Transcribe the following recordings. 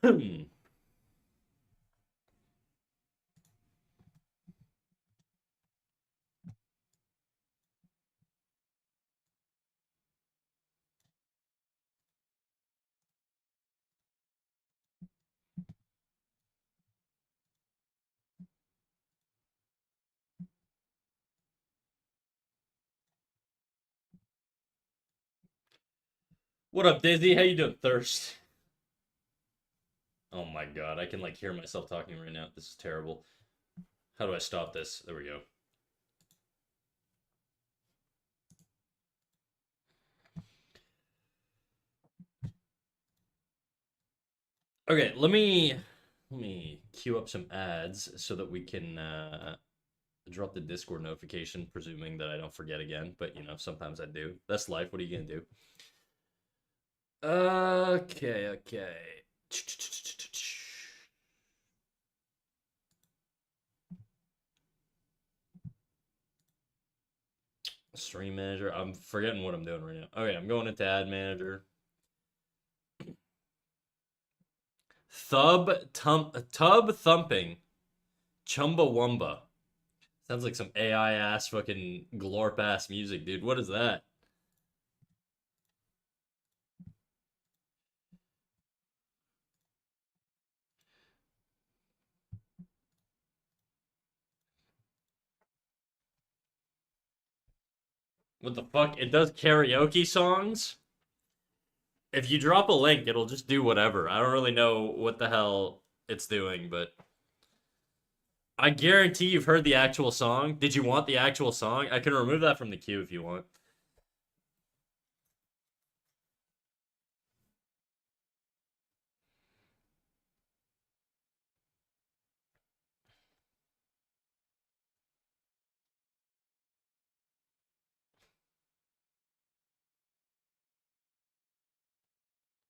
What up, Daisy? How you doing, Thirst? Oh my god, I can like hear myself talking right now. This is terrible. How do I stop this? There we go. Okay, let me queue up some ads so that we can drop the Discord notification, presuming that I don't forget again. But you know, sometimes I do. That's life. What are you gonna do? Okay, okay. Stream manager. I'm forgetting what I'm doing right now. Okay, I'm going into ad manager. Tub thumping. Chumbawamba. Sounds like some AI ass fucking glorp ass music, dude. What is that? What the fuck? It does karaoke songs? If you drop a link, it'll just do whatever. I don't really know what the hell it's doing, but I guarantee you've heard the actual song. Did you want the actual song? I can remove that from the queue if you want.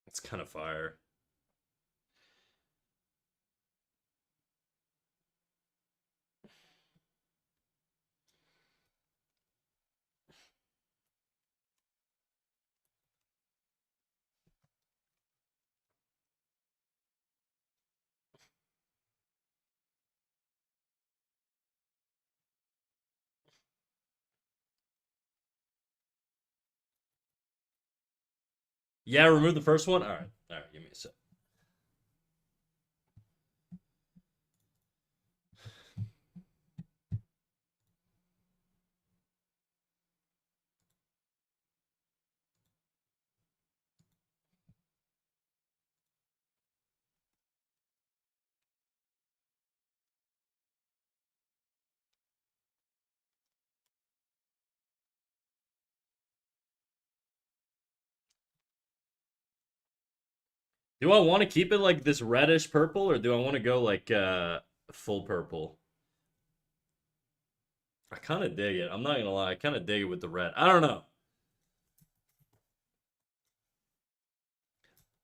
It's kind of fire. Yeah, remove the first one? Alright. Alright, give me a sec. Do I want to keep it like this reddish purple or do I want to go like full purple? I kind of dig it. I'm not gonna lie. I kind of dig it with the red. I don't know.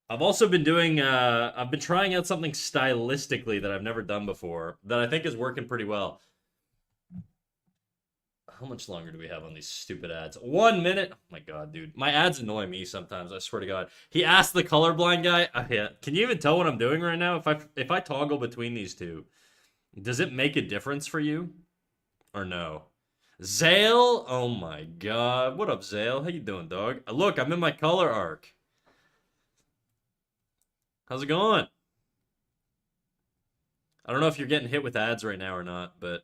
I've also been doing I've been trying out something stylistically that I've never done before that I think is working pretty well. How much longer do we have on these stupid ads? 1 minute. Oh my god, dude. My ads annoy me sometimes, I swear to god. He asked the colorblind guy, yeah. Can you even tell what I'm doing right now? If I toggle between these two, does it make a difference for you? Or no? Zale? Oh my god. What up, Zale? How you doing, dog? Look, I'm in my color arc. How's it going? I don't know if you're getting hit with ads right now or not, but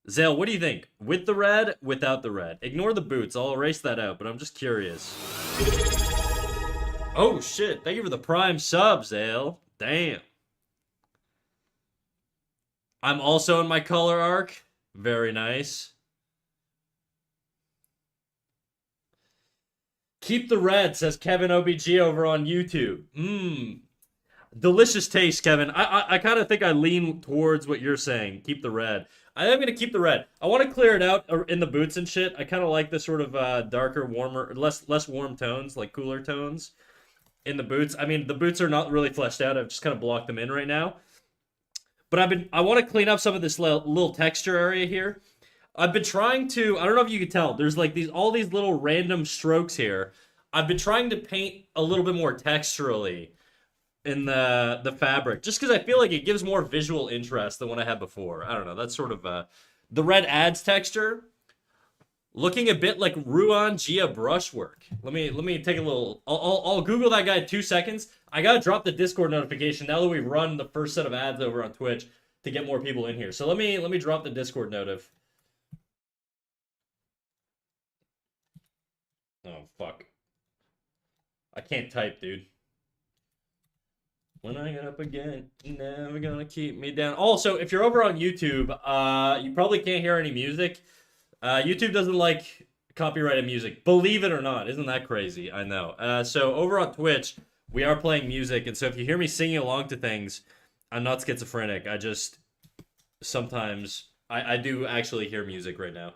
Zale, what do you think? With the red, without the red? Ignore the boots. I'll erase that out, but I'm just curious. Oh shit! Thank you for the prime sub, Zale. Damn. I'm also in my color arc. Very nice. Keep the red, says Kevin OBG over on YouTube. Mmm. Delicious taste, Kevin. I kind of think I lean towards what you're saying. Keep the red. I am gonna keep the red. I want to clear it out in the boots and shit. I kind of like the sort of darker, warmer, less warm tones, like cooler tones in the boots. I mean, the boots are not really fleshed out. I've just kind of blocked them in right now. But I want to clean up some of this little texture area here. I've been trying to. I don't know if you can tell. There's like all these little random strokes here. I've been trying to paint a little bit more texturally in the fabric, just because I feel like it gives more visual interest than what I had before. I don't know. That's sort of the red adds texture, looking a bit like Ruan Gia brushwork. Let me take a little. I'll Google that guy in 2 seconds. I gotta drop the Discord notification now that we've run the first set of ads over on Twitch to get more people in here. So let me drop the Discord notif. Oh fuck. I can't type, dude. When I get up again, you're never gonna keep me down. Also, if you're over on YouTube, you probably can't hear any music. YouTube doesn't like copyrighted music, believe it or not. Isn't that crazy? I know. So over on Twitch, we are playing music, and so if you hear me singing along to things, I'm not schizophrenic. I just sometimes I do actually hear music right now.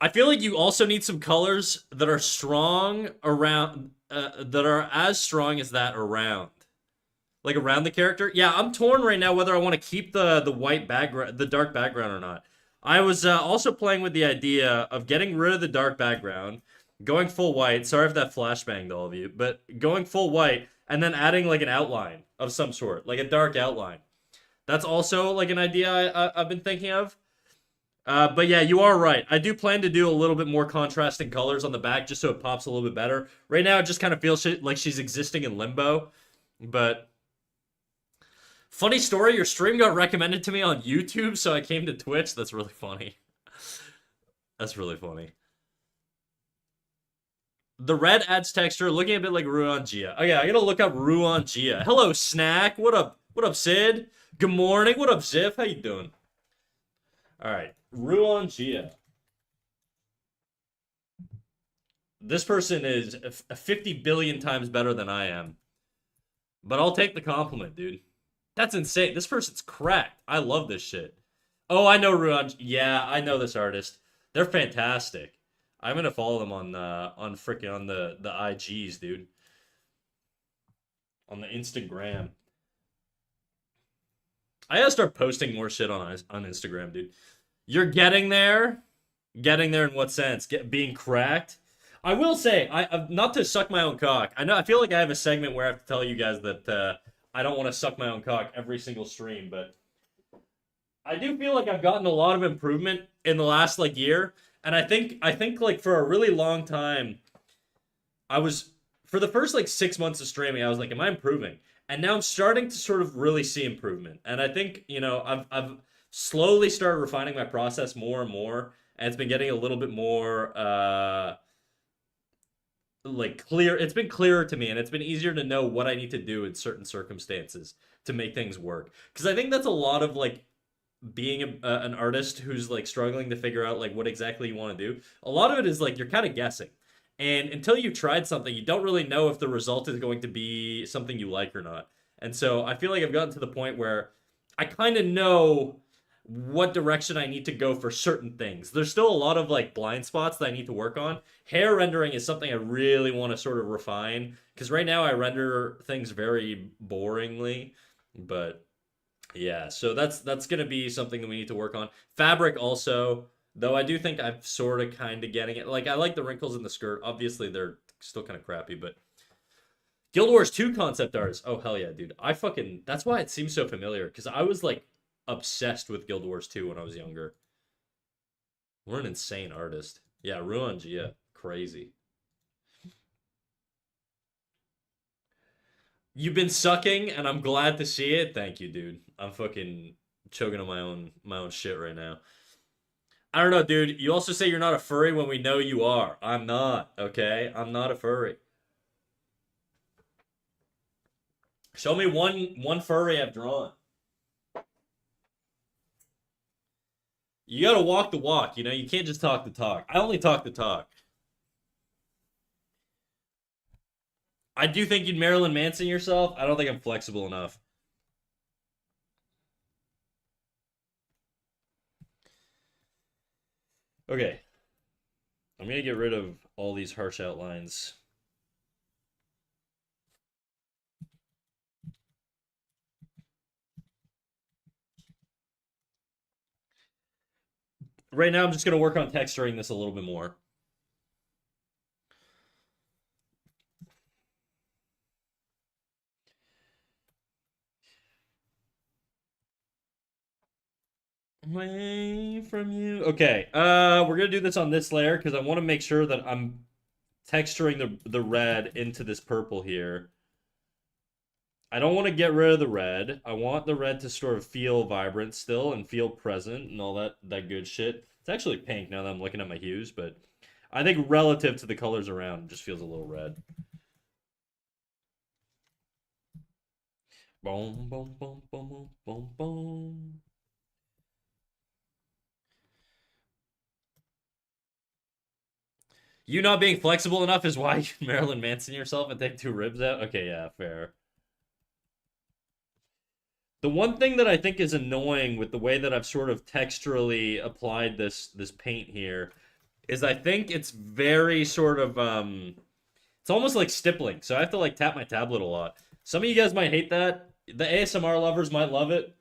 I feel like you also need some colors that are strong around, that are as strong as that around, like around the character. Yeah, I'm torn right now whether I want to keep the white background, the dark background or not. I was also playing with the idea of getting rid of the dark background, going full white. Sorry if that flashbanged all of you, but going full white and then adding like an outline of some sort, like a dark outline. That's also like an idea I've been thinking of. But yeah, you are right. I do plan to do a little bit more contrasting colors on the back just so it pops a little bit better. Right now, it just kind of feels like she's existing in limbo. But funny story, your stream got recommended to me on YouTube, so I came to Twitch. That's really funny. That's really funny. The red adds texture, looking a bit like Ruan Gia. Oh yeah, I gotta look up Ruan Gia. Hello, Snack. What up? What up, Sid? Good morning. What up, Ziff? How you doing? All right, Ruan Gia. This person is 50 billion times better than I am. But I'll take the compliment, dude. That's insane. This person's cracked. I love this shit. Oh, I know Ruan. Yeah, I know this artist. They're fantastic. I'm gonna follow them on frickin' on the IGs, dude. On the Instagram. I gotta start posting more shit on Instagram, dude. You're getting there. Getting there in what sense? Being cracked. I will say, not to suck my own cock. I know I feel like I have a segment where I have to tell you guys that I don't want to suck my own cock every single stream, but I do feel like I've gotten a lot of improvement in the last like year, and I think like for a really long time, I was for the first like 6 months of streaming, I was like, am I improving? And now I'm starting to sort of really see improvement, and I think I've slowly started refining my process more and more, and it's been getting a little bit more like clear. It's been clearer to me, and it's been easier to know what I need to do in certain circumstances to make things work. Because I think that's a lot of like being an artist who's like struggling to figure out like what exactly you want to do. A lot of it is like you're kind of guessing, and until you've tried something, you don't really know if the result is going to be something you like or not. And so I feel like I've gotten to the point where I kind of know what direction I need to go for certain things. There's still a lot of like blind spots that I need to work on. Hair rendering is something I really want to sort of refine because right now I render things very boringly, but yeah, so that's gonna be something that we need to work on. Fabric also, though I do think I'm sort of kind of getting it. Like I like the wrinkles in the skirt. Obviously they're still kind of crappy, but Guild Wars 2 concept arts. Oh hell yeah, dude. That's why it seems so familiar because I was like obsessed with Guild Wars 2 when I was younger. We're an insane artist. Yeah, Ruan Gia. Crazy. You've been sucking, and I'm glad to see it. Thank you, dude. I'm fucking choking on my own shit right now. I don't know, dude. You also say you're not a furry when we know you are. I'm not, okay? I'm not a furry. Show me one furry I've drawn. You gotta walk the walk, you can't just talk the talk. I only talk the talk. I do think you'd Marilyn Manson yourself. I don't think I'm flexible enough. Okay. I'm gonna get rid of all these harsh outlines. Right now, I'm just gonna work on texturing this a little bit more. away from you. Okay, we're gonna do this on this layer because I want to make sure that I'm texturing the red into this purple here. I don't want to get rid of the red. I want the red to sort of feel vibrant still and feel present and all that good shit. It's actually pink now that I'm looking at my hues, but I think relative to the colors around, it just feels a little red. Boom, boom, boom, boom, boom, boom, boom. You not being flexible enough is why you Marilyn Manson yourself and take two ribs out? Okay, yeah, fair. The one thing that I think is annoying with the way that I've sort of texturally applied this paint here is I think it's very sort of it's almost like stippling. So I have to like tap my tablet a lot. Some of you guys might hate that. The ASMR lovers might love it.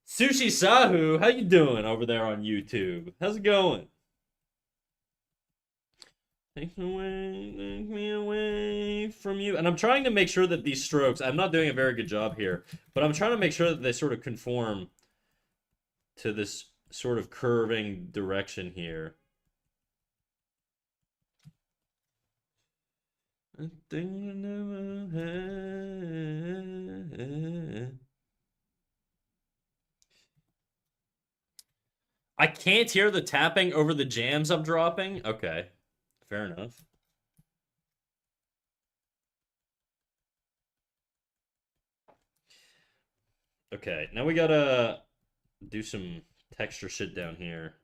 Sushi Sahu, how you doing over there on YouTube? How's it going? Take me away from you. And I'm trying to make sure that these strokes, I'm not doing a very good job here, but I'm trying to make sure that they sort of conform to this sort of curving direction here. I can't hear the tapping over the jams I'm dropping. Okay, fair enough. Okay, now we gotta do some texture shit down here.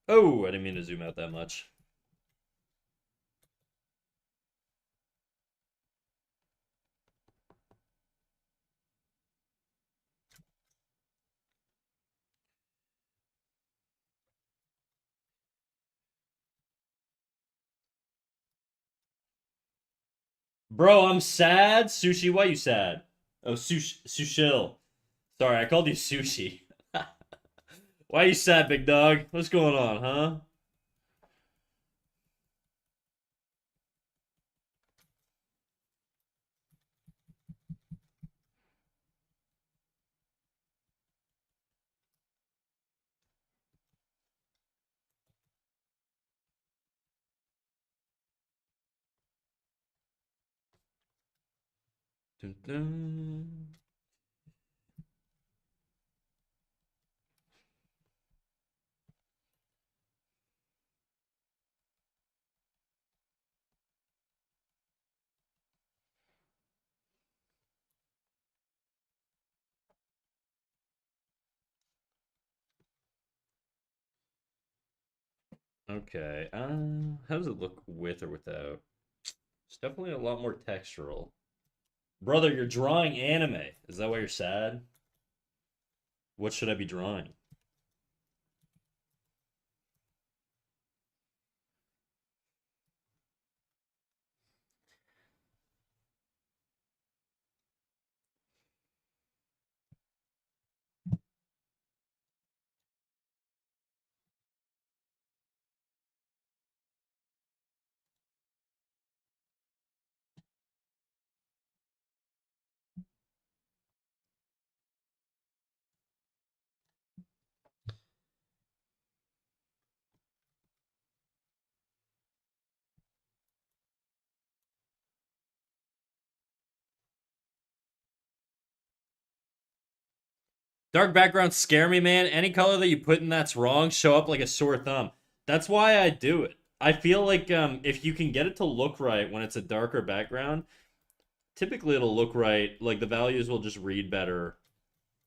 Oh, I didn't mean to zoom out that much. Bro, I'm sad. Sushi, why you sad? Oh, Sushil. Sorry, I called you Sushi. Why you sad, big dog? What's going on, huh? Dun, dun. Okay, how does it look with or without? It's definitely a lot more textural. Brother, you're drawing anime. Is that why you're sad? What should I be drawing? Dark backgrounds scare me, man. Any color that you put in that's wrong show up like a sore thumb. That's why I do it. I feel like if you can get it to look right when it's a darker background, typically it'll look right. Like the values will just read better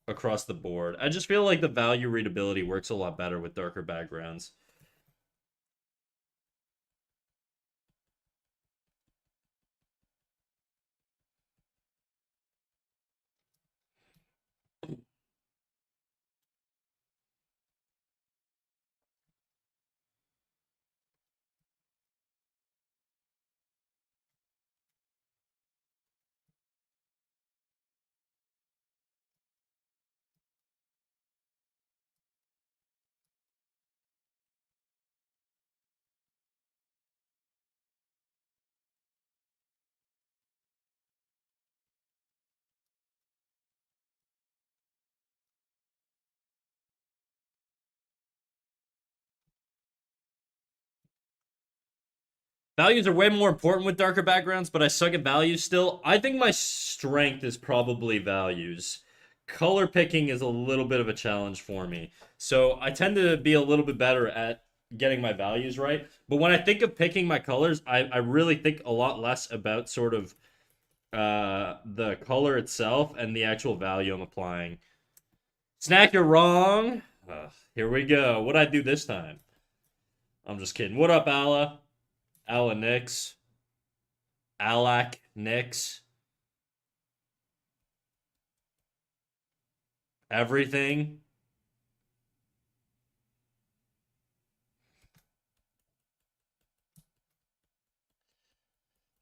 across the board. I just feel like the value readability works a lot better with darker backgrounds. Values are way more important with darker backgrounds, but I suck at values still. I think my strength is probably values. Color picking is a little bit of a challenge for me. So I tend to be a little bit better at getting my values right. But when I think of picking my colors, I really think a lot less about sort of the color itself and the actual value I'm applying. Snack, you're wrong. Here we go. What'd I do this time? I'm just kidding. What up, Alla? Alla Nix. Alak Nix. Everything.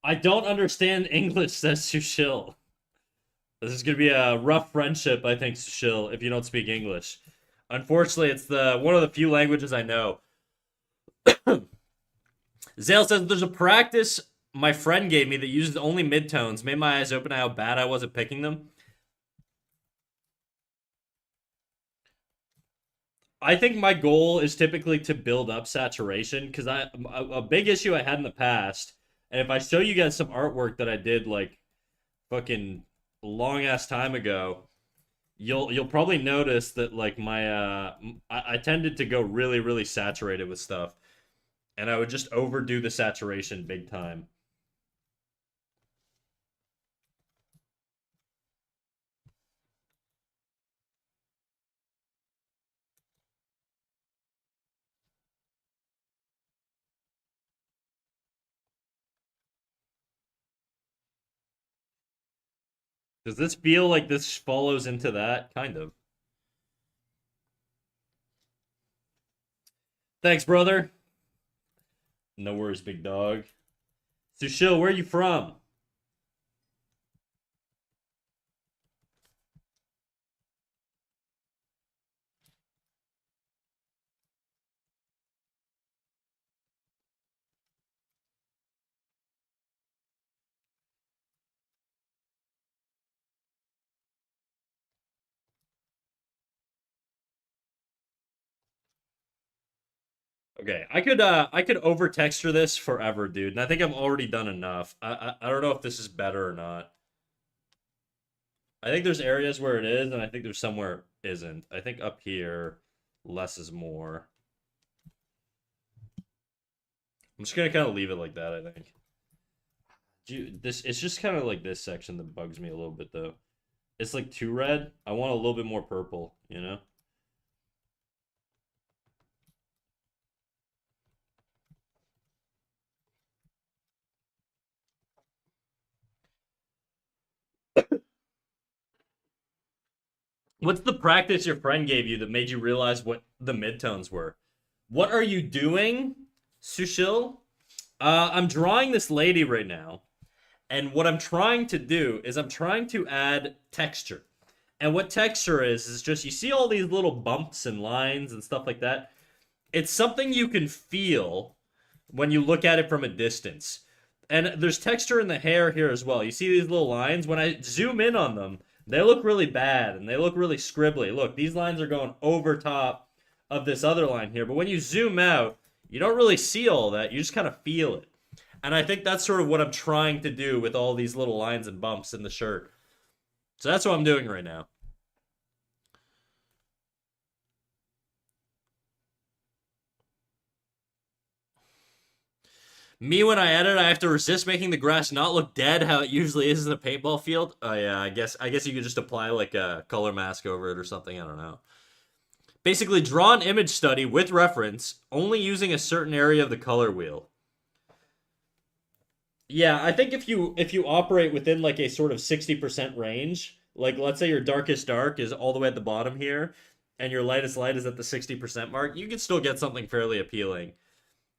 I don't understand English, says Sushil. This is gonna be a rough friendship, I think, Sushil, if you don't speak English. Unfortunately, it's the one of the few languages I know. Zale says there's a practice my friend gave me that uses only midtones. Made my eyes open how bad I was at picking them. I think my goal is typically to build up saturation because a big issue I had in the past, and if I show you guys some artwork that I did like fucking long ass time ago, you'll probably notice that like I tended to go really saturated with stuff, and I would just overdo the saturation big time. Does this feel like this follows into that? Kind of. Thanks, brother. No worries, big dog. Sushil, where are you from? Okay, I could over texture this forever, dude, and I think I've already done enough. I don't know if this is better or not. I think there's areas where it is, and I think there's somewhere isn't. I think up here, less is more. I'm just gonna kind of leave it like that, I think. This it's just kind of like this section that bugs me a little bit though. It's like too red. I want a little bit more purple, you know? What's the practice your friend gave you that made you realize what the midtones were? What are you doing, Sushil? I'm drawing this lady right now, and what I'm trying to do is I'm trying to add texture. And what texture is just you see all these little bumps and lines and stuff like that. It's something you can feel when you look at it from a distance. And there's texture in the hair here as well. You see these little lines? When I zoom in on them, they look really bad and they look really scribbly. Look, these lines are going over top of this other line here. But when you zoom out, you don't really see all that. You just kind of feel it. And I think that's sort of what I'm trying to do with all these little lines and bumps in the shirt. So that's what I'm doing right now. Me, when I edit, I have to resist making the grass not look dead how it usually is in a paintball field. Oh yeah, I guess you could just apply like a color mask over it or something. I don't know. Basically, draw an image study with reference, only using a certain area of the color wheel. Yeah, I think if you operate within like a sort of 60% range, like let's say your darkest dark is all the way at the bottom here, and your lightest light is at the 60% mark, you can still get something fairly appealing.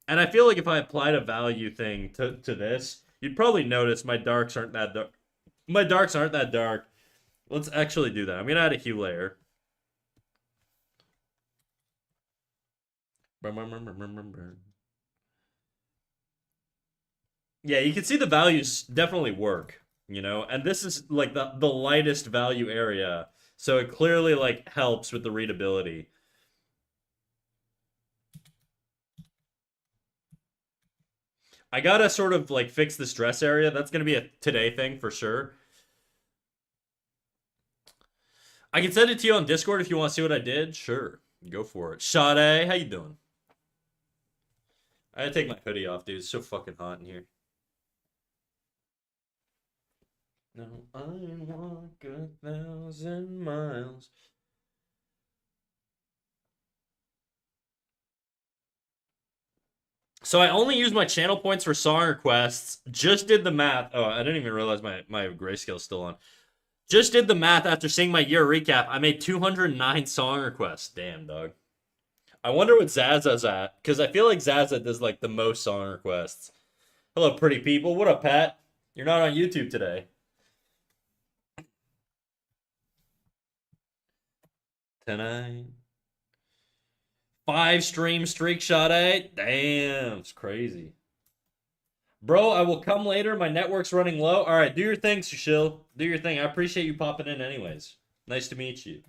And I feel like if I applied a value thing to this, you'd probably notice my darks aren't that dark. My darks aren't that dark. Let's actually do that. I'm gonna add a hue layer. Yeah, you can see the values definitely work, you know, and this is like the lightest value area, so it clearly like helps with the readability. I gotta sort of like fix the stress area. That's gonna be a today thing for sure. I can send it to you on Discord if you want to see what I did. Sure, go for it. Sade, how you doing? I gotta take my hoodie off, dude. It's so fucking hot in here. No, I walk 1,000 miles. So I only use my channel points for song requests. Just did the math. Oh, I didn't even realize my grayscale's still on. Just did the math after seeing my year recap. I made 209 song requests. Damn, dog. I wonder what Zaza's at, because I feel like Zaza does like the most song requests. Hello, pretty people. What up, Pat? You're not on YouTube today. Tonight. 5 stream streak shot at. Damn, it's crazy. Bro, I will come later. My network's running low. All right, do your thing, Sushil. Do your thing. I appreciate you popping in anyways. Nice to meet you.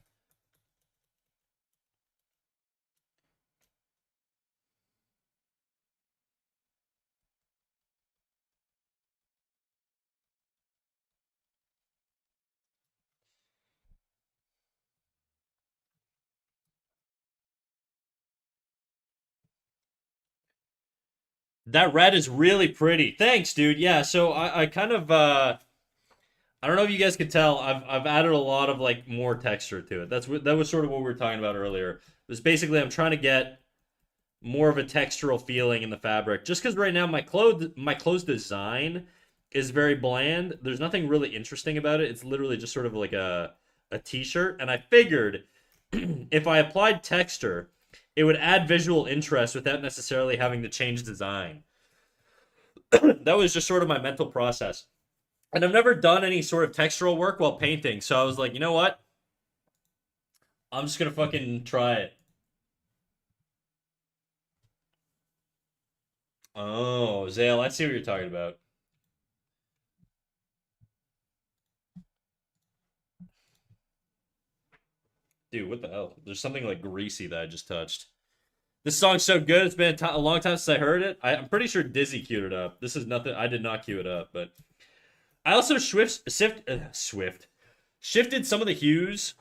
That red is really pretty. Thanks, dude. Yeah, so I kind of I don't know if you guys could tell. I've added a lot of like more texture to it. That was sort of what we were talking about earlier. It was basically I'm trying to get more of a textural feeling in the fabric. Just because right now my clothes design is very bland. There's nothing really interesting about it. It's literally just sort of like a t-shirt. And I figured if I applied texture, it would add visual interest without necessarily having to change design. That was just sort of my mental process. And I've never done any sort of textural work while painting, so I was like, you know what? I'm just gonna fucking try it. Oh, Zale, I see what you're talking about. Dude, what the hell? There's something like greasy that I just touched. This song's so good. It's been a long time since I heard it. I'm pretty sure Dizzy queued it up. This is nothing. I did not queue it up, but I also shifted some of the hues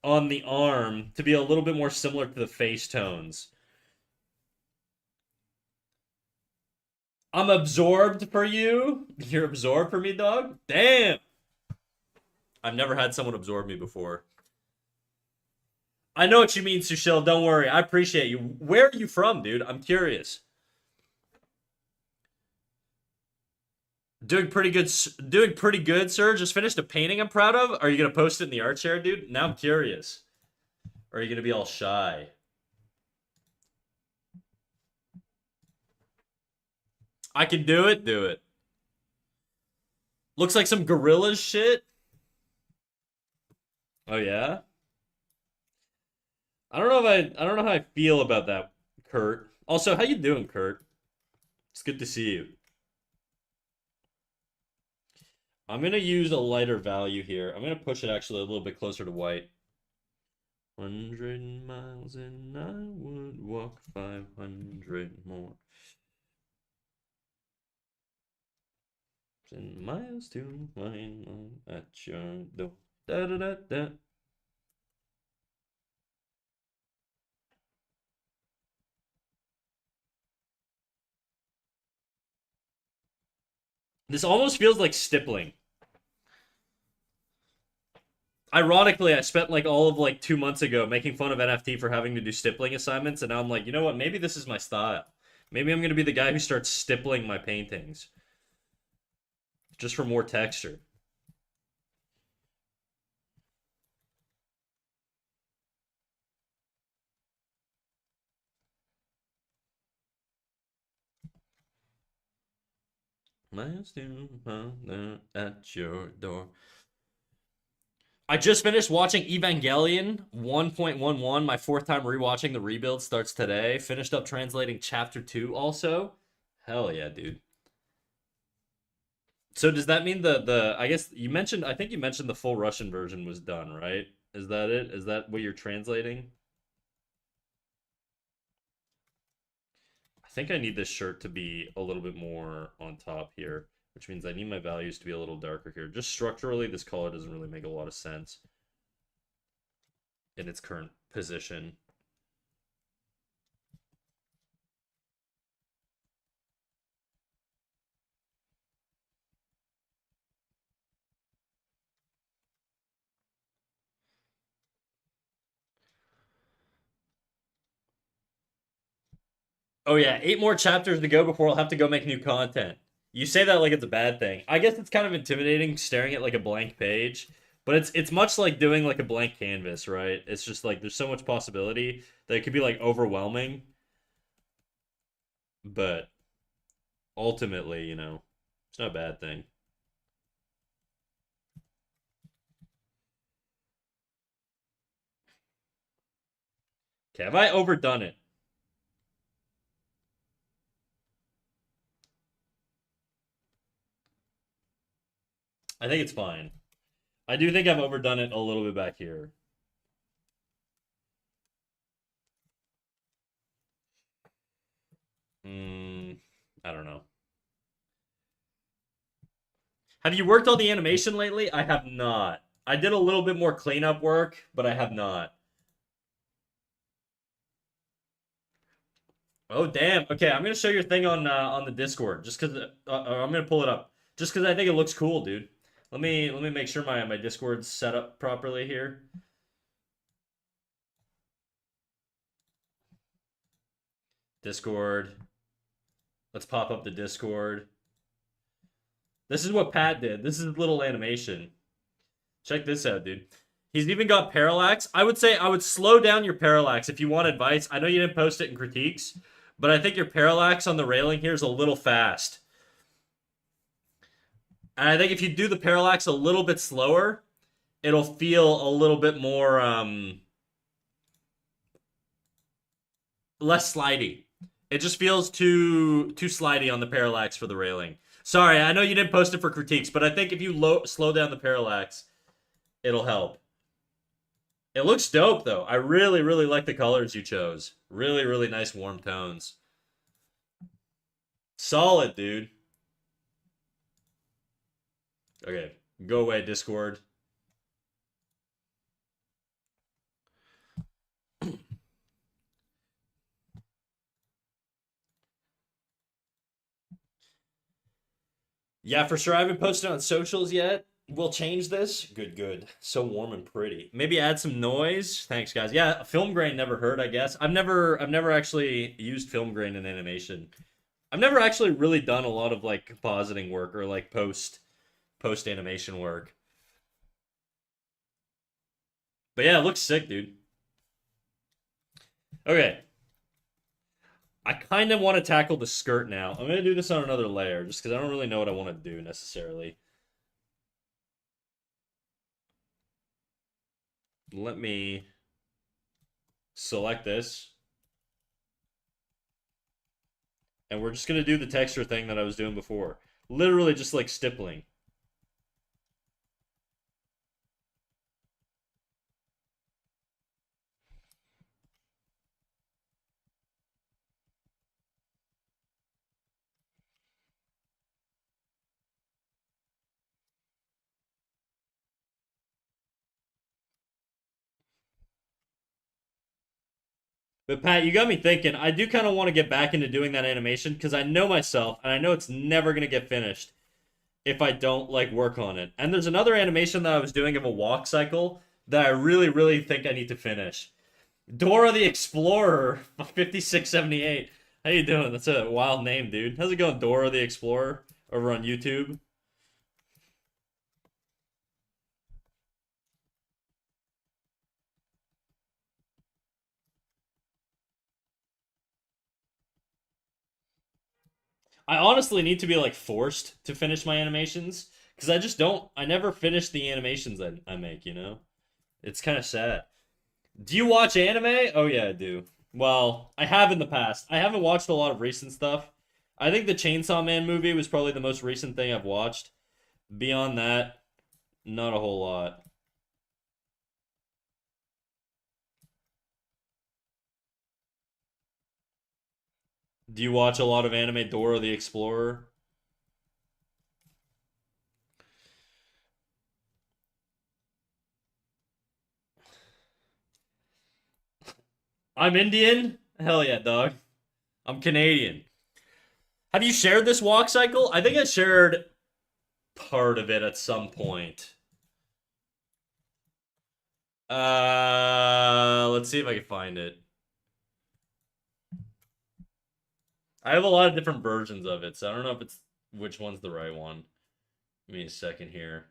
on the arm to be a little bit more similar to the face tones. I'm absorbed for you. You're absorbed for me, dog? Damn. I've never had someone absorb me before. I know what you mean, Sushil. Don't worry. I appreciate you. Where are you from, dude? I'm curious. Doing pretty good. Doing pretty good, sir. Just finished a painting I'm proud of. Are you gonna post it in the art share, dude? Now I'm curious. Or are you gonna be all shy? I can do it. Do it. Looks like some gorillas shit. Oh yeah. I don't know how I feel about that, Kurt. Also, how you doing, Kurt? It's good to see you. I'm gonna use a lighter value here. I'm gonna push it actually a little bit closer to white. 100 miles and I would walk 500 more. 10 miles to mine at your door. Da da da da. This almost feels like stippling. Ironically, I spent like all of like 2 months ago making fun of NFT for having to do stippling assignments, and now I'm like, you know what? Maybe this is my style. Maybe I'm gonna be the guy who starts stippling my paintings just for more texture. Miles to at your door. I just finished watching Evangelion 1.11. My fourth time rewatching the rebuild starts today. Finished up translating chapter 2 also. Hell yeah, dude. So does that mean the I guess you mentioned I think you mentioned the full Russian version was done, right? Is that it? Is that what you're translating? think I need this shirt to be a little bit more on top here, which means I need my values to be a little darker here. Just structurally, this color doesn't really make a lot of sense in its current position. Oh yeah, 8 more chapters to go before I'll have to go make new content. You say that like it's a bad thing. I guess it's kind of intimidating staring at like a blank page, but it's much like doing like a blank canvas, right? It's just like there's so much possibility that it could be like overwhelming, but ultimately, it's not a bad thing. Okay, have I overdone it? I think it's fine. I do think I've overdone it a little bit back here. I don't know. Have you worked on the animation lately? I have not. I did a little bit more cleanup work, but I have not. Oh damn. Okay, I'm gonna show your thing on the Discord just because I'm gonna pull it up just because I think it looks cool, dude. Let me make sure my Discord's set up properly here. Discord. Let's pop up the Discord. This is what Pat did. This is a little animation. Check this out, dude. He's even got parallax. I would say I would slow down your parallax if you want advice. I know you didn't post it in critiques, but I think your parallax on the railing here is a little fast. And I think if you do the parallax a little bit slower, it'll feel a little bit more less slidey. It just feels too slidey on the parallax for the railing. Sorry, I know you didn't post it for critiques, but I think if you slow down the parallax, it'll help. It looks dope though. I really, really like the colors you chose. Really, really nice warm tones. Solid, dude. Okay, go away, Discord. Yeah, for sure. I haven't posted on socials yet. We'll change this. Good, good. So warm and pretty. Maybe add some noise. Thanks, guys. Yeah, film grain never hurt, I guess. I've never actually used film grain in animation. I've never actually really done a lot of like compositing work or like post animation work. But yeah, it looks sick, dude. Okay. I kind of want to tackle the skirt now. I'm going to do this on another layer just because I don't really know what I want to do necessarily. Let me select this. And we're just going to do the texture thing that I was doing before. Literally just like stippling. But Pat, you got me thinking. I do kind of want to get back into doing that animation because I know myself and I know it's never going to get finished if I don't like work on it. And there's another animation that I was doing of a walk cycle that I really, really think I need to finish. Dora the Explorer, 5678. How you doing? That's a wild name, dude. How's it going, Dora the Explorer, over on YouTube? I honestly need to be like forced to finish my animations because I just don't. I never finish the animations I make. It's kind of sad. Do you watch anime? Oh yeah, I do. Well, I have in the past. I haven't watched a lot of recent stuff. I think the Chainsaw Man movie was probably the most recent thing I've watched. Beyond that, not a whole lot. Do you watch a lot of anime Dora the Explorer? I'm Indian? Hell yeah, dog. I'm Canadian. Have you shared this walk cycle? I think I shared part of it at some point. Let's see if I can find it. I have a lot of different versions of it, so I don't know if it's which one's the right one. Give me a second here.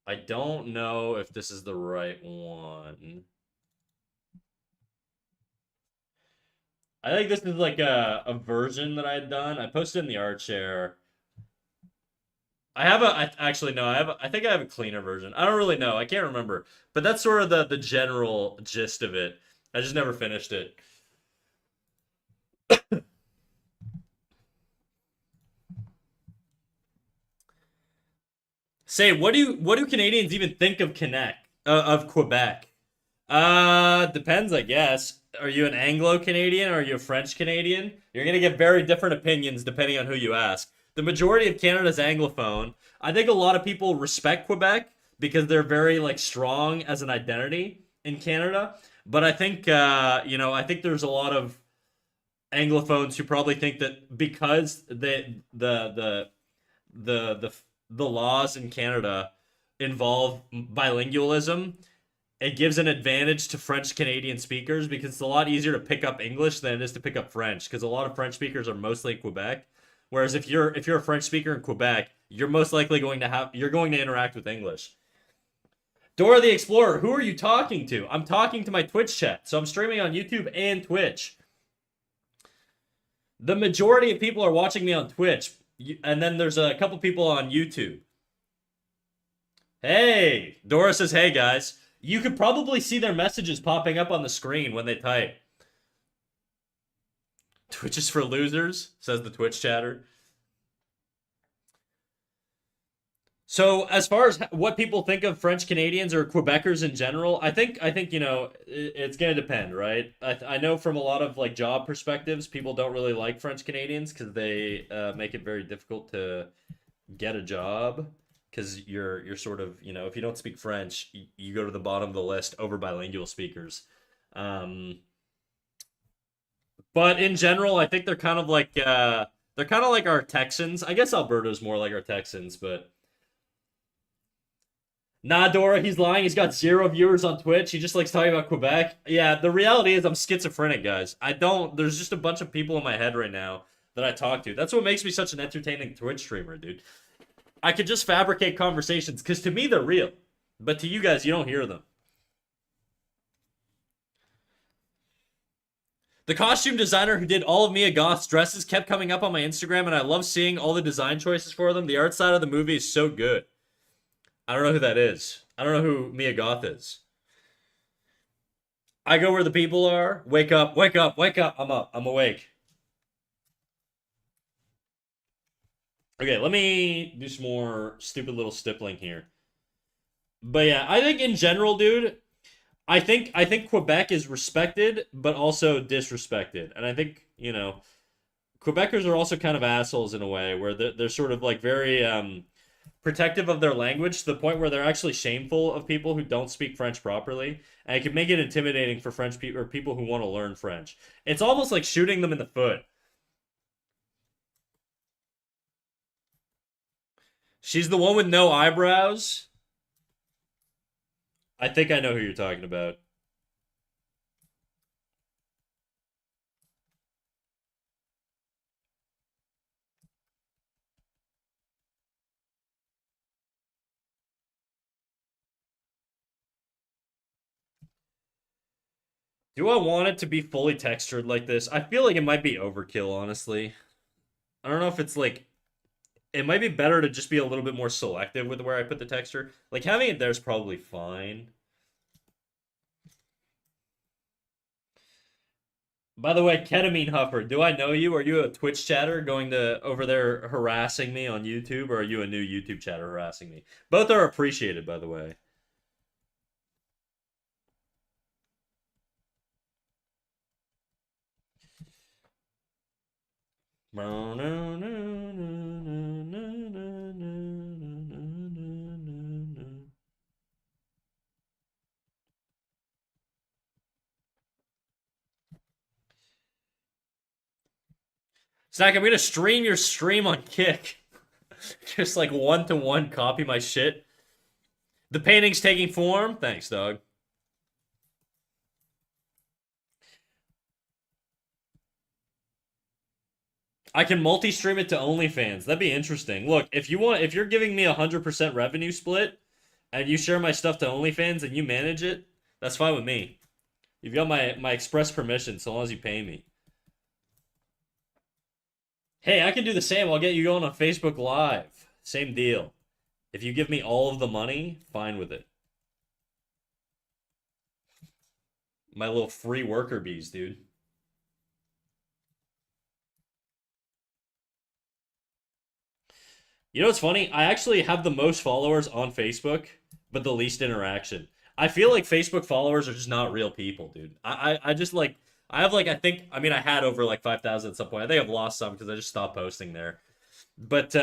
I don't know if this is the right one. I think this is like a version that I had done. I posted in the art share. Actually no, I think I have a cleaner version. I don't really know. I can't remember. But that's sort of the general gist of it. I just never finished it. Say, what do Canadians even think of Quebec? Depends, I guess. Are you an Anglo-Canadian or are you a French Canadian? You're gonna get very different opinions depending on who you ask. The majority of Canada's Anglophone. I think a lot of people respect Quebec because they're very like strong as an identity in Canada. But I think I think there's a lot of Anglophones who probably think that because the the laws in Canada involve bilingualism, it gives an advantage to French Canadian speakers because it's a lot easier to pick up English than it is to pick up French because a lot of French speakers are mostly in Quebec. Whereas if you're a French speaker in Quebec, you're most likely you're going to interact with English. Dora the Explorer, who are you talking to? I'm talking to my Twitch chat. So I'm streaming on YouTube and Twitch. The majority of people are watching me on Twitch, and then there's a couple people on YouTube. Hey, Dora says, hey guys. You could probably see their messages popping up on the screen when they type. Twitch is for losers, says the Twitch chatter. So, as far as what people think of French Canadians or Quebecers in general, I think it's gonna depend, right? I know from a lot of like job perspectives, people don't really like French Canadians because they make it very difficult to get a job because you're sort of if you don't speak French, you go to the bottom of the list over bilingual speakers. Um, but in general, I think they're kind of like our Texans. I guess Alberta's more like our Texans, but nah, Dora, he's lying. He's got 0 viewers on Twitch. He just likes talking about Quebec. Yeah, the reality is I'm schizophrenic, guys. I don't. There's just a bunch of people in my head right now that I talk to. That's what makes me such an entertaining Twitch streamer, dude. I could just fabricate conversations because to me they're real, but to you guys, you don't hear them. The costume designer who did all of Mia Goth's dresses kept coming up on my Instagram, and I love seeing all the design choices for them. The art side of the movie is so good. I don't know who that is. I don't know who Mia Goth is. I go where the people are. Wake up, wake up, wake up. I'm up. I'm awake. Okay, let me do some more stupid little stippling here. But yeah, I think in general, dude, I think Quebec is respected, but also disrespected. And I think, Quebecers are also kind of assholes in a way where they're sort of like very protective of their language to the point where they're actually shameful of people who don't speak French properly. And it can make it intimidating for French people or people who want to learn French. It's almost like shooting them in the foot. She's the one with no eyebrows. I think I know who you're talking about. Do I want it to be fully textured like this? I feel like it might be overkill, honestly. I don't know if it's like it might be better to just be a little bit more selective with where I put the texture. Like having it there is probably fine. By the way, ketamine huffer, do I know you? Are you a Twitch chatter going to over there harassing me on YouTube, or are you a new YouTube chatter harassing me? Both are appreciated, by the way. Zach, I'm gonna stream your stream on Kick. Just like one to one copy my shit. The painting's taking form. Thanks, dog. I can multi-stream it to OnlyFans. That'd be interesting. Look, if you're giving me 100% revenue split, and you share my stuff to OnlyFans and you manage it, that's fine with me. You've got my express permission so long as you pay me. Hey, I can do the same. I'll get you going on Facebook Live. Same deal. If you give me all of the money, fine with it. My little free worker bees, dude. You know what's funny? I actually have the most followers on Facebook, but the least interaction. I feel like Facebook followers are just not real people, dude. I just like I have like I mean I had over like 5,000 at some point. I think I've lost some because I just stopped posting there. But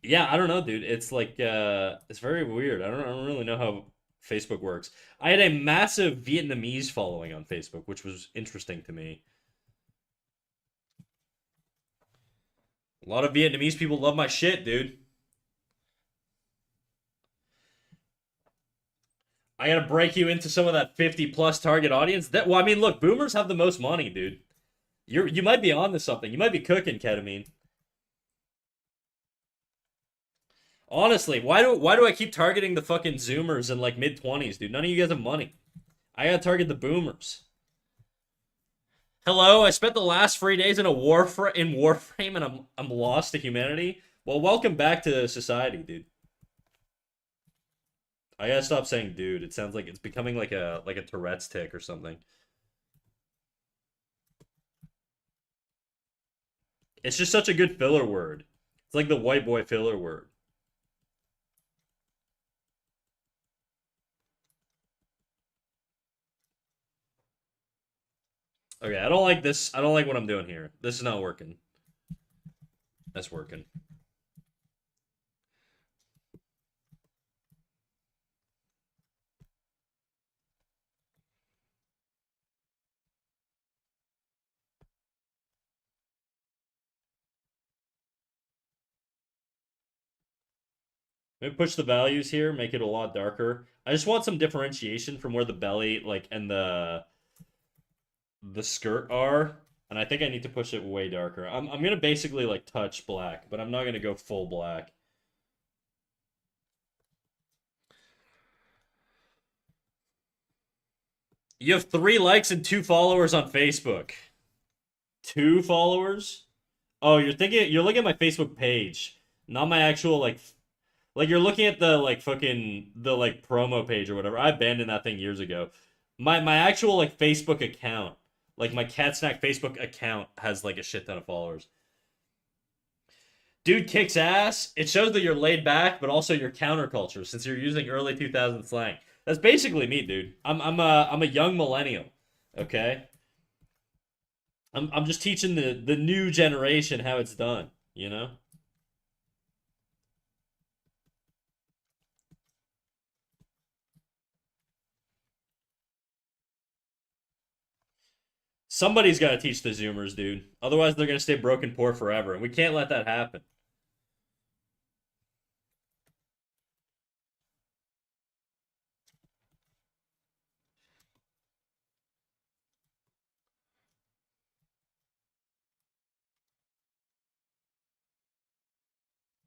yeah, I don't know, dude. It's like it's very weird. I don't really know how Facebook works. I had a massive Vietnamese following on Facebook, which was interesting to me. A lot of Vietnamese people love my shit, dude. I gotta break you into some of that 50 plus target audience. That well, I mean, look, boomers have the most money, dude. You might be on to something. You might be cooking ketamine. Honestly, why do I keep targeting the fucking Zoomers in like mid 20s, dude? None of you guys have money. I gotta target the boomers. Hello, I spent the last 3 days in in Warframe, and I'm lost to humanity. Well, welcome back to society, dude. I gotta stop saying dude. It sounds like it's becoming like a Tourette's tick or something. It's just such a good filler word. It's like the white boy filler word. Okay, I don't like this. I don't like what I'm doing here. This is not working. That's working. Maybe push the values here, make it a lot darker. I just want some differentiation from where the belly, like, and the skirt are. And I think I need to push it way darker. I'm gonna basically like touch black, but I'm not gonna go full black. You have 3 likes and 2 followers on Facebook. 2 followers? Oh, you're looking at my Facebook page, not my actual like you're looking at the like fucking the like promo page or whatever. I abandoned that thing years ago. My actual like Facebook account, like my Cat Snack Facebook account has like a shit ton of followers. Dude kicks ass. It shows that you're laid back, but also you're counterculture since you're using early 2000 slang. That's basically me, dude. I'm a young millennial. Okay? I'm just teaching the new generation how it's done, you know? Somebody's got to teach the Zoomers, dude. Otherwise, they're gonna stay broken poor forever, and we can't let that happen.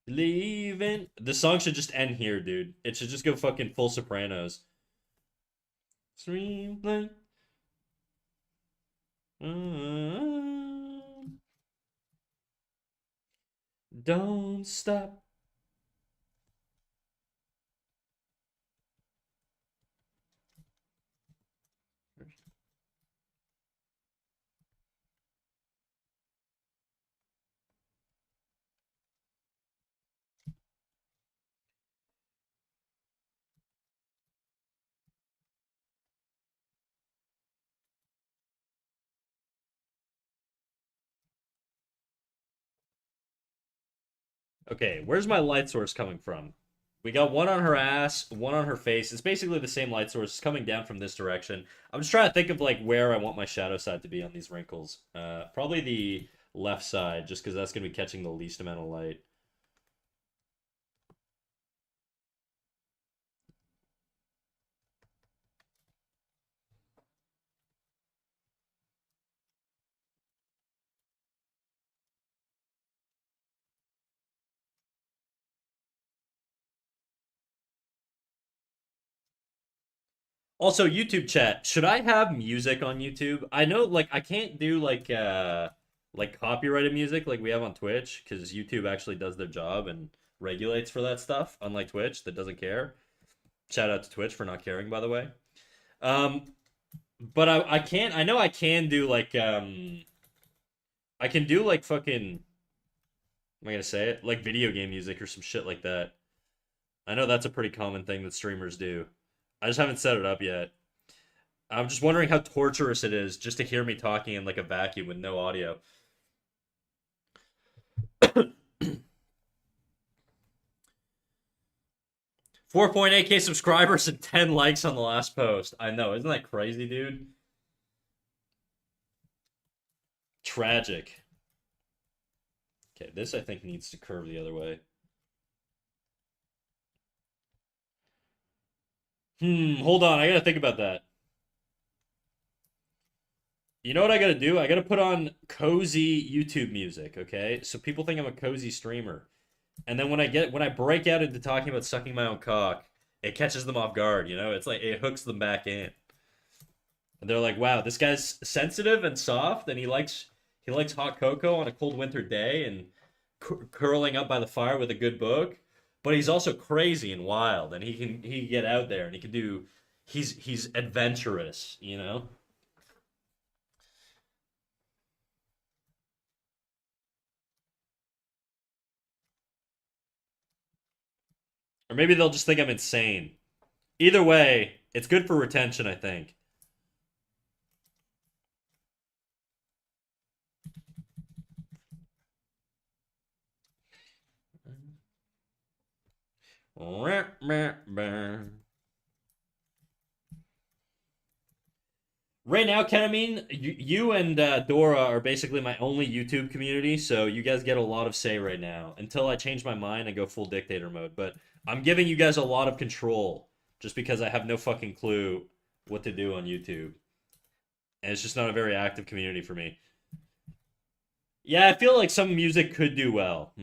Leaving. The song should just end here, dude. It should just go fucking full Sopranos. Stream like. Don't stop. Okay, where's my light source coming from? We got one on her ass, one on her face. It's basically the same light source. It's coming down from this direction. I'm just trying to think of like where I want my shadow side to be on these wrinkles. Probably the left side, just because that's gonna be catching the least amount of light. Also, YouTube chat. Should I have music on YouTube? I know like I can't do like copyrighted music like we have on Twitch because YouTube actually does their job and regulates for that stuff, unlike Twitch that doesn't care. Shout out to Twitch for not caring, by the way. Um, but I can't. I know I can do I can do like fucking. Am I gonna say it? Like video game music or some shit like that. I know that's a pretty common thing that streamers do. I just haven't set it up yet. I'm just wondering how torturous it is just to hear me talking in like a vacuum with no audio. 4.8K subscribers and 10 likes on the last post. I know, isn't that crazy, dude? Tragic. Okay, this I think needs to curve the other way. Hold on, I gotta think about that. You know what I gotta do? I gotta put on cozy YouTube music, okay? So people think I'm a cozy streamer. And then when I break out into talking about sucking my own cock, it catches them off guard, you know? It's like it hooks them back in. And they're like, "Wow, this guy's sensitive and soft and he likes hot cocoa on a cold winter day and curling up by the fire with a good book, but he's also crazy and wild and he can get out there and he can do he's adventurous, you know?" Or maybe they'll just think I'm insane. Either way, it's good for retention, I think. Right now, Ketamine, you and Dora are basically my only YouTube community, so you guys get a lot of say right now until I change my mind and go full dictator mode. But I'm giving you guys a lot of control just because I have no fucking clue what to do on YouTube. And it's just not a very active community for me. Yeah, I feel like some music could do well.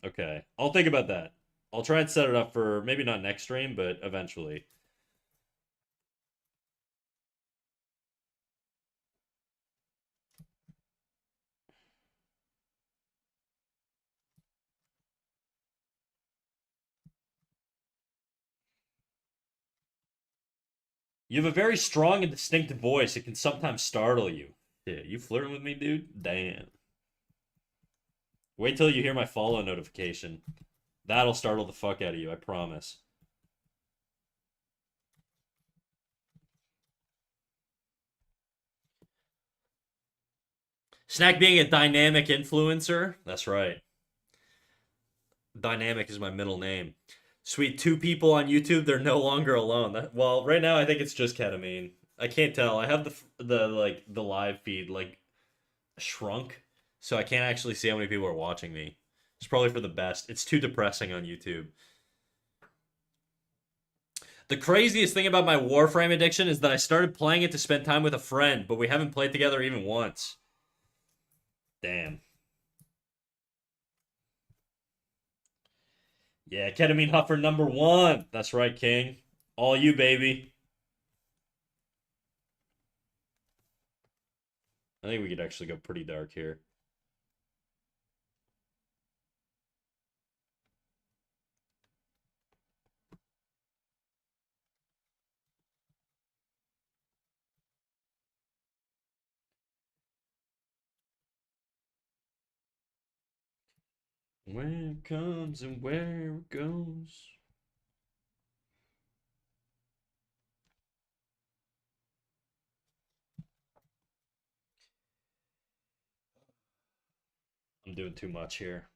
Okay. I'll think about that. I'll try and set it up for maybe not next stream, but eventually. You have a very strong and distinct voice. It can sometimes startle you. Yeah, you flirting with me, dude? Damn. Wait till you hear my follow notification. That'll startle the fuck out of you, I promise. Snack being a dynamic influencer? That's right. Dynamic is my middle name. Sweet, two people on YouTube, they're no longer alone. Well, right now I think it's just ketamine. I can't tell. I have the live feed like shrunk, so I can't actually see how many people are watching me. It's probably for the best. It's too depressing on YouTube. The craziest thing about my Warframe addiction is that I started playing it to spend time with a friend, but we haven't played together even once. Damn. Yeah, ketamine huffer number one. That's right, King. All you, baby. I think we could actually go pretty dark here. Where it comes and where it goes. I'm doing too much here.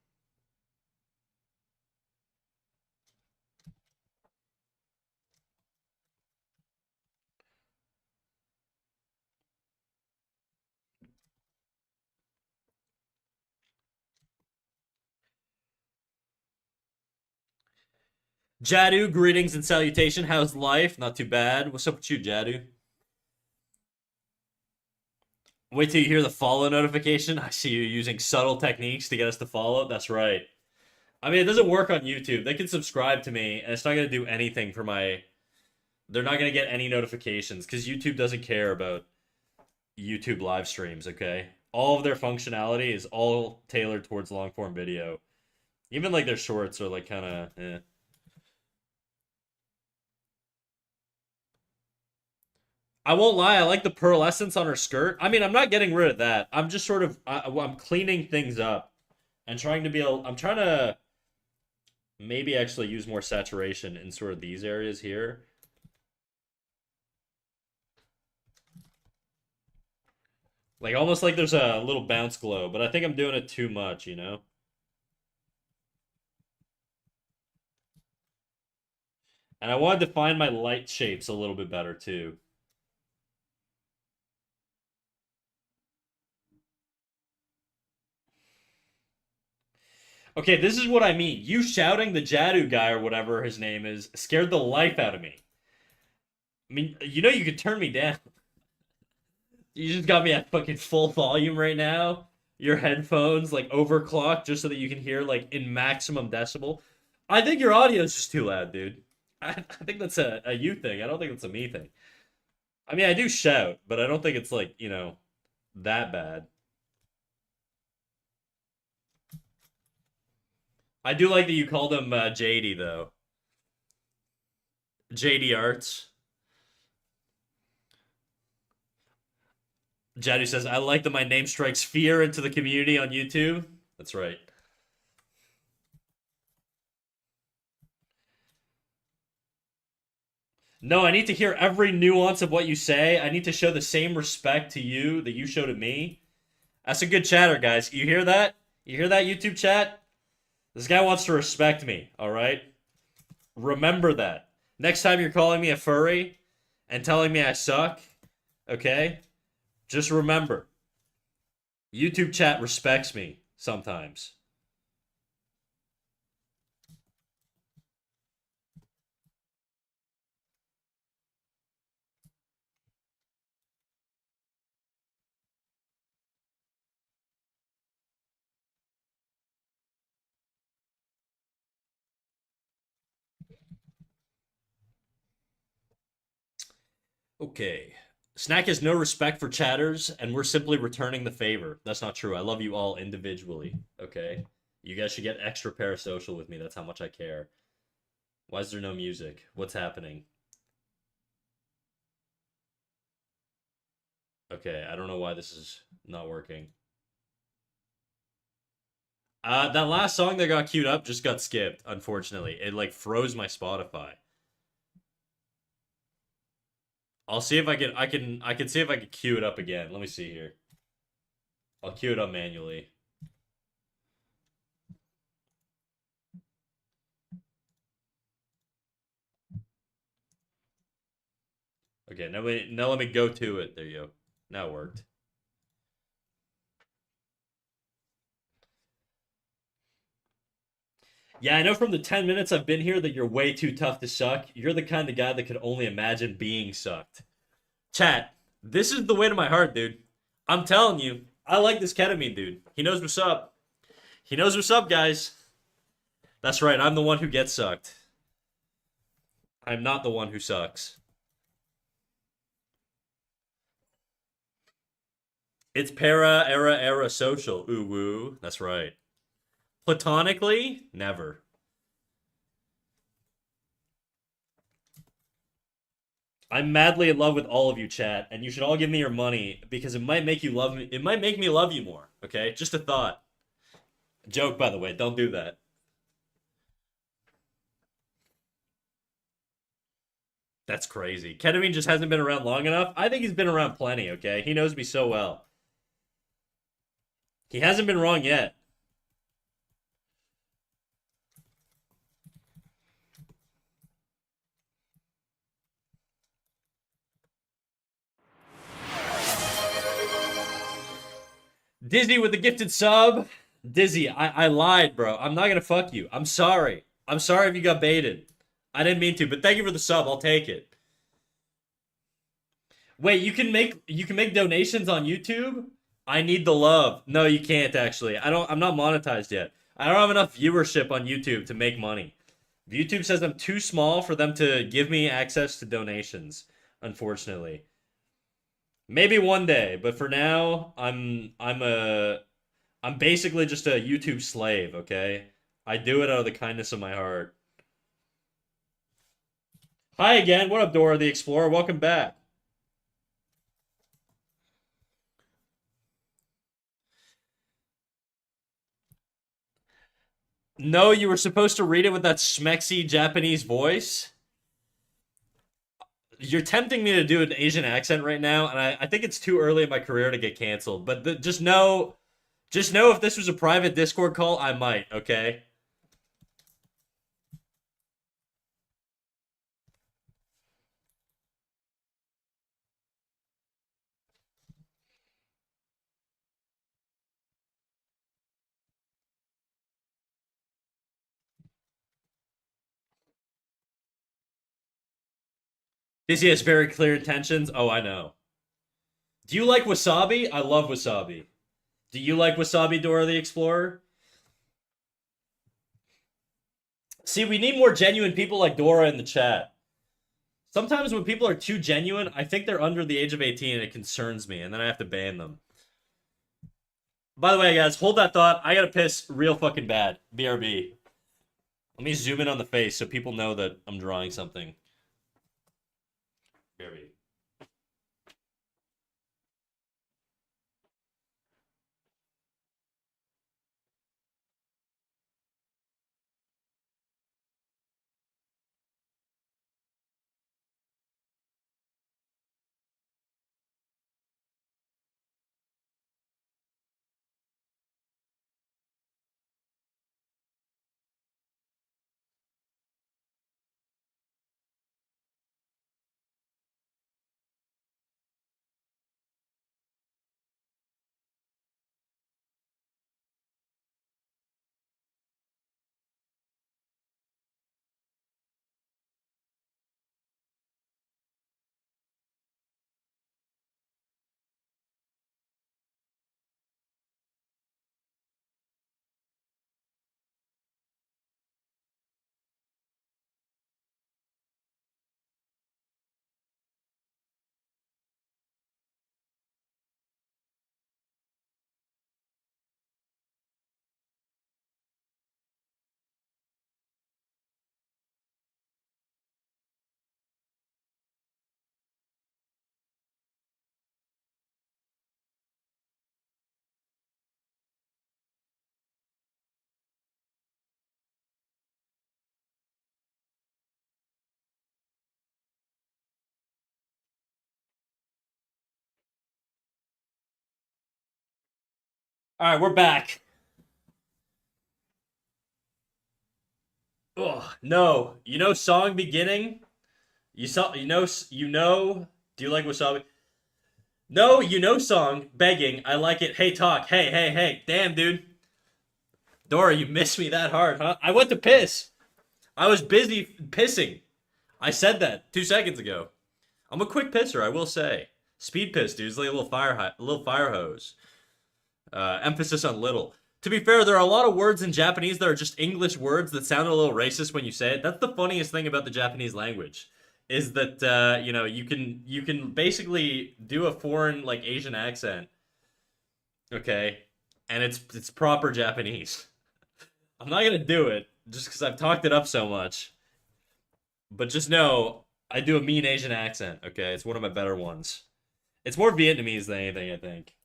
Jadu, greetings and salutation. How's life? Not too bad. What's up with you, Jadu? Wait till you hear the follow notification. I see you using subtle techniques to get us to follow. That's right. I mean, it doesn't work on YouTube. They can subscribe to me, and it's not going to do anything for my. They're not going to get any notifications because YouTube doesn't care about YouTube live streams, okay? All of their functionality is all tailored towards long form video. Even like their shorts are like kind of eh. I won't lie, I like the pearlescence on her skirt. I mean, I'm not getting rid of that. I'm just sort of I'm cleaning things up and trying to be I'm trying to maybe actually use more saturation in sort of these areas here. Like almost like there's a little bounce glow, but I think I'm doing it too much, you know? And I wanted to find my light shapes a little bit better too. Okay, this is what I mean. You shouting the Jadu guy or whatever his name is scared the life out of me. I mean, you know you could turn me down. You just got me at fucking full volume right now. Your headphones like overclocked just so that you can hear like in maximum decibel. I think your audio is just too loud, dude. I think that's a you thing. I don't think it's a me thing. I mean, I do shout, but I don't think it's like, that bad. I do like that you called him JD though. JD Arts. Jadu says, I like that my name strikes fear into the community on YouTube. That's right. No, I need to hear every nuance of what you say. I need to show the same respect to you that you show to me. That's a good chatter, guys. You hear that? You hear that, YouTube chat? This guy wants to respect me, all right? Remember that. Next time you're calling me a furry and telling me I suck, okay? Just remember, YouTube chat respects me sometimes. Okay. Snack has no respect for chatters, and we're simply returning the favor. That's not true. I love you all individually, okay? You guys should get extra parasocial with me. That's how much I care. Why is there no music? What's happening? Okay, I don't know why this is not working. That last song that got queued up just got skipped, unfortunately. It like froze my Spotify. I'll see if I can see if I can queue it up again. Let me see here. I'll queue it up manually. Okay, now let me go to it. There you go. Now it worked. Yeah, I know from the 10 minutes I've been here that you're way too tough to suck. You're the kind of guy that could only imagine being sucked. Chat, this is the way to my heart, dude. I'm telling you, I like this ketamine dude. He knows what's up. He knows what's up, guys. That's right, I'm the one who gets sucked. I'm not the one who sucks. It's era social. Ooh woo. That's right. Platonically, never. I'm madly in love with all of you, chat, and you should all give me your money because it might make you love me. It might make me love you more. Okay, just a thought. Joke, by the way. Don't do that. That's crazy. Ketamine just hasn't been around long enough. I think he's been around plenty. Okay, he knows me so well. He hasn't been wrong yet. Dizzy with the gifted sub. Dizzy, I lied, bro. I'm not gonna fuck you. I'm sorry. I'm sorry if you got baited. I didn't mean to, but thank you for the sub. I'll take it. Wait, you can make donations on YouTube? I need the love. No, you can't actually. I'm not monetized yet. I don't have enough viewership on YouTube to make money. YouTube says I'm too small for them to give me access to donations, unfortunately. Maybe one day, but for now, I'm basically just a YouTube slave, okay? I do it out of the kindness of my heart. Hi again. What up, Dora the Explorer? Welcome back. No, you were supposed to read it with that smexy Japanese voice. You're tempting me to do an Asian accent right now, and I think it's too early in my career to get canceled. But just know if this was a private Discord call, I might, okay? Dizzy has very clear intentions. Oh, I know. Do you like wasabi? I love wasabi. Do you like wasabi, Dora the Explorer? See, we need more genuine people like Dora in the chat. Sometimes when people are too genuine, I think they're under the age of 18 and it concerns me, and then I have to ban them. By the way, guys, hold that thought. I gotta piss real fucking bad. BRB. Let me zoom in on the face so people know that I'm drawing something. BRB. All right, we're back. Oh no! You know, song beginning. You saw. You know. You know. Do you like wasabi? No, you know, song begging. I like it. Hey, talk. Hey, hey, hey. Damn, dude. Dora, you missed me that hard, huh? I went to piss. I was busy pissing. I said that 2 seconds ago. I'm a quick pisser, I will say. Speed piss, dude. It's like a little fire hose. Emphasis on little. To be fair, there are a lot of words in Japanese that are just English words that sound a little racist when you say it. That's the funniest thing about the Japanese language, is that you can basically do a foreign like Asian accent, okay, and it's proper Japanese. I'm not gonna do it just because I've talked it up so much, but just know I do a mean Asian accent. Okay, it's one of my better ones. It's more Vietnamese than anything, I think.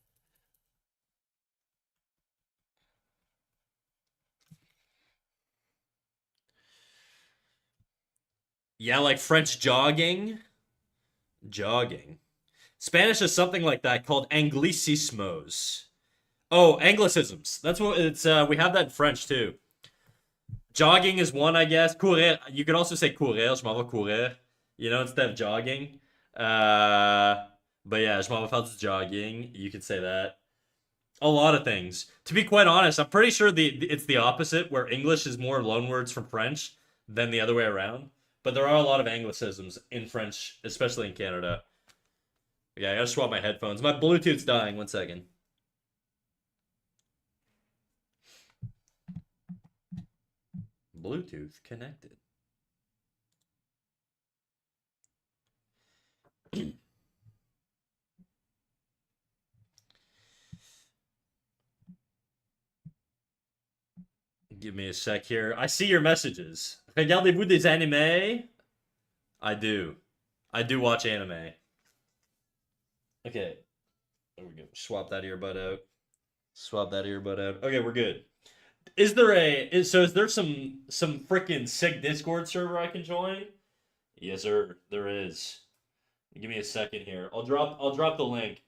Yeah, like French jogging. Jogging. Spanish is something like that called anglicismos. Oh, anglicisms. That's what it's. We have that in French too. Jogging is one, I guess. Courir. You could also say courir. Je m'en vais courir. Instead of jogging. Uh, but yeah, je m'en vais faire du jogging. You could say that. A lot of things. To be quite honest, I'm pretty sure it's the opposite, where English is more loanwords from French than the other way around. but there are a lot of anglicisms in French, especially in Canada. Yeah, I gotta swap my headphones. My Bluetooth's dying. 1 second. Bluetooth connected. Give me a sec here. I see your messages. Regardez-vous des animés? I do. I do watch anime. Okay. There we go. Swap that earbud out. Swap that earbud out. Okay, we're good. Is there is there some freaking sick Discord server I can join? Yes, sir. There is. Give me a second here. I'll drop the link.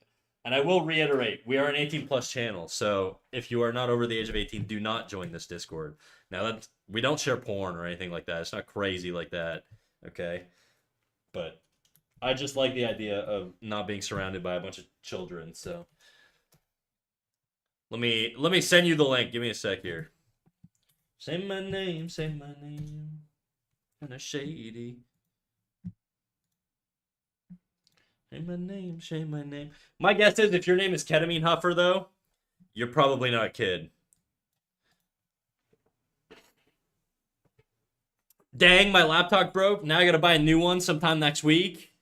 And I will reiterate, we are an 18 plus channel, so if you are not over the age of 18, do not join this Discord. Now that we don't share porn or anything like that. It's not crazy like that. Okay? But I just like the idea of not being surrounded by a bunch of children, so let me send you the link. Give me a sec here. Say my name, say my name. Kinda shady. Say my name, say my name. My guess is if your name is Ketamine Huffer, though, you're probably not a kid. Dang, my laptop broke. Now I gotta buy a new one sometime next week.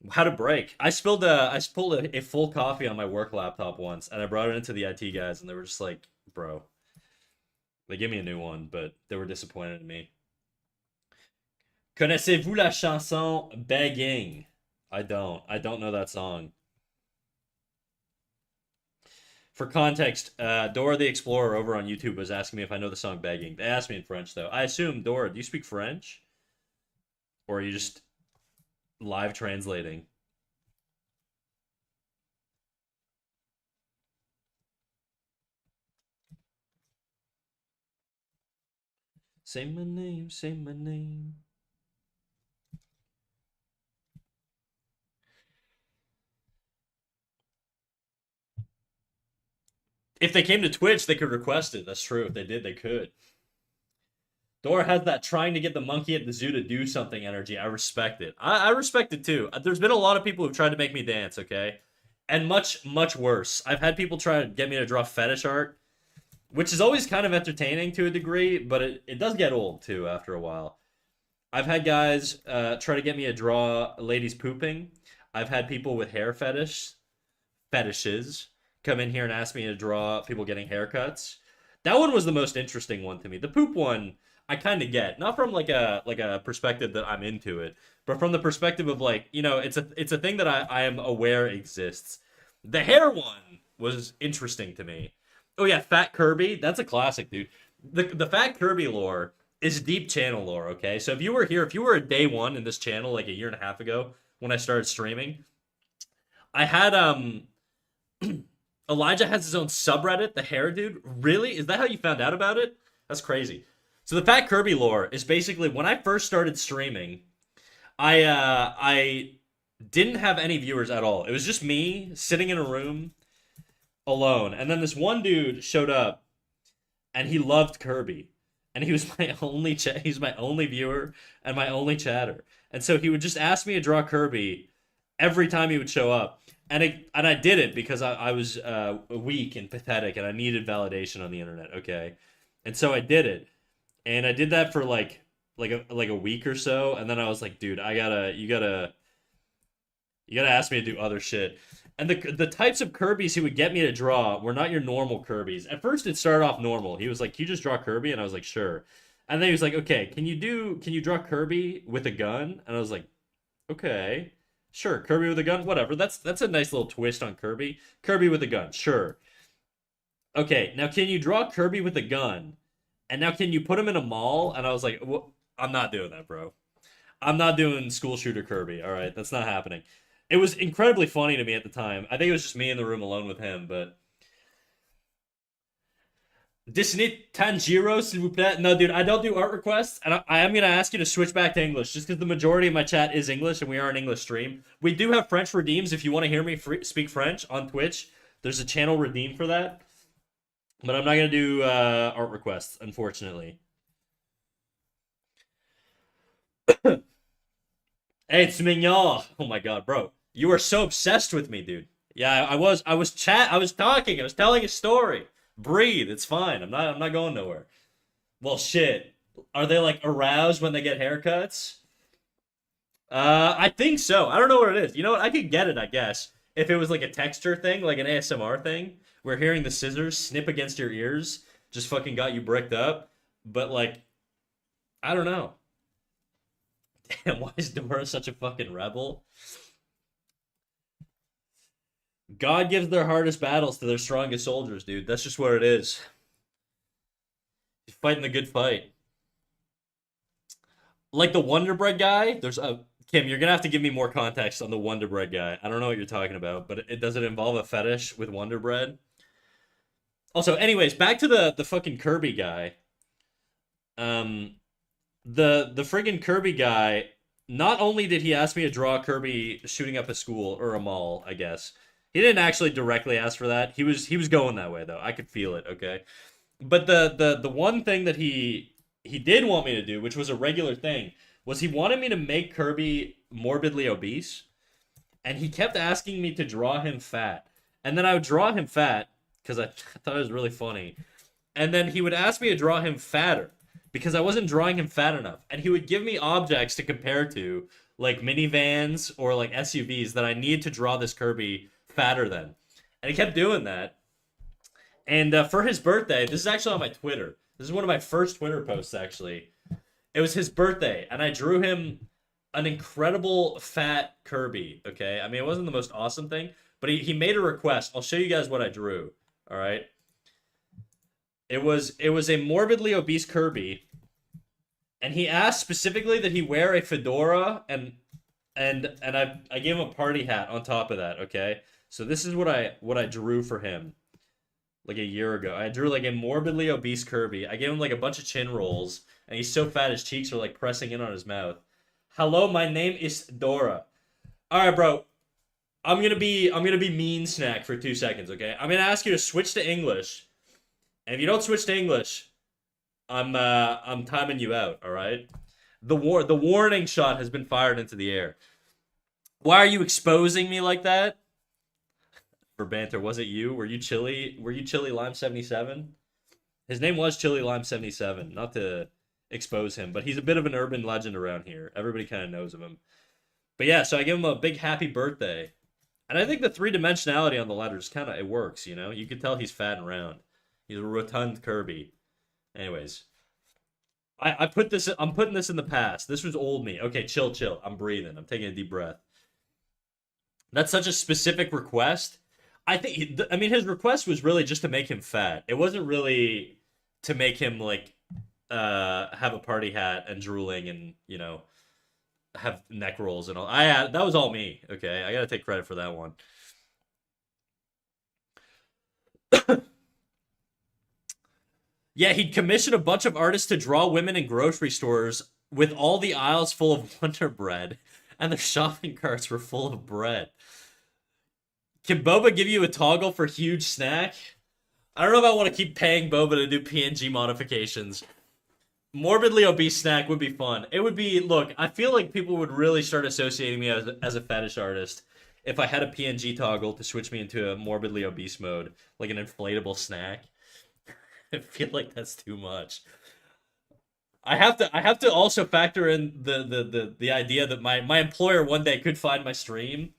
How'd it break? I spilled a full coffee on my work laptop once, and I brought it into the IT guys, and they were just like, bro. They gave me a new one, but they were disappointed in me. Connaissez-vous la chanson Begging? I don't. I don't know that song. For context, Dora the Explorer over on YouTube was asking me if I know the song Begging. They asked me in French, though. I assume, Dora, do you speak French? Or are you just live translating? Say my name, say my name. If they came to Twitch, they could request it. That's true. If they did, they could. Dora has that trying to get the monkey at the zoo to do something energy. I respect it. I respect it too. There's been a lot of people who've tried to make me dance, okay? And much, much worse. I've had people try to get me to draw fetish art, which is always kind of entertaining to a degree, but it does get old too after a while. I've had guys try to get me to draw ladies pooping. I've had people with fetishes come in here and ask me to draw people getting haircuts. That one was the most interesting one to me. The poop one, I kind of get, not from like a perspective that I'm into it, but from the perspective of like, it's a thing that I am aware exists. The hair one was interesting to me. Oh yeah, Fat Kirby, that's a classic, dude. The Fat Kirby lore is deep channel lore, okay? So if you were here, if you were a day one in this channel like a year and a half ago when I started streaming, I had Elijah has his own subreddit, the hair dude. Really? Is that how you found out about it? That's crazy. So the Fat Kirby lore is basically when I first started streaming, I didn't have any viewers at all. It was just me sitting in a room alone. And then this one dude showed up and he loved Kirby. And he was my only he's my only viewer and my only chatter. And so he would just ask me to draw Kirby every time he would show up. And I did it because I was weak and pathetic and I needed validation on the internet, okay? And so I did it. And I did that for like a week or so, and then I was like, dude, you gotta ask me to do other shit. And the types of Kirby's he would get me to draw were not your normal Kirby's. At first it started off normal. He was like, "Can you just draw Kirby?" And I was like, "Sure." And then he was like, "Okay, can you draw Kirby with a gun?" And I was like, "Okay. Sure, Kirby with a gun, whatever. That's a nice little twist on Kirby. Kirby with a gun, sure. Okay, now can you draw Kirby with a gun? And now can you put him in a mall?" And I was like, well, "I'm not doing that, bro. I'm not doing school shooter Kirby. All right, that's not happening." It was incredibly funny to me at the time. I think it was just me in the room alone with him, but Disney Tanjiro, s'il vous plaît. No, dude, I don't do art requests, and I am going to ask you to switch back to English, just because the majority of my chat is English, and we are an English stream. We do have French redeems if you want to hear me speak French on Twitch. There's a channel redeem for that. But I'm not going to do art requests, unfortunately. Hey, it's Mignon. Oh my god, bro. You are so obsessed with me, dude. Yeah, I was telling a story. Breathe, it's fine. I'm not going nowhere. Well, shit. Are they like aroused when they get haircuts? I think so. I don't know what it is. You know what? I could get it, I guess. If it was like a texture thing, like an ASMR thing, where hearing the scissors snip against your ears just fucking got you bricked up. But like, I don't know. Damn, why is Dora such a fucking rebel? God gives their hardest battles to their strongest soldiers, dude. That's just what it is. He's fighting the good fight. Like the Wonder Bread guy, there's a Kim, you're gonna have to give me more context on the Wonder Bread guy. I don't know what you're talking about, but it does it involve a fetish with Wonder Bread? Also, anyways, back to the fucking Kirby guy. Um, the friggin' Kirby guy. Not only did he ask me to draw Kirby shooting up a school or a mall, I guess he didn't actually directly ask for that. He was going that way though. I could feel it. Okay, but the one thing that he did want me to do, which was a regular thing, was he wanted me to make Kirby morbidly obese, and he kept asking me to draw him fat, and then I would draw him fat because I thought it was really funny, and then he would ask me to draw him fatter because I wasn't drawing him fat enough, and he would give me objects to compare to, like minivans or like SUVs that I need to draw this Kirby fatter than, and he kept doing that. And for his birthday, this is actually on my Twitter. This is one of my first Twitter posts, actually. It was his birthday, and I drew him an incredible fat Kirby. Okay, I mean it wasn't the most awesome thing, but he made a request. I'll show you guys what I drew. All right, it was a morbidly obese Kirby, and he asked specifically that he wear a fedora and I gave him a party hat on top of that. Okay, so this is what I drew for him like a year ago. I drew like a morbidly obese Kirby. I gave him like a bunch of chin rolls, and he's so fat his cheeks are like pressing in on his mouth. Hello, my name is Dora. All right, bro. I'm gonna be mean snack for 2 seconds. Okay, I'm gonna ask you to switch to English, and if you don't switch to English, I'm timing you out. All right. The warning shot has been fired into the air. Why are you exposing me like that? For banter, was it you? Were you Chili? Were you Chili Lime 77? His name was Chili Lime 77. Not to expose him, but he's a bit of an urban legend around here. Everybody kind of knows of him. But yeah, so I give him a big happy birthday. And I think the three dimensionality on the letters kind of it works, you know? You can tell he's fat and round. He's a rotund Kirby. Anyways, I'm putting this in the past. This was old me. Okay, chill, chill. I'm breathing. I'm taking a deep breath. That's such a specific request. I mean his request was really just to make him fat. It wasn't really to make him like have a party hat and drooling and, you know, have neck rolls and all. That was all me, okay? I got to take credit for that one. Yeah, he'd commission a bunch of artists to draw women in grocery stores with all the aisles full of Wonder Bread, and their shopping carts were full of bread. Can Boba give you a toggle for huge snack? I don't know if I want to keep paying Boba to do PNG modifications. Morbidly obese snack would be fun. It would be, look, I feel like people would really start associating me as a fetish artist if I had a PNG toggle to switch me into a morbidly obese mode, like an inflatable snack. I feel like that's too much. I have to also factor in the idea that my employer one day could find my stream,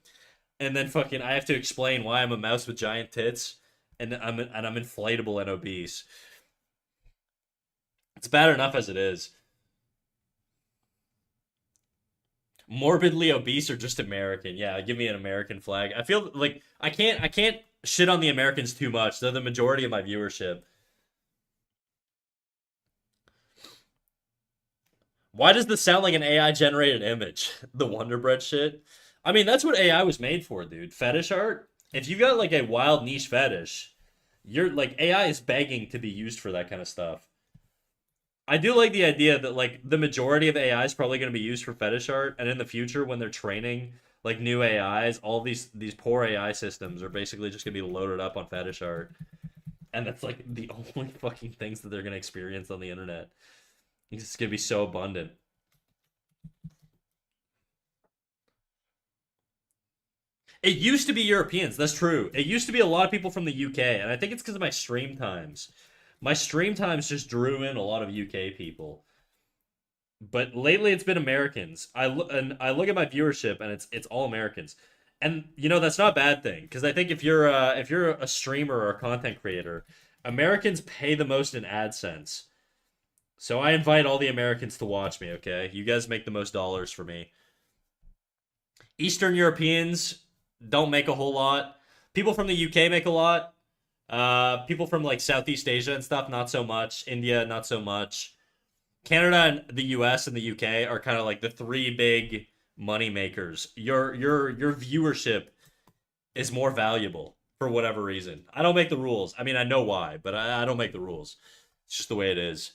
and then fucking I have to explain why I'm a mouse with giant tits and I'm inflatable and obese. It's bad enough as it is. Morbidly obese or just American? Yeah, give me an American flag. I feel like I can't shit on the Americans too much. They're the majority of my viewership. Why does this sound like an AI generated image? The Wonder Bread shit. I mean, that's what AI was made for, dude. Fetish art. If you got like a wild niche fetish, you're like AI is begging to be used for that kind of stuff. I do like the idea that like the majority of AI is probably going to be used for fetish art, and in the future when they're training like new AIs, all these poor AI systems are basically just going to be loaded up on fetish art, and that's like the only fucking things that they're going to experience on the internet. It's going to be so abundant. It used to be Europeans. That's true. It used to be a lot of people from the UK, and I think it's because of my stream times. My stream times just drew in a lot of UK people. But lately, it's been Americans. I look at my viewership, and it's all Americans. And you know that's not a bad thing because I think if you're a streamer or a content creator, Americans pay the most in AdSense. So I invite all the Americans to watch me. Okay, you guys make the most dollars for me. Eastern Europeans don't make a whole lot. People from the UK make a lot. People from like Southeast Asia and stuff, not so much. India, not so much. Canada and the US and the UK are kind of like the three big money makers. Your viewership is more valuable for whatever reason. I don't make the rules. I mean, I know why, but I don't make the rules. It's just the way it is.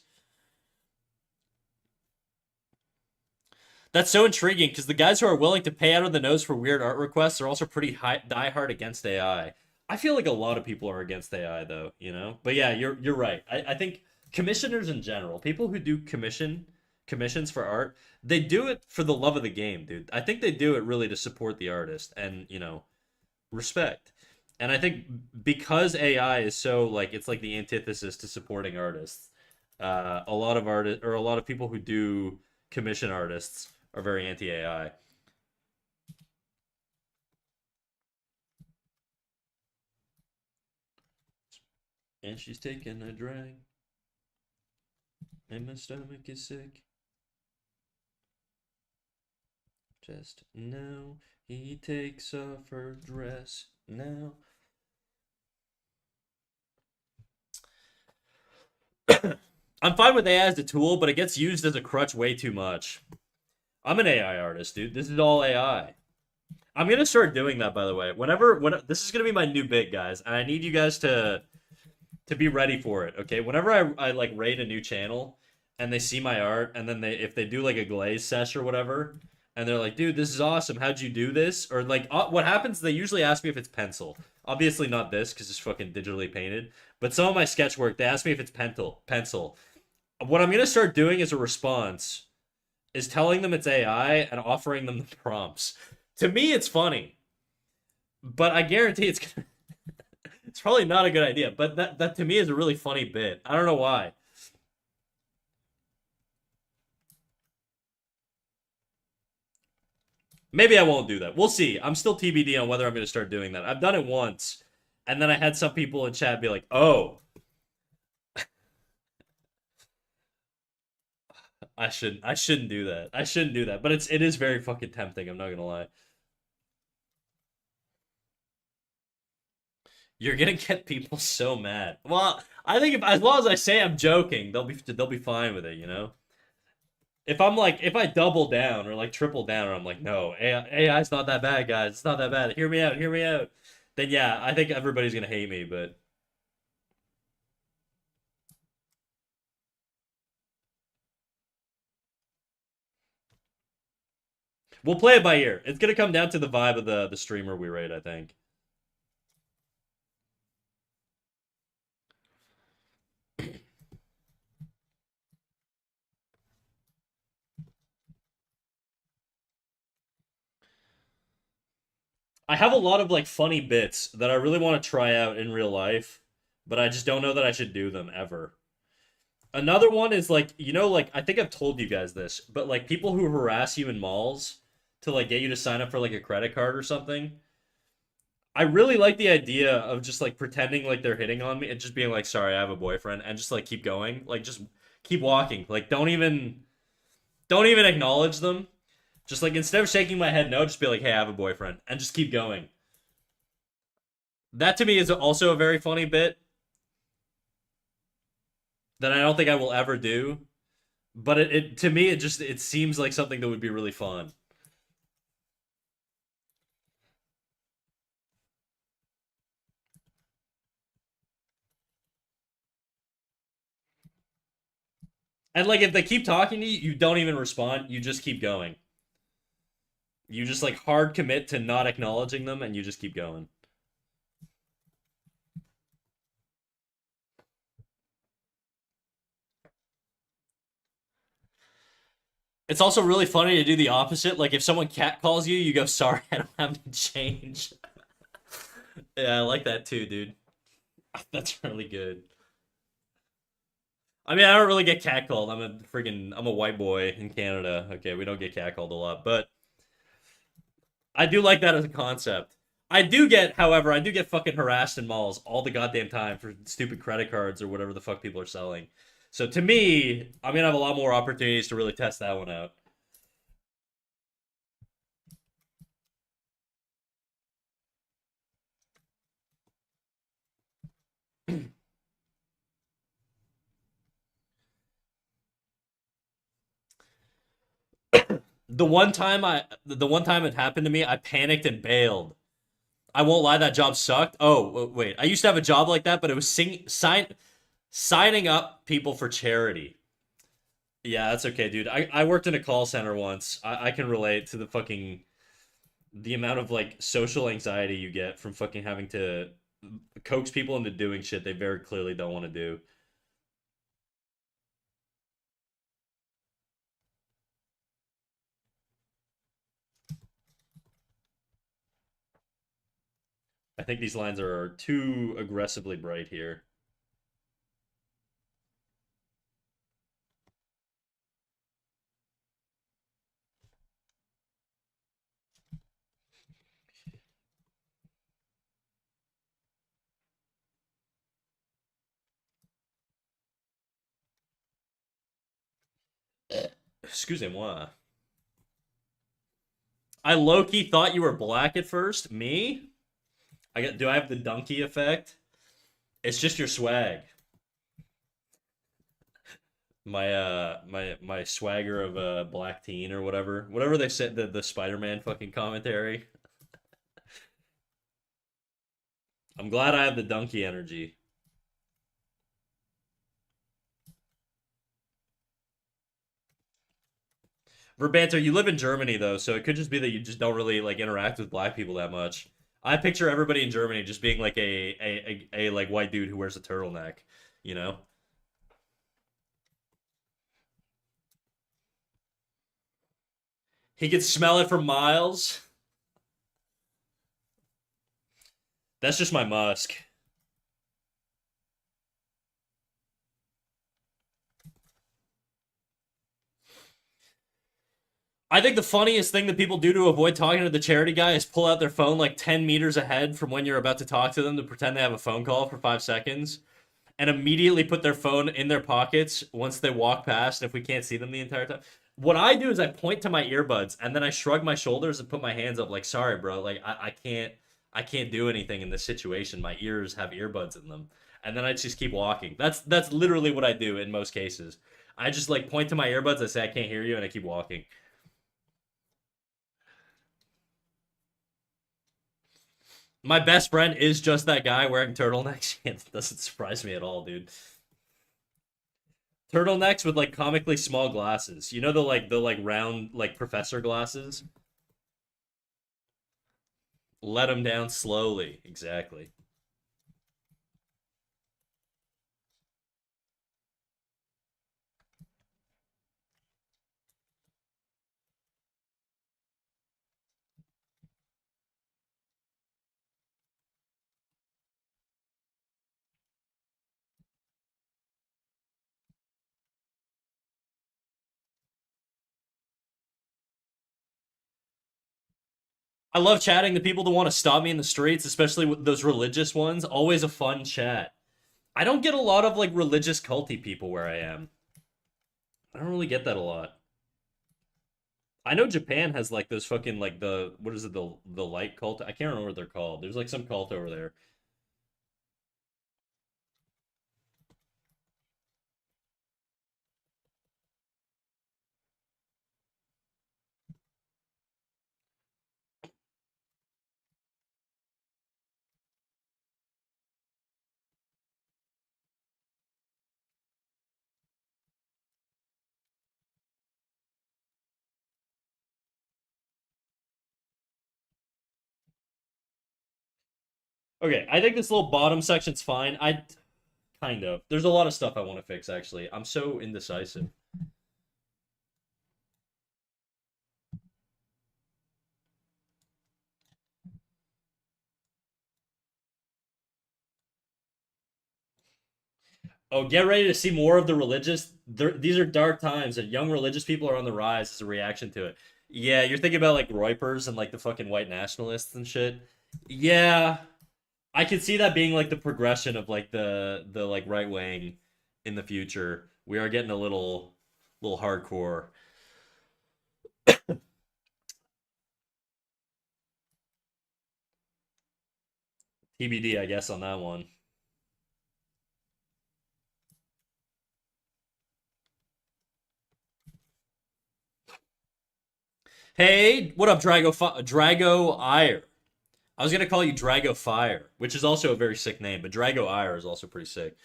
That's so intriguing because the guys who are willing to pay out of the nose for weird art requests are also pretty high, diehard against AI. I feel like a lot of people are against AI though, you know. But yeah, you're right. I think commissioners in general, people who do commissions for art, they do it for the love of the game, dude. I think they do it really to support the artist and respect. And I think because AI is so like it's like the antithesis to supporting artists. A lot of artists or a lot of people who do commission artists are very anti AI. And she's taking a drag, and my stomach is sick. Just now, he takes off her dress. Now, I'm fine with AI as a tool, but it gets used as a crutch way too much. I'm an AI artist, dude. This is all AI. I'm gonna start doing that, by the way. When this is gonna be my new bit, guys, and I need you guys to be ready for it. Okay, whenever I like raid a new channel and they see my art, and then they if they do like a glaze sesh or whatever, and they're like, "Dude, this is awesome. How'd you do this?" Or like, what happens? They usually ask me if it's pencil. Obviously not this because it's fucking digitally painted. But some of my sketch work, they ask me if it's pencil. What I'm gonna start doing as a response is telling them it's AI and offering them the prompts. To me, it's funny, but I guarantee it's probably not a good idea. But that to me is a really funny bit. I don't know why. Maybe I won't do that. We'll see. I'm still TBD on whether I'm going to start doing that. I've done it once, and then I had some people in chat be like, "Oh, I shouldn't do that. I shouldn't do that." But it is very fucking tempting. I'm not gonna lie. You're gonna get people so mad. Well, I think if as long as I say I'm joking, they'll be fine with it. You know. If I'm like if I double down or like triple down, or I'm like, no, AI's not that bad, guys. It's not that bad. Hear me out. Hear me out. Then yeah, I think everybody's gonna hate me. But we'll play it by ear. It's gonna come down to the vibe of the streamer we rate. I think. I have a lot of like funny bits that I really want to try out in real life, but I just don't know that I should do them ever. Another one is like, like I think I've told you guys this, but like people who harass you in malls to like get you to sign up for like a credit card or something. I really like the idea of just like pretending like they're hitting on me and just being like, "Sorry, I have a boyfriend," and just like keep going, like just keep walking. Like don't even acknowledge them. Just like instead of shaking my head no, just be like, "Hey, I have a boyfriend," and just keep going. That to me is also a very funny bit that I don't think I will ever do. But it to me it seems like something that would be really fun. And like if they keep talking to you, you don't even respond. You just keep going. You just like hard commit to not acknowledging them, and you just keep going. It's also really funny to do the opposite. Like if someone cat calls you, you go, "Sorry, I don't have any change." Yeah, I like that too, dude. That's really good. I mean, I don't really get catcalled. I'm a white boy in Canada. Okay, we don't get catcalled a lot, but I do like that as a concept. However, I do get fucking harassed in malls all the goddamn time for stupid credit cards or whatever the fuck people are selling. So to me, I'm gonna have a lot more opportunities to really test that one out. The one time it happened to me, I panicked and bailed. I won't lie, that job sucked. Oh, wait. I used to have a job like that, but it was signing up people for charity. Yeah, that's okay, dude. I worked in a call center once. I can relate to the amount of like social anxiety you get from fucking having to coax people into doing shit they very clearly don't want to do. I think these lines are too aggressively bright here. Excusez-moi. I low-key thought you were black at first. Me? Do I have the donkey effect? It's just your swag. My swagger of a black teen or whatever they said, the Spider-Man fucking commentary. I'm glad I have the donkey energy. Verbanter, you live in Germany though, so it could just be that you just don't really like interact with black people that much. I picture everybody in Germany just being like a like white dude who wears a turtleneck, you know? He could smell it for miles. That's just my musk. I think the funniest thing that people do to avoid talking to the charity guy is pull out their phone like 10 meters ahead from when you're about to talk to them to pretend they have a phone call for 5 seconds and immediately put their phone in their pockets once they walk past if we can't see them the entire time. What I do is I point to my earbuds and then I shrug my shoulders and put my hands up like, sorry, bro, like I can't do anything in this situation. My ears have earbuds in them. And then I just keep walking. That's literally what I do in most cases. I just like point to my earbuds, I say I can't hear you, and I keep walking. My best friend is just that guy wearing turtlenecks. It doesn't surprise me at all, dude. Turtlenecks with like comically small glasses. You know the round like professor glasses? Let them down slowly. Exactly. I love chatting to people that want to stop me in the streets, especially with those religious ones. Always a fun chat. I don't get a lot of like religious culty people where I am. I don't really get that a lot. I know Japan has like those fucking like the what is it the light cult? I can't remember what they're called. There's like some cult over there. Okay, I think this little bottom section's fine. I kind of. There's a lot of stuff I want to fix actually. I'm so indecisive. Oh, get ready to see more of the religious. These are dark times, and young religious people are on the rise as a reaction to it. Yeah, you're thinking about like Reupers and like the fucking white nationalists and shit. Yeah, I could see that being like the progression of like the like right wing in the future. We are getting a little hardcore. TBD, I guess, on that one. Hey, what up, Drago Ire? I was gonna call you Drago Fire, which is also a very sick name, but Drago Ire is also pretty sick.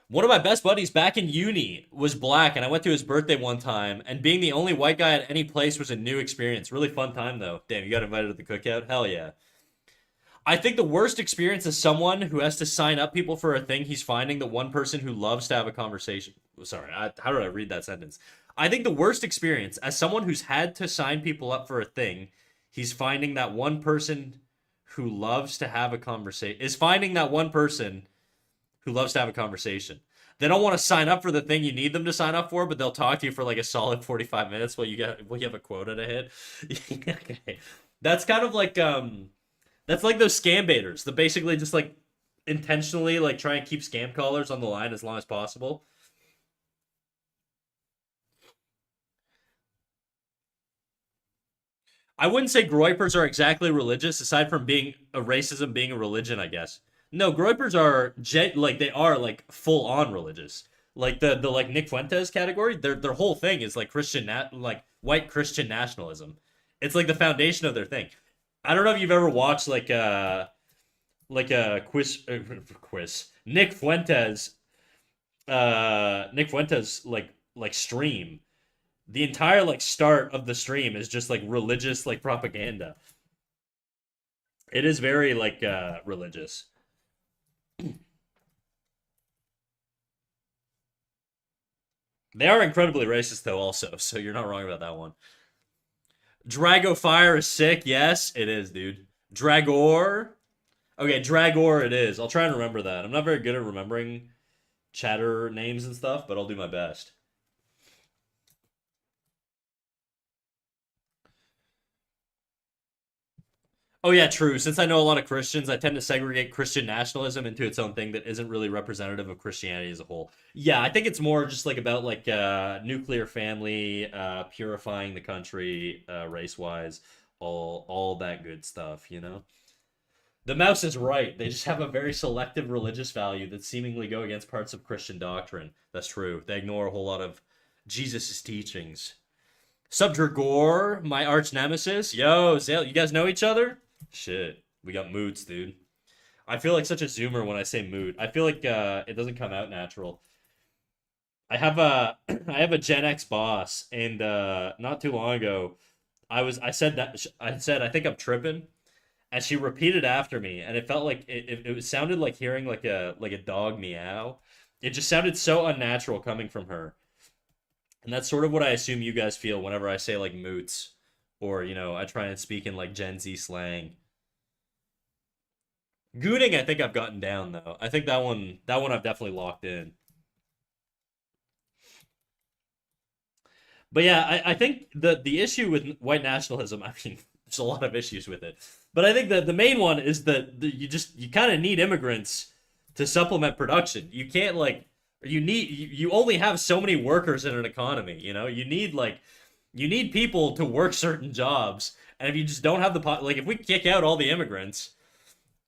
One of my best buddies back in uni was black, and I went to his birthday one time, and being the only white guy at any place was a new experience. Really fun time though. Damn, you got invited to the cookout? Hell yeah. I think the worst experience is someone who has to sign up people for a thing he's finding the one person who loves to have a conversation. Sorry, how did I read that sentence? I think the worst experience as someone who's had to sign people up for a thing, he's finding that one person who loves to have a conversation is finding that one person who loves to have a conversation. They don't want to sign up for the thing you need them to sign up for, but they'll talk to you for like a solid 45 minutes while you have a quota to hit. Okay. That's kind of like that's like those scam baiters that basically just like intentionally like try and keep scam callers on the line as long as possible. I wouldn't say Groypers are exactly religious, aside from being a racism being a religion, I guess. No, Groypers are like they are like full on religious. Like the like Nick Fuentes category, their whole thing is like like white Christian nationalism. It's like the foundation of their thing. I don't know if you've ever watched like a quiz Nick Fuentes like stream. The entire like start of the stream is just like religious like propaganda. It is very like religious. They are incredibly racist though also, so you're not wrong about that one. Drago Fire is sick. Yes, it is, dude. Dragor. Okay, Dragor it is. I'll try and remember that. I'm not very good at remembering chatter names and stuff, but I'll do my best. Oh yeah, true. Since I know a lot of Christians, I tend to segregate Christian nationalism into its own thing that isn't really representative of Christianity as a whole. Yeah, I think it's more just like about like nuclear family, purifying the country, race-wise, all that good stuff, you know? The mouse is right. They just have a very selective religious value that seemingly go against parts of Christian doctrine. That's true. They ignore a whole lot of Jesus' teachings. Subdragor, my arch nemesis. Yo, Zale, you guys know each other? Shit, we got moods, dude. I feel like such a zoomer when I say mood. I feel like it doesn't come out natural. I have a I have a Gen X boss, and not too long ago, I said I think I'm tripping, and she repeated after me, and it felt like it sounded like hearing like a dog meow. It just sounded so unnatural coming from her, and that's sort of what I assume you guys feel whenever I say like moots, or I try and speak in like Gen Z slang. Gooning, I think I've gotten down though. I think that one I've definitely locked in. But yeah, I think the issue with white nationalism, I mean, there's a lot of issues with it. But I think that the main one is that you kind of need immigrants to supplement production. You can't like you only have so many workers in an economy, you know? You need people to work certain jobs. And if you just don't have like if we kick out all the immigrants,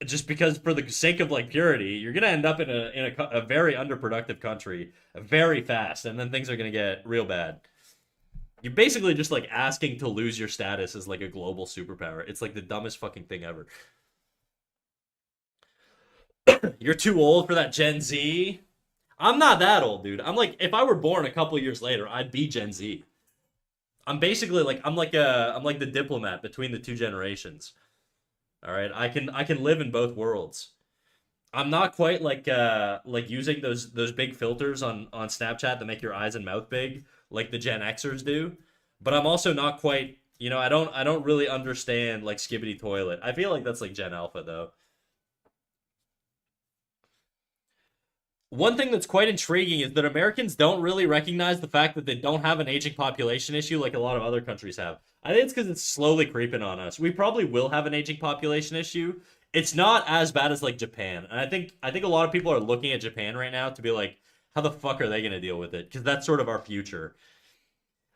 just because for the sake of like purity, you're gonna end up in a very underproductive country very fast, and then things are gonna get real bad. You're basically just like asking to lose your status as like a global superpower. It's like the dumbest fucking thing ever. You're too old for that Gen Z. I'm not that old, dude. I'm like if I were born a couple years later, I'd be Gen Z. I'm basically like I'm like the diplomat between the two generations. All right, I can live in both worlds. I'm not quite like using those big filters on Snapchat that make your eyes and mouth big like the Gen Xers do, but I'm also not quite, I don't really understand like Skibbity Toilet. I feel like that's like Gen Alpha though. One thing that's quite intriguing is that Americans don't really recognize the fact that they don't have an aging population issue like a lot of other countries have. I think it's because it's slowly creeping on us. We probably will have an aging population issue. It's not as bad as like Japan, and I think a lot of people are looking at Japan right now to be like, how the fuck are they going to deal with it? Because that's sort of our future.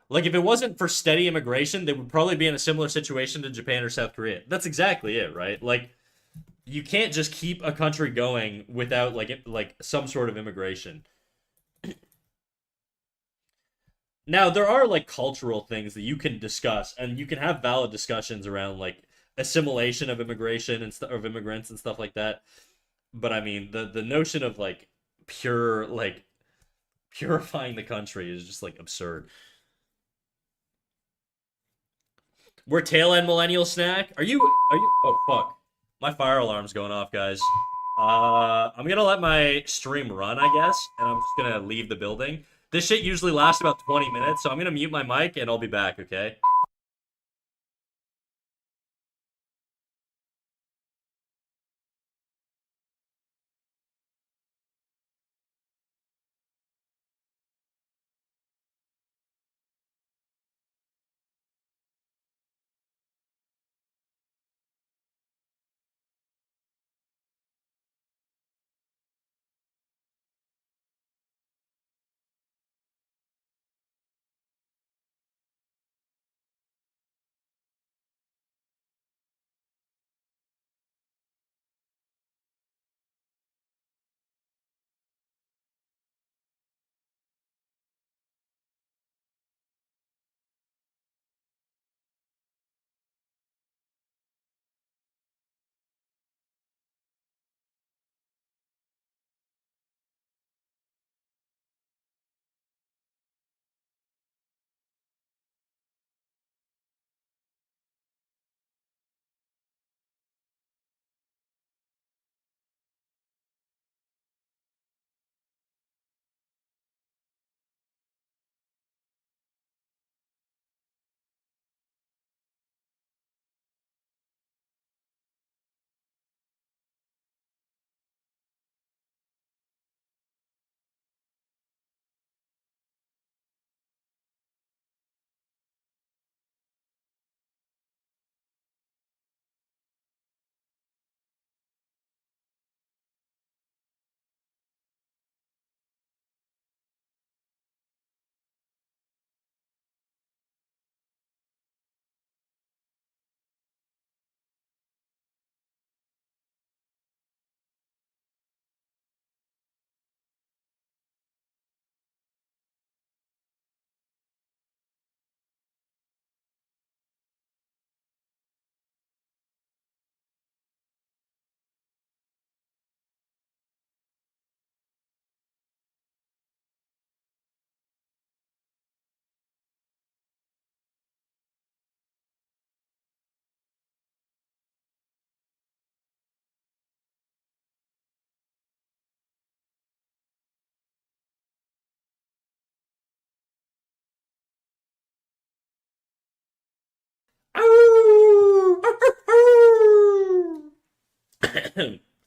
Like if it wasn't for steady immigration, they would probably be in a similar situation to Japan or South Korea. That's exactly it, right? Like you can't just keep a country going without like some sort of immigration. Now there are like cultural things that you can discuss, and you can have valid discussions around like assimilation of immigration and of immigrants and stuff like that. But I mean, the notion of like pure like purifying the country is just like absurd. We're tail end millennial snack. Are you? Oh fuck! My fire alarm's going off, guys. I'm gonna let my stream run, I guess, and I'm just gonna leave the building. This shit usually lasts about 20 minutes, so I'm gonna mute my mic and I'll be back. Okay?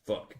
Fuck.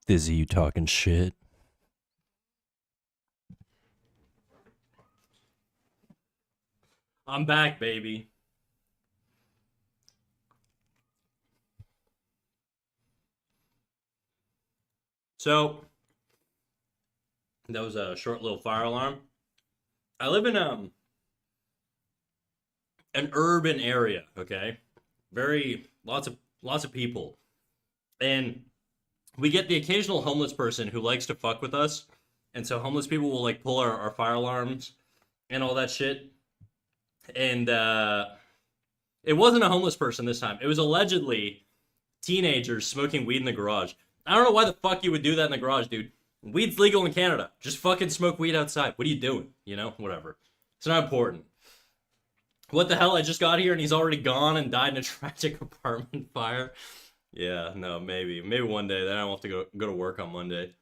Dizzy, you talking shit? I'm back, baby. So, that was a short little fire alarm. I live in an urban area, okay? Very lots of people. And we get the occasional homeless person who likes to fuck with us. And so homeless people will like pull our fire alarms and all that shit. And it wasn't a homeless person this time. It was allegedly teenagers smoking weed in the garage. I don't know why the fuck you would do that in the garage, dude. Weed's legal in Canada. Just fucking smoke weed outside. What are you doing? You know, whatever. It's not important. What the hell? I just got here and he's already gone and died in a tragic apartment fire. Yeah, no, maybe one day. Then I won't have to go to work on Monday.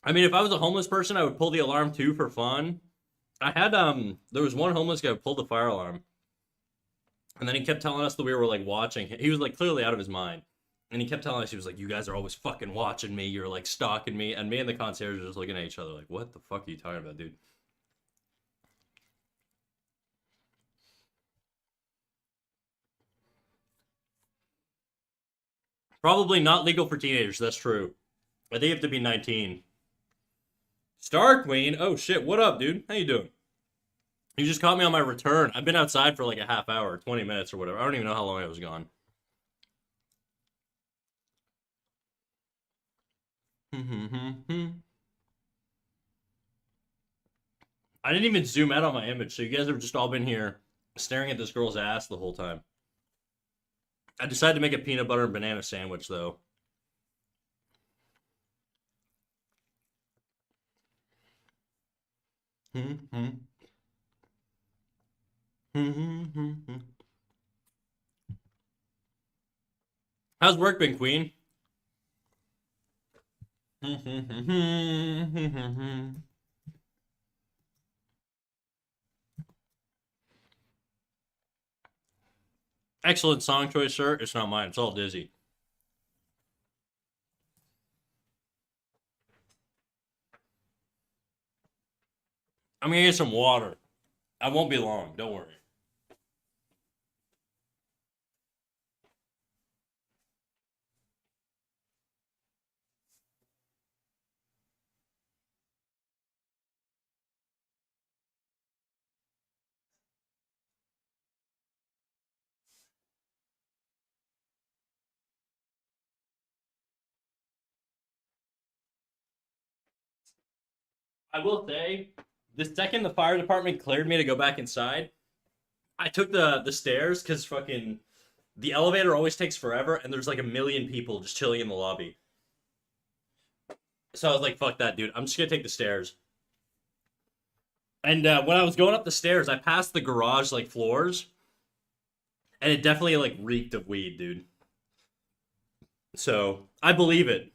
I mean, if I was a homeless person, I would pull the alarm too for fun. I had there was one homeless guy who pulled the fire alarm, and then he kept telling us that we were like watching. He was like clearly out of his mind, and he kept telling us he was like, "You guys are always fucking watching me. You're like stalking me." And me and the concierge were just looking at each other like, "What the fuck are you talking about, dude?" Probably not legal for teenagers. That's true. I think you have to be 19. Star Queen. Oh shit. What up, dude? How you doing? You just caught me on my return. I've been outside for like a half hour, 20 minutes or whatever. I don't even know how long I was gone. I didn't even zoom out on my image, so you guys have just all been here staring at this girl's ass the whole time. I decided to make a peanut butter and banana sandwich, though. How's work been, Queen? Excellent song choice, sir. It's not mine. It's all Dizzy. I'm gonna get some water. I won't be long. Don't worry. I will say, the second the fire department cleared me to go back inside, I took the stairs because fucking the elevator always takes forever, and there's like a million people just chilling in the lobby. So I was like, "Fuck that, dude! I'm just gonna take the stairs." And when I was going up the stairs, I passed the garage like floors, and it definitely like reeked of weed, dude. So I believe it.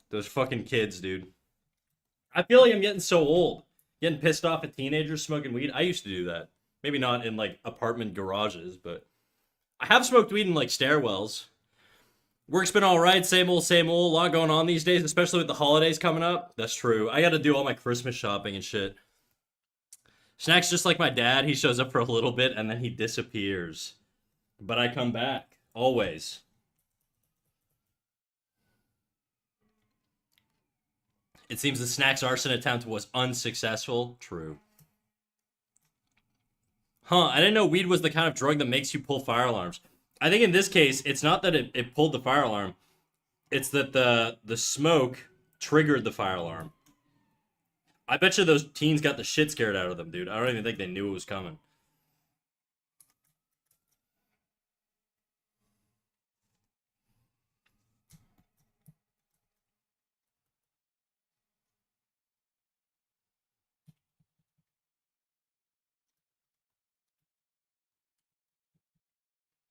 Those fucking kids, dude. I feel like I'm getting so old, getting pissed off at teenagers smoking weed. I used to do that. Maybe not in like apartment garages, but I have smoked weed in like stairwells. Work's been all right, same old, same old. A lot going on these days, especially with the holidays coming up. That's true. I got to do all my Christmas shopping and shit. Snack's just like my dad. He shows up for a little bit and then he disappears. But I come back always. It seems the Snack's arson attempt was unsuccessful. True. Huh, I didn't know weed was the kind of drug that makes you pull fire alarms. I think in this case, it's not that it pulled the fire alarm. It's that the smoke triggered the fire alarm. I bet you those teens got the shit scared out of them, dude. I don't even think they knew it was coming.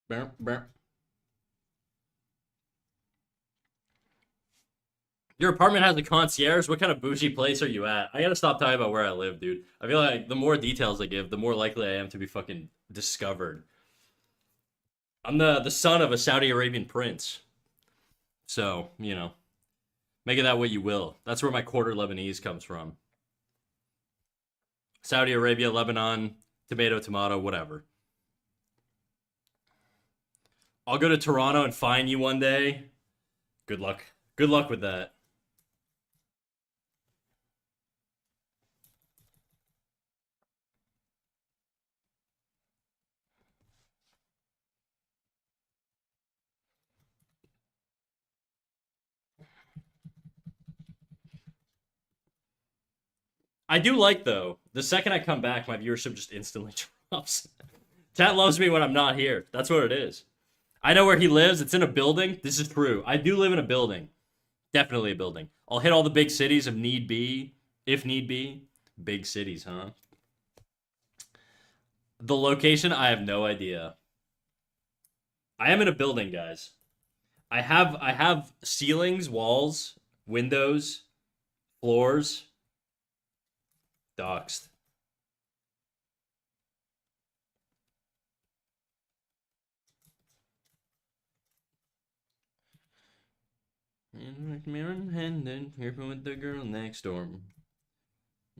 Burp, burp. Your apartment has a concierge? What kind of bougie place are you at? I gotta stop talking about where I live, dude. I feel like the more details I give, the more likely I am to be fucking discovered. I'm the son of a Saudi Arabian prince. So, you know, make of that what you will. That's where my quarter Lebanese comes from. Saudi Arabia, Lebanon, tomato, whatever. I'll go to Toronto and find you one day. Good luck. Good luck with that. I do like though. The second I come back, my viewership just instantly drops. Chat loves me when I'm not here. That's what it is. I know where he lives. It's in a building. This is true. I do live in a building. Definitely a building. I'll hit all the big cities if need be. If need be. Big cities, huh? The location, I have no idea. I am in a building, guys. I have ceilings, walls, windows, floors, doxed. Mirror in hand and creeping with the girl next door.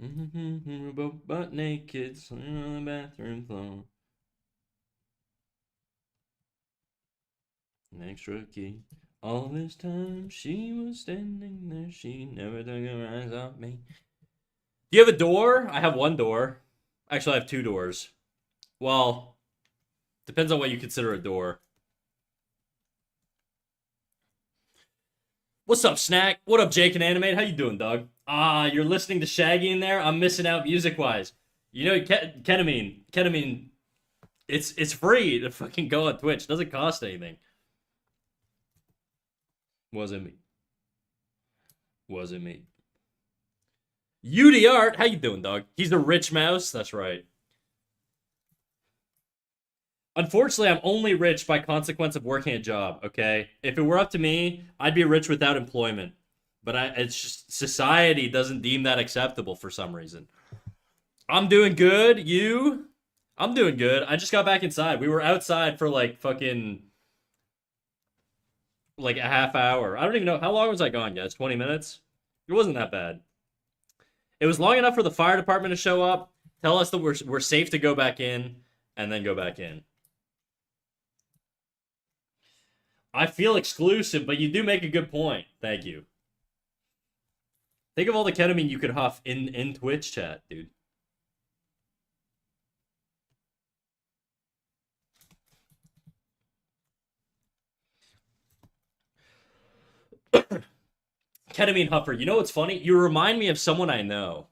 We're both butt naked, sleeping on the bathroom floor. An extra key. All this time she was standing there, she never took her eyes off me. Do you have a door? I have one door. Actually, I have two doors. Well, depends on what you consider a door. What's up, Snack? What up, Jake and Animate? How you doing, dog? Ah, you're listening to Shaggy in there? I'm missing out music-wise. You know, ketamine, it's free to fucking go on Twitch. It doesn't cost anything. Wasn't me. Wasn't me. UD Art, how you doing, dog? He's a rich mouse. That's right. Unfortunately, I'm only rich by consequence of working a job. Okay, if it were up to me, I'd be rich without employment. But it's just society doesn't deem that acceptable for some reason. I'm doing good. You? I'm doing good. I just got back inside. We were outside for like fucking like a half hour. I don't even know how long was I gone, guys. 20 minutes. It wasn't that bad. It was long enough for the fire department to show up, tell us that we're safe to go back in, and then go back in. I feel exclusive, but you do make a good point. Thank you. Think of all the ketamine you could huff in Twitch chat, dude. Ketamine huffer. You know what's funny? You remind me of someone I know.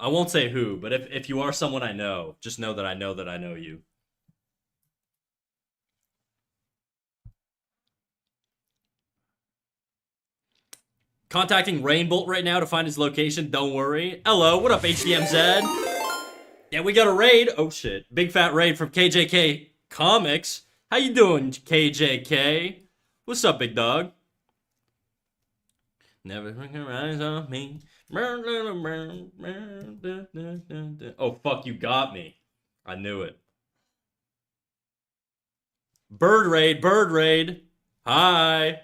I won't say who, but if you are someone I know, just know that I know that I know you. Contacting Rainbolt right now to find his location. Don't worry. Hello, what up, HDMZ? Yeah, we got a raid. Oh shit, big fat raid from KJK Comics. How you doing, KJK? What's up, big dog? Never take your eyes off me. Oh fuck, you got me. I knew it. Bird raid, bird raid. Hi.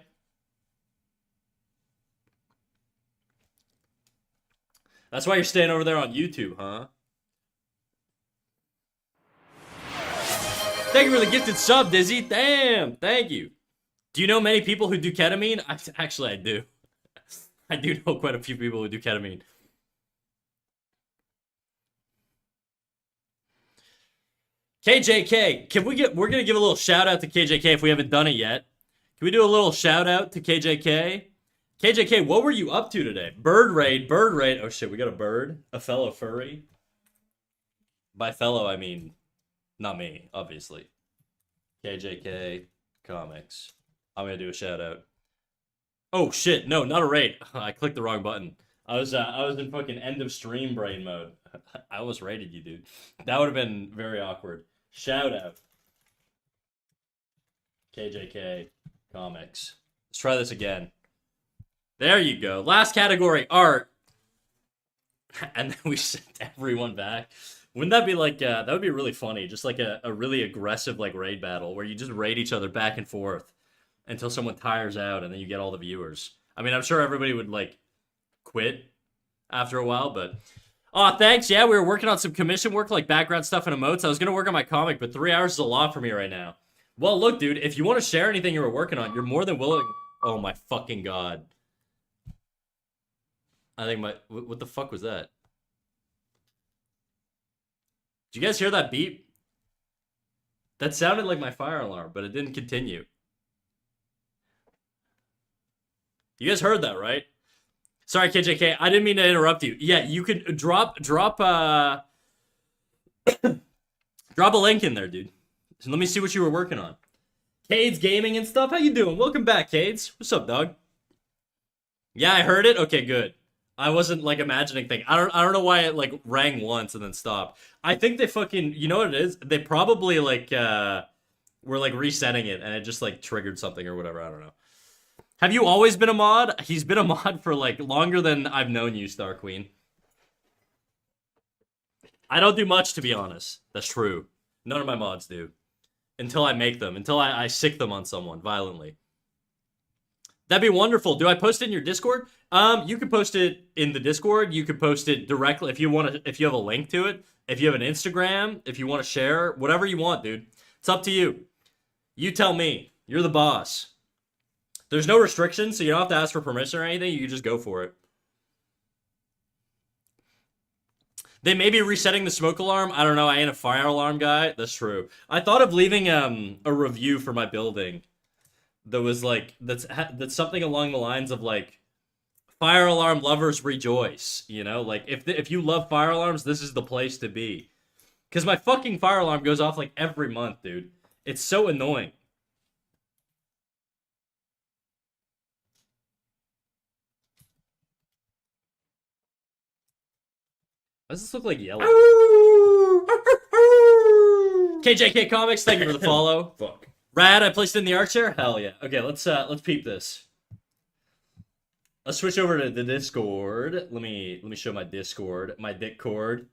That's why you're staying over there on YouTube, huh? Thank you for the gifted sub, Dizzy. Damn, thank you. Do you know many people who do ketamine? Actually, I do. I do know quite a few people who do ketamine. KJK, we're gonna give a little shout out to KJK if we haven't done it yet. Can we do a little shout out to KJK? KJK, what were you up to today? Bird raid, bird raid. Oh shit, we got a bird, a fellow furry. By fellow, I mean not me, obviously. KJK Comics. I'm gonna do a shout out. Oh shit, no, not a raid. I clicked the wrong button. I was in fucking end of stream brain mode. I almost raided you, dude. That would have been very awkward. Shout out. KJK Comics. Let's try this again. There you go. Last category, art. and then we sent everyone back. Wouldn't that be like that would be really funny, just like a really aggressive like raid battle where you just raid each other back and forth until someone tires out and then you get all the viewers. I mean, I'm sure everybody would like quit after a while, but oh, thanks. Yeah, we were working on some commission work like background stuff and emotes. I was going to work on my comic, but 3 hours is a lot for me right now. Well, look, dude, if you want to share anything you were working on, you're more than willing. Oh my fucking god. I think what the fuck was that? Did you guys hear that beep? That sounded like my fire alarm, but it didn't continue. You guys heard that, right? Sorry, KJK, I didn't mean to interrupt you. Yeah, you could drop drop a link in there, dude. So let me see what you were working on. Cades Gaming and stuff. How you doing? Welcome back, Cades. What's up, dog? Yeah, I heard it. Okay, good. I wasn't like imagining things. I don't know why it like rang once and then stopped. I think they fucking, you know what it is? They probably like were like resetting it and it just like triggered something or whatever. I don't know. Have you always been a mod? He's been a mod for like longer than I've known you, Star Queen. I don't do much, to be honest. That's true. None of my mods do. Until I make them. Until I sick them on someone violently. That'd be wonderful. Do I post it in your Discord? You can post it in the Discord. You can post it directly if you want to. If you have a link to it. If you have an Instagram. If you want to share. Whatever you want, dude. It's up to you. You tell me. You're the boss. There's no restrictions, so you don't have to ask for permission or anything. You can just go for it. They may be resetting the smoke alarm. I don't know. I ain't a fire alarm guy. That's true. I thought of leaving a review for my building that was like that's something along the lines of like fire alarm lovers rejoice. You know, like if you love fire alarms, this is the place to be. Because my fucking fire alarm goes off like every month, dude. It's so annoying. Why does this look like yellow? KJK Comics, thank you for the follow. Fuck. Rad, I placed in the art chair? Hell yeah. Okay, let's peep this. Let's switch over to the Discord. Let me show my Discord, my Discord.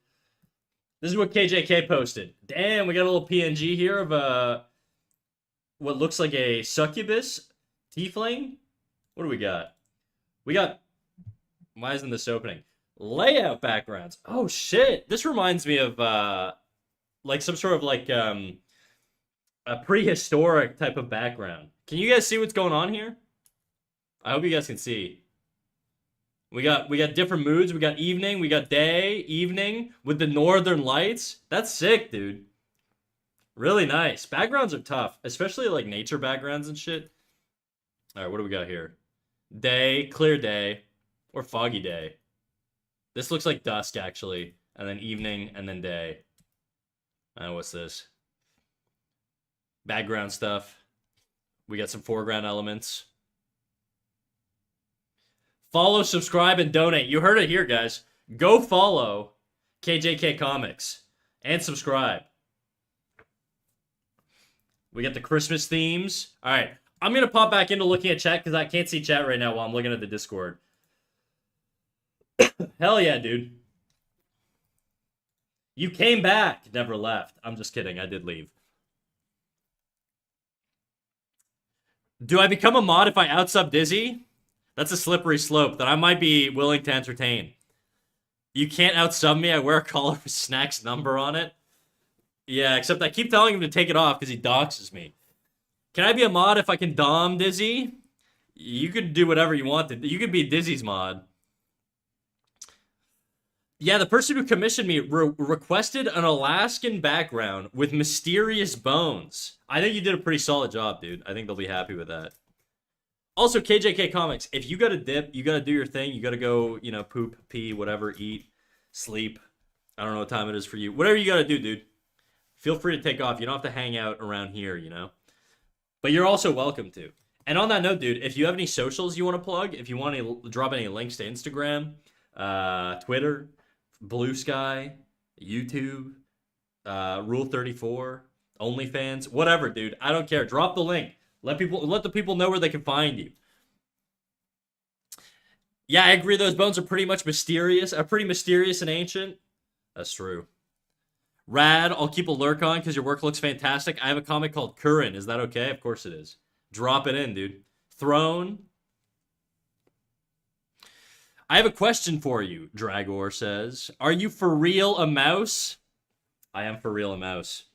This is what KJK posted. Damn, we got a little PNG here of what looks like a succubus tiefling. What do we got? We got. Why isn't this opening? Layout backgrounds. Oh shit! This reminds me of like some sort of like a prehistoric type of background. Can you guys see what's going on here? I hope you guys can see. We got different moods. We got evening, we got day, evening with the northern lights. That's sick, dude. Really nice. Backgrounds are tough, especially like nature backgrounds and shit. All right, what do we got here? Day, clear day, or foggy day. This looks like dusk, actually. And then evening, and then day. What's this? Background stuff. We got some foreground elements. Follow, subscribe, and donate. You heard it here, guys. Go follow KJK Comics. And subscribe. We got the Christmas themes. Alright, I'm going to pop back into looking at chat because I can't see chat right now while I'm looking at the Discord. Hell yeah, dude. You came back, never left. I'm just kidding, I did leave. Do I become a mod if I outsub Dizzy? That's a slippery slope that I might be willing to entertain. You can't outsub me, I wear a collar with Snack's number on it. Yeah, except I keep telling him to take it off because he doxes me. Can I be a mod if I can dom Dizzy? You could do whatever you want. You could be Dizzy's mod. Yeah, the person who commissioned me requested an Alaskan background with mysterious bones. I think you did a pretty solid job, dude. I think they'll be happy with that. Also, KJK Comics, if you gotta dip, you gotta do your thing. You gotta go, you know, poop, pee, whatever, eat, sleep. I don't know what time it is for you. Whatever you gotta do, dude. Feel free to take off. You don't have to hang out around here, you know? But you're also welcome to. And on that note, dude, if you have any socials you want to plug, if you want to drop any links to Instagram, Twitter, Blue Sky, YouTube, Rule 34, OnlyFans, whatever, dude. I don't care. Drop the link. Let the people know where they can find you. Yeah, I agree. Those bones are pretty much mysterious. Are pretty mysterious and ancient. That's true. Rad, I'll keep a lurk on because your work looks fantastic. I have a comic called Curran. Is that okay? Of course it is. Drop it in, dude. Throne. I have a question for you, Dragor says. Are you for real a mouse? I am for real a mouse.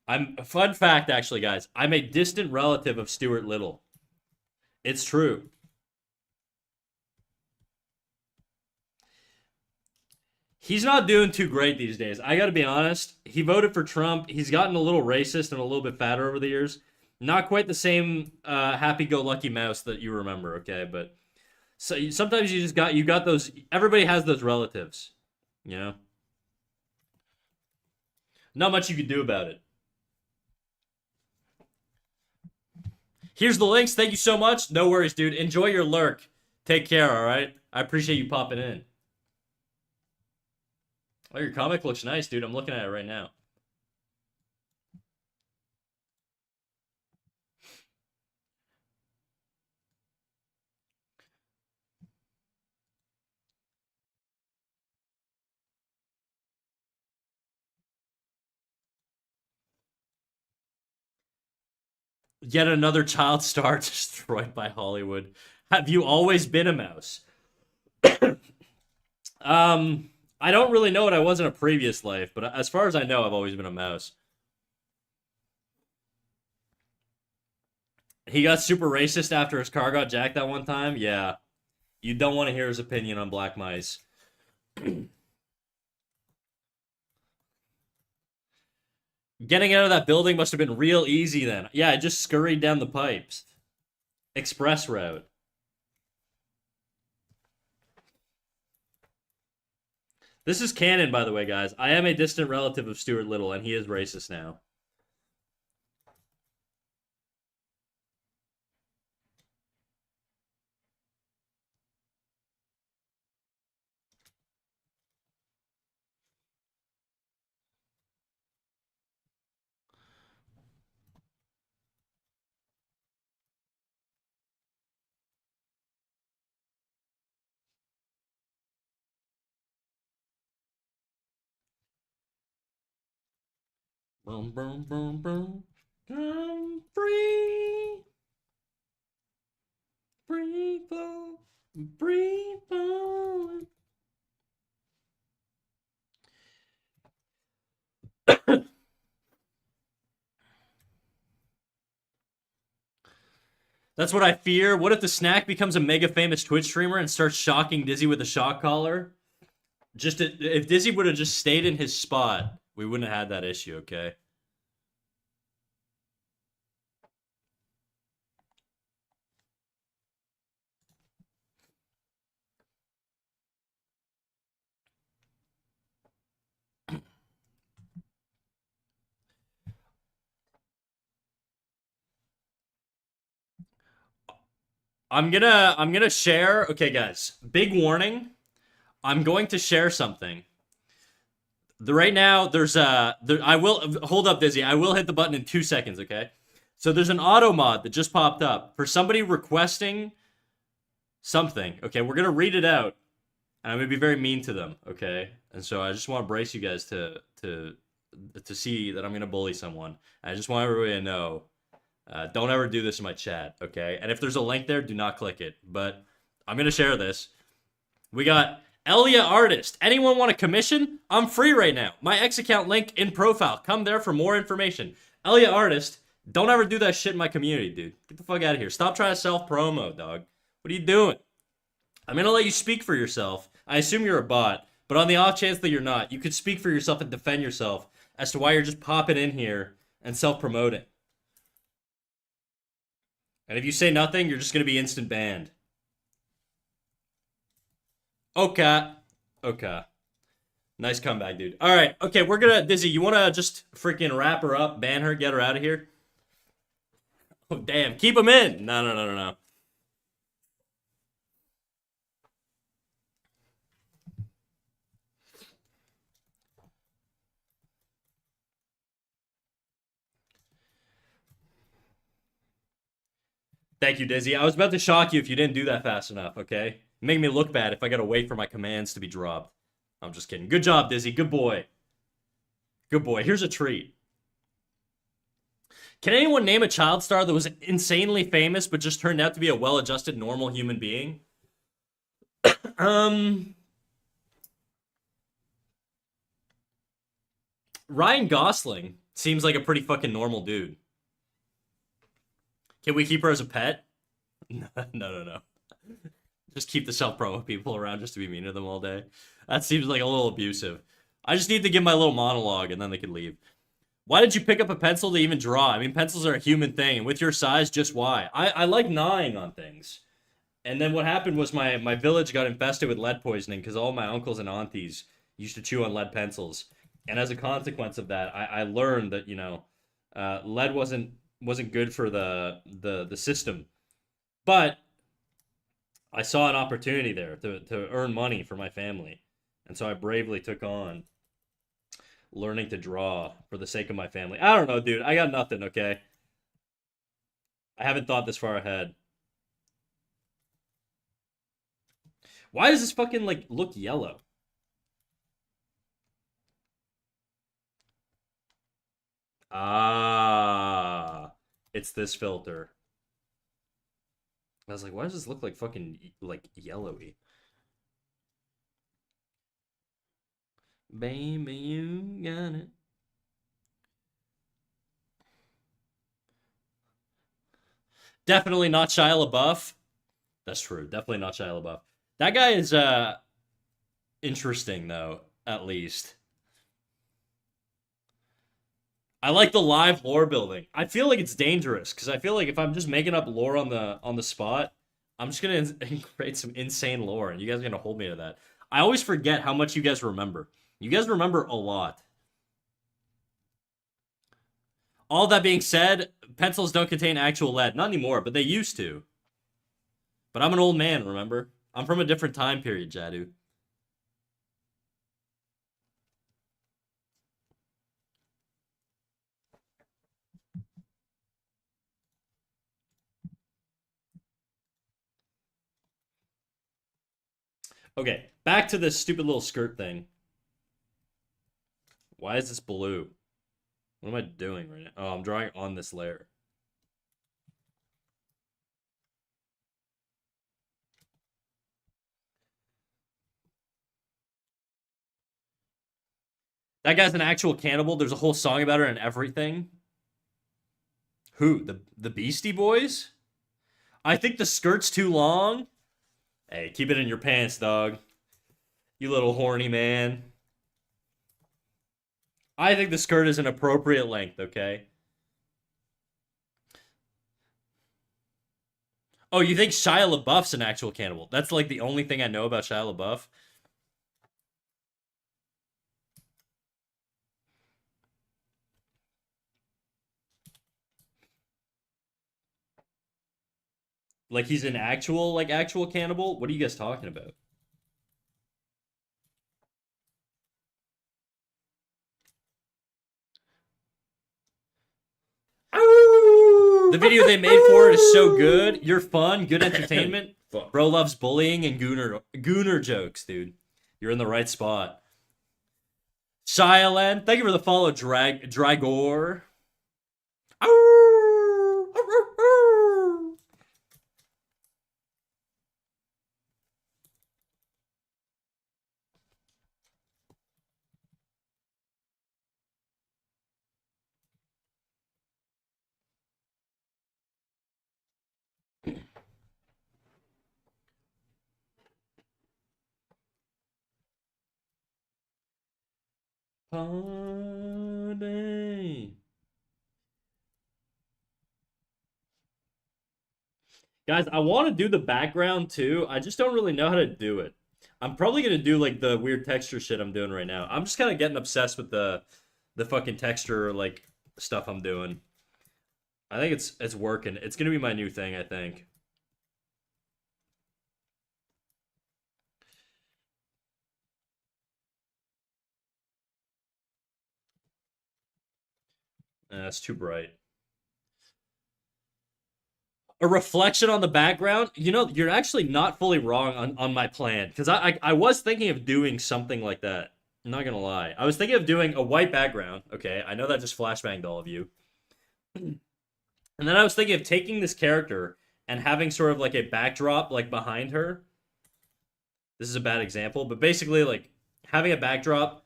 I'm fun fact actually, guys. I'm a distant relative of Stuart Little. It's true. He's not doing too great these days. I got to be honest. He voted for Trump. He's gotten a little racist and a little bit fatter over the years. Not quite the same happy-go-lucky mouse that you remember, okay? But so sometimes you got those. Everybody has those relatives, you know. Not much you can do about it. Here's the links. Thank you so much. No worries, dude. Enjoy your lurk. Take care. All right. I appreciate you popping in. Oh, your comic looks nice, dude. I'm looking at it right now. Yet another child star destroyed by Hollywood. Have you always been a mouse? I don't really know what I was in a previous life, but as far as I know, I've always been a mouse. He got super racist after his car got jacked that one time. Yeah, you don't want to hear his opinion on black mice. Getting out of that building must have been real easy then. Yeah, I just scurried down the pipes. Express route. This is canon, by the way, guys. I am a distant relative of Stuart Little, and he is racist now. Boom, boom, boom, boom. I'm free. Free fall. Free falling. That's what I fear. What if the snack becomes a mega famous Twitch streamer and starts shocking Dizzy with a shock collar? If Dizzy would have just stayed in his spot, we wouldn't have had that issue, okay? I'm gonna share. Okay, guys. Big warning. I'm going to share something. Right now, I will hold up, Dizzy. I will hit the button in 2 seconds. Okay. So there's an auto mod that just popped up for somebody requesting something. Okay, we're gonna read it out, and I'm gonna be very mean to them. Okay, and so I just want to brace you guys to see that I'm gonna bully someone. I just want everybody to know. Don't ever do this in my chat, okay? And if there's a link there, do not click it. But I'm gonna share this. We got Elia Artist. Anyone want a commission? I'm free right now. My X account link in profile. Come there for more information. Elia Artist. Don't ever do that shit in my community, dude. Get the fuck out of here. Stop trying to self-promo, dog. What are you doing? I'm gonna let you speak for yourself. I assume you're a bot, but on the off chance that you're not, you could speak for yourself and defend yourself as to why you're just popping in here and self-promoting. And if you say nothing, you're just gonna be instant banned. Okay. Okay. Nice comeback, dude. All right. Okay, we're gonna Dizzy. You wanna just freaking wrap her up, ban her, get her out of here? Oh damn, keep him in. No, no, no, no, no. Thank you, Dizzy. I was about to shock you if you didn't do that fast enough, okay? Make me look bad if I gotta wait for my commands to be dropped. I'm just kidding. Good job, Dizzy. Good boy. Good boy. Here's a treat. Can anyone name a child star that was insanely famous but just turned out to be a well-adjusted, normal human being? Um, Ryan Gosling seems like a pretty fucking normal dude. Can we keep her as a pet? No, no, no. Just keep the self-promo people around just to be mean to them all day. That seems like a little abusive. I just need to give my little monologue and then they can leave. Why did you pick up a pencil to even draw? I mean, pencils are a human thing, and with your size, just why? I like gnawing on things. And then what happened was my village got infested with lead poisoning because all my uncles and aunties used to chew on lead pencils. And as a consequence of that, I learned that, lead wasn't good for the system. But I saw an opportunity there to earn money for my family. And so I bravely took on learning to draw for the sake of my family. I don't know, dude. I got nothing, okay? I haven't thought this far ahead. Why does this fucking, like, look yellow? Ah, it's this filter. I was like, why does this look like fucking, like, yellowy? Baby, you got it. Definitely not Shia LaBeouf. That's true. Definitely not Shia LaBeouf. That guy is interesting though, at least. I like the live lore building. I feel like it's dangerous because I feel like if I'm just making up lore on the spot, I'm just gonna create some insane lore, and you guys are gonna hold me to that. I always forget how much you guys remember. You guys remember a lot. All that being said, pencils don't contain actual lead. Not anymore, but they used to. But I'm an old man, remember? I'm from a different time period, Jadu. Okay, back to this stupid little skirt thing. Why is this blue? What am I doing right now? Oh, I'm drawing on this layer. That guy's an actual cannibal. There's a whole song about her and everything. Who? The Beastie Boys? I think the skirt's too long. Hey, keep it in your pants, dog. You little horny man. I think the skirt is an appropriate length, okay? Oh, you think Shia LaBeouf's an actual cannibal? That's like the only thing I know about Shia LaBeouf. Like he's an actual cannibal? What are you guys talking about? The video they made for it is so good. You're fun, good entertainment. Bro loves bullying and gooner jokes, dude. You're in the right spot. Shyalan, thank you for the follow, Dragor. Party. Guys, I want to do the background too. I just don't really know how to do it. I'm probably gonna do like the weird texture shit I'm doing right now. I'm just kind of getting obsessed with the fucking texture like stuff I'm doing. I think it's working. It's gonna be my new thing, I think. It's too bright. A reflection on the background. You know, you're actually not fully wrong on my plan because I was thinking of doing something like that. I'm not gonna lie. I was thinking of doing a white background. Okay, I know that just flashbanged all of you. And then I was thinking of taking this character and having sort of like a backdrop like behind her. This is a bad example, but basically like having a backdrop,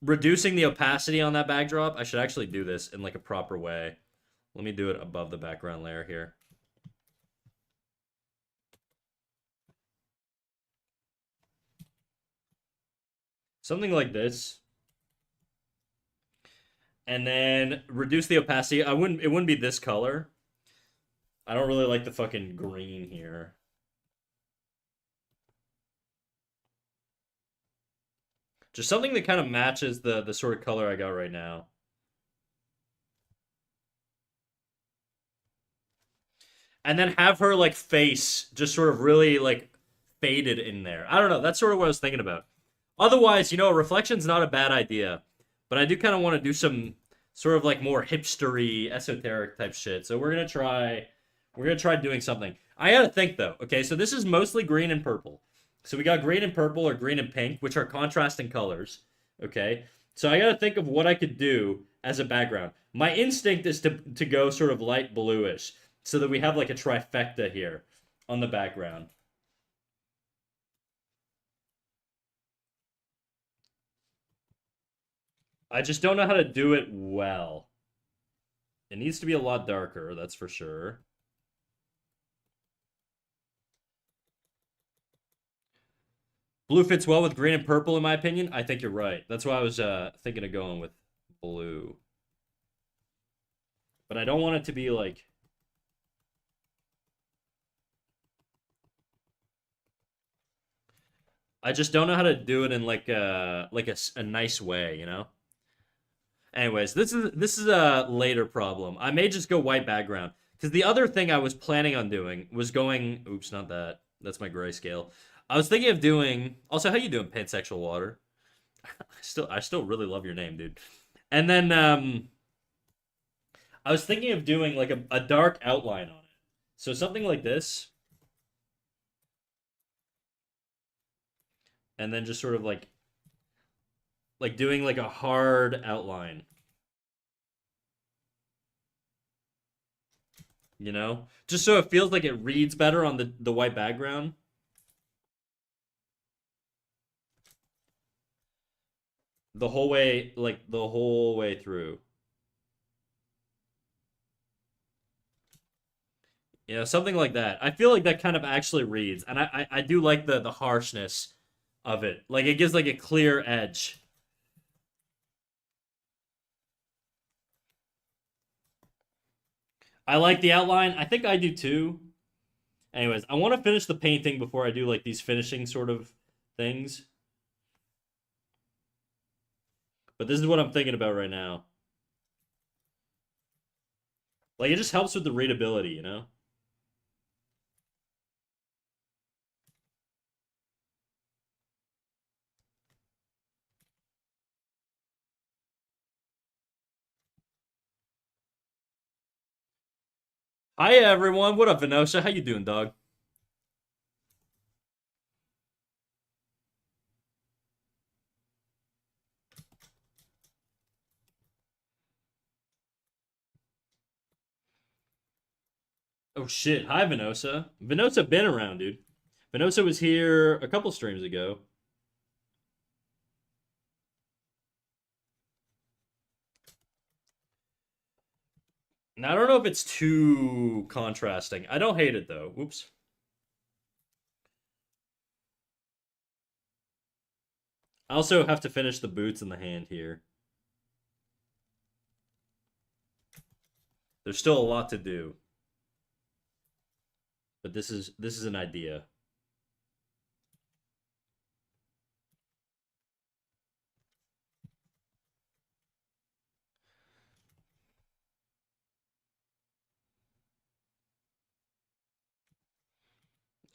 reducing the opacity on that backdrop. I should actually do this in like a proper way. Let me do it above the background layer here. Something like this. And then reduce the opacity. It wouldn't be this color. I don't really like the fucking green here. Just something that kind of matches the sort of color I got right now. And then have her like face just sort of really like faded in there. I don't know. That's sort of what I was thinking about. Otherwise, you know, a reflection's not a bad idea, but I do kind of want to do some sort of like more hipstery, esoteric type shit. So we're gonna try doing something. I gotta think though. Okay, so this is mostly green and purple. So we got green and purple or green and pink, which are contrasting colors. Okay, so I gotta think of what I could do as a background. My instinct is to go sort of light bluish, so that we have like a trifecta here on the background. I just don't know how to do it well. It needs to be a lot darker, that's for sure. Blue fits well with green and purple, in my opinion. I think you're right. That's why I was thinking of going with blue. But I don't want it to be like... I just don't know how to do it in like a nice way, you know? Anyways, this is a later problem. I may just go white background. Because the other thing I was planning on doing was going... Oops, not that. That's my grayscale. I was thinking of doing... Also, how you doing, Pansexual Water? I still really love your name, dude. And then I was thinking of doing like a dark outline on it. So something like this. And then just sort of like doing like a hard outline. You know? Just so it feels like it reads better on the white background. The whole way, like the whole way through. You know, something like that. I feel like that kind of actually reads, and I do like the harshness of it. Like it gives like a clear edge. I like the outline. I think I do too. Anyways, I want to finish the painting before I do like these finishing sort of things. But this is what I'm thinking about right now. Like it just helps with the readability, you know? Hi everyone, what up, Venosha? How you doing, dog? Oh shit, hi Venosa. Venosa been around, dude. Venosa was here a couple streams ago. Now I don't know if it's too contrasting. I don't hate it though. Oops. I also have to finish the boots and the hand here. There's still a lot to do. But this is an idea.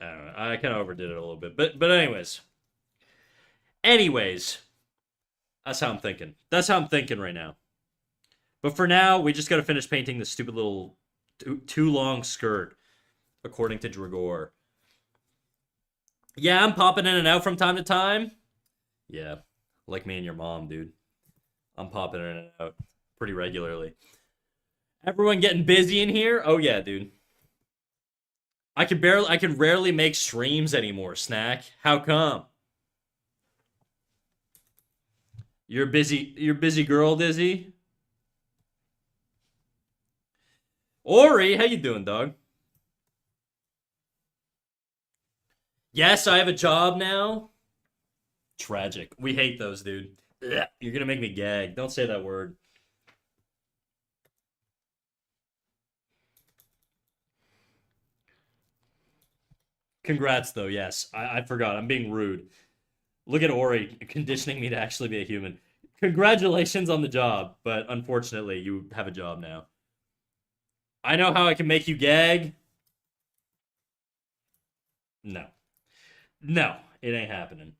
I don't know. I kind of overdid it a little bit. But anyways. Anyways, that's how I'm thinking. That's how I'm thinking right now. But for now, we just got to finish painting this stupid little too long skirt. according to Dragor. Yeah, I'm popping in and out from time to time. Yeah, like me and your mom, dude. I'm popping in and out pretty regularly. Everyone getting busy in here? Oh yeah, dude. I can rarely make streams anymore, Snack. How come? You're busy girl, Dizzy? Ori, how you doing, dog? Yes, I have a job now. Tragic. We hate those, dude. Ugh, you're gonna make me gag. Don't say that word. Congrats, though. Yes, I forgot. I'm being rude. Look at Ori conditioning me to actually be a human. Congratulations on the job, but unfortunately, you have a job now. I know how I can make you gag. No. No, it ain't happening.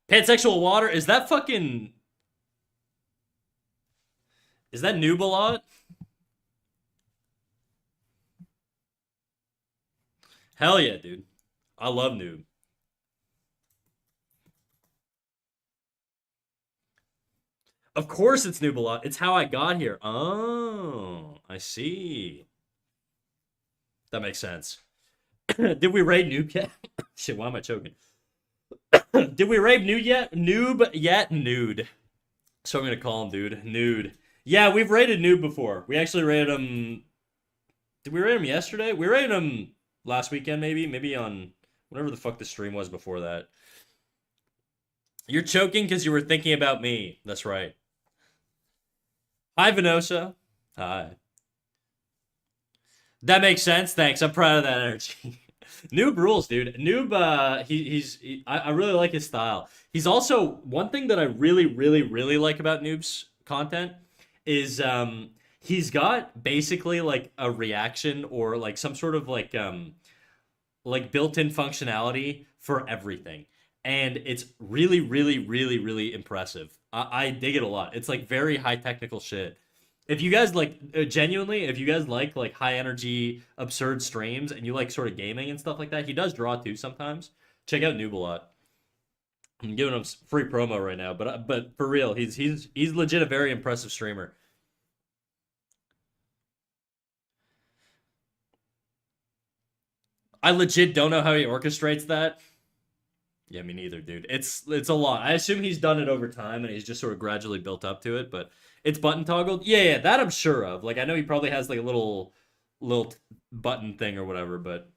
Pansexual water? Is that fucking. Is that noob a lot? Hell yeah, dude. I love noob. Of course it's noob a lot. It's how I got here. Oh, I see. That makes sense. Did we raid noob yet? Shit, why am I choking? Did we raid noob yet? Noob yet? Nude. So I'm gonna call him, dude. Nude. Yeah, we've raided noob before. We actually raided him. Did we raid him yesterday? We raided him last weekend, maybe. Maybe on whatever the fuck the stream was before that. You're choking because you were thinking about me. That's right. Hi, Venosa. Hi. That makes sense. Thanks. I'm proud of that energy. Noob rules, dude. Noob, I really like his style. He's also one thing that I really, really, really like about Noob's content is he's got basically like a reaction or like some sort of like built-in functionality for everything. And it's really, really, really, really impressive. I dig it a lot. It's like very high technical shit. If you guys like genuinely, if you guys like high energy, absurd streams and you like sort of gaming and stuff like that, he does draw too sometimes. Check out Noob a lot. I'm giving him free promo right now, but for real, he's legit a very impressive streamer. I legit don't know how he orchestrates that. Yeah, me neither, dude. It's a lot. I assume he's done it over time and he's just sort of gradually built up to it, but it's button toggled. Yeah, yeah, that I'm sure of. Like I know he probably has like a little button thing or whatever, but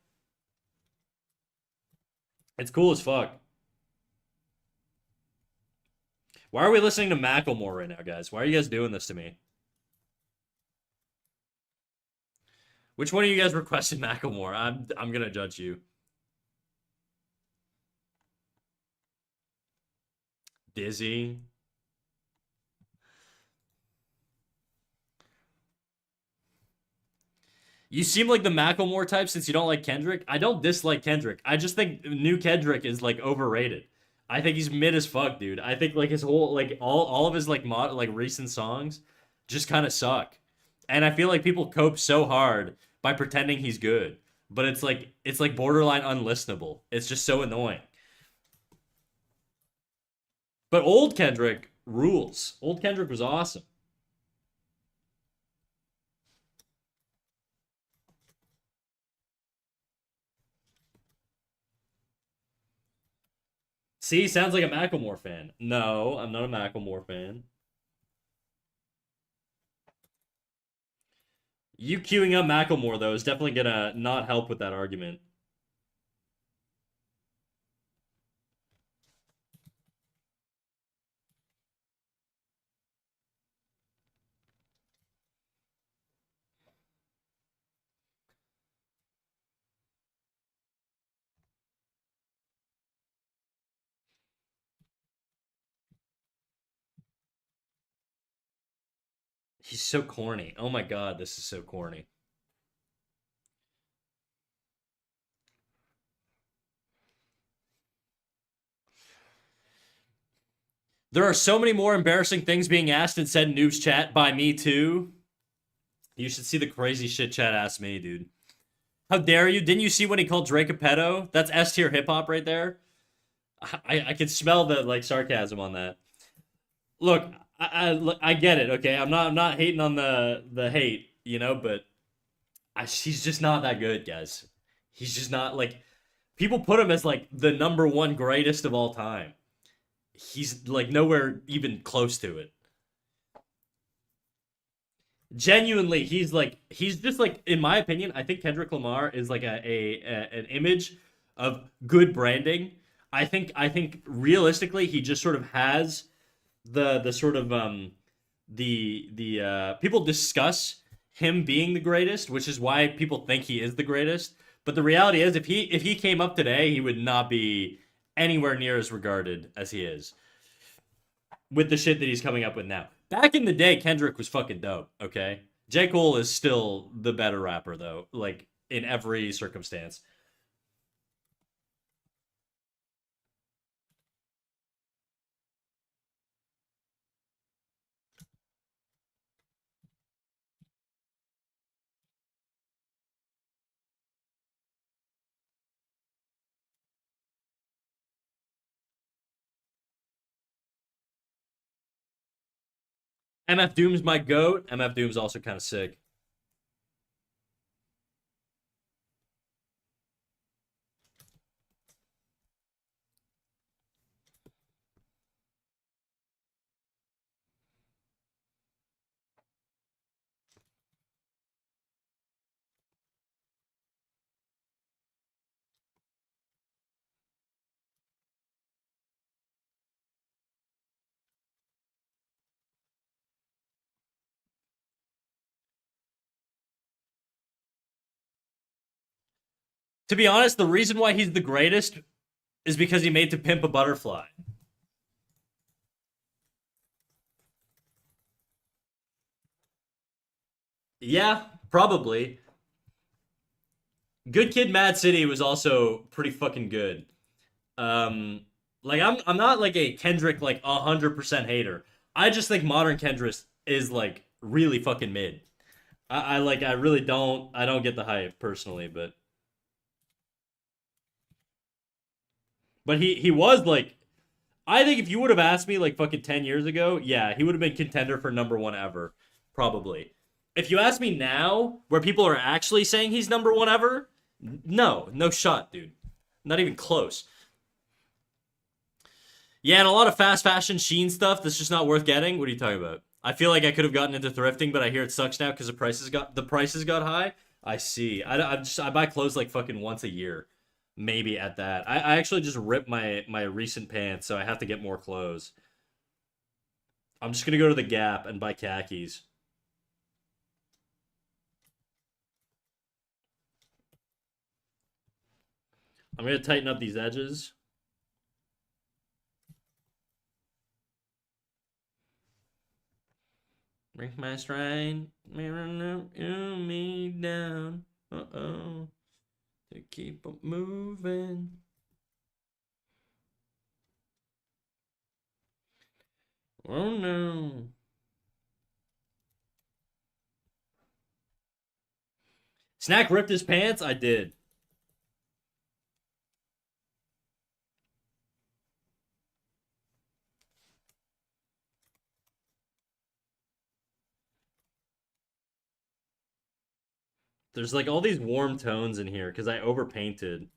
it's cool as fuck. Why are we listening to Macklemore right now, guys? Why are you guys doing this to me? Which one of you guys requested Macklemore? I'm gonna judge you. Dizzy. You seem like the Macklemore type since you don't like Kendrick. I don't dislike Kendrick. I just think new Kendrick is like overrated. I think he's mid as fuck, dude. I think like his whole like all of his like like recent songs just kind of suck. And I feel like people cope so hard by pretending he's good. But it's like borderline unlistenable. It's just so annoying. But old Kendrick rules. Old Kendrick was awesome. See, sounds like a Macklemore fan. No, I'm not a Macklemore fan. You queuing up Macklemore though is definitely gonna not help with that argument. He's so corny. Oh my god, this is so corny. There are so many more embarrassing things being asked and said in Noob's chat by me too. You should see the crazy shit Chad asked me, dude. How dare you? Didn't you see when he called Drake a pedo? That's S tier hip hop right there. I could smell the like sarcasm on that. Look, I get it. Okay, I'm not hating on the hate, you know, but he's just not that good, guys. He's just not like people put him as like the number one greatest of all time. He's like nowhere even close to it. Genuinely, he's just like in my opinion, I think Kendrick Lamar is like an image of good branding. I think realistically he just sort of has the sort of the people discuss him being the greatest, which is why people think he is the greatest. But the reality is if he came up today, he would not be anywhere near as regarded as he is with the shit that he's coming up with now. Back in the day, Kendrick was fucking dope, okay? J. Cole is still the better rapper, though, like, in every circumstance. MF Doom's my goat. MF Doom's also kind of sick. To be honest, the reason why he's the greatest is because he made To Pimp a Butterfly. Yeah, probably. Good Kid, Mad City was also pretty fucking good. Like I'm not like a Kendrick like 100% hater. I just think modern Kendrick is like really fucking mid. I like I really don't get the hype personally, but he was like I think if you would have asked me like fucking 10 years ago, yeah, he would have been contender for number 1 ever, probably. If you ask me now, where people are actually saying he's number 1 ever, no, no shot, dude. Not even close. Yeah, and a lot of fast fashion Sheen stuff that's just not worth getting. What are you talking about? I feel like I could have gotten into thrifting, but I hear it sucks now because the prices got high. I see. I buy clothes like fucking once a year, maybe at that. I actually just ripped my recent pants, so I have to get more clothes. I'm just gonna go to the Gap and buy khakis. I'm gonna tighten up these edges. Break my stride, mirror me down. Uh-oh. To keep it moving. Oh no. Snack ripped his pants? I did. There's like all these warm tones in here because I overpainted.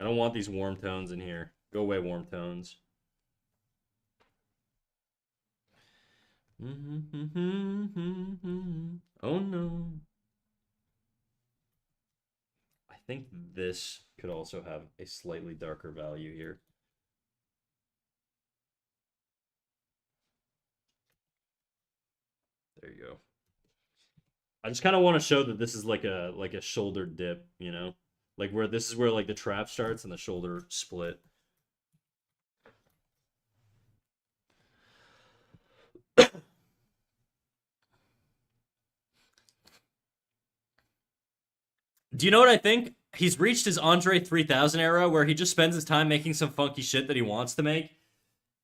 I don't want these warm tones in here. Go away, warm tones. Oh no. I think this could also have a slightly darker value here. There you go. I just kind of want to show that this is like a shoulder dip, you know? Like where this is where like the trap starts and the shoulder split. Do you know what I think? He's reached his Andre 3000 era where he just spends his time making some funky shit that he wants to make.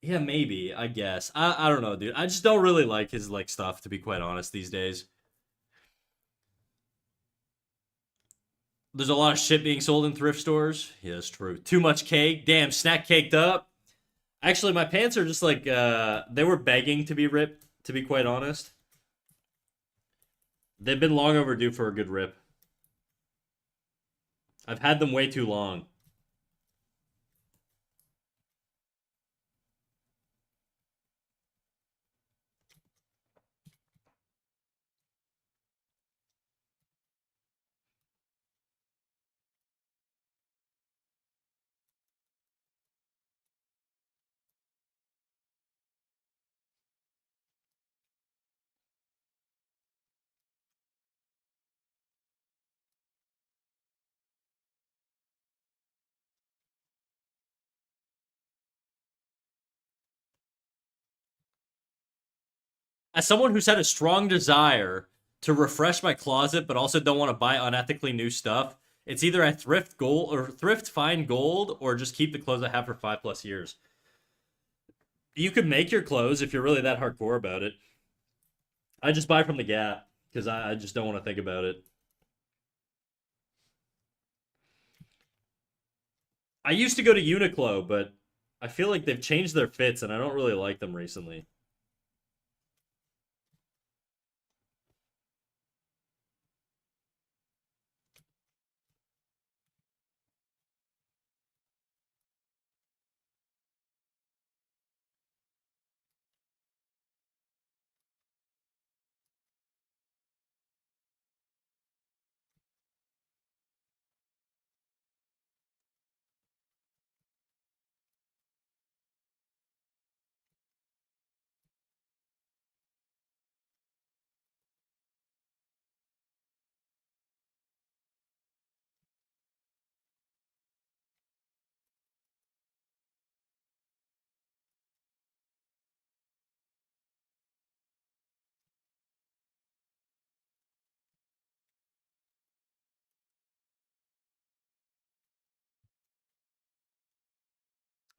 Yeah, maybe, I guess. I don't know, dude. I just don't really like his like stuff, to be quite honest, these days. There's a lot of shit being sold in thrift stores. Yeah, that's true. Too much cake. Damn, snack caked up. Actually, my pants are just like they were begging to be ripped, to be quite honest. They've been long overdue for a good rip. I've had them way too long. As someone who's had a strong desire to refresh my closet but also don't want to buy unethically new stuff, it's either I thrift gold or thrift fine gold or just keep the clothes I have for 5 plus years. You could make your clothes if you're really that hardcore about it. I just buy from the Gap because I just don't want to think about it. I used to go to Uniqlo, but I feel like they've changed their fits and I don't really like them recently.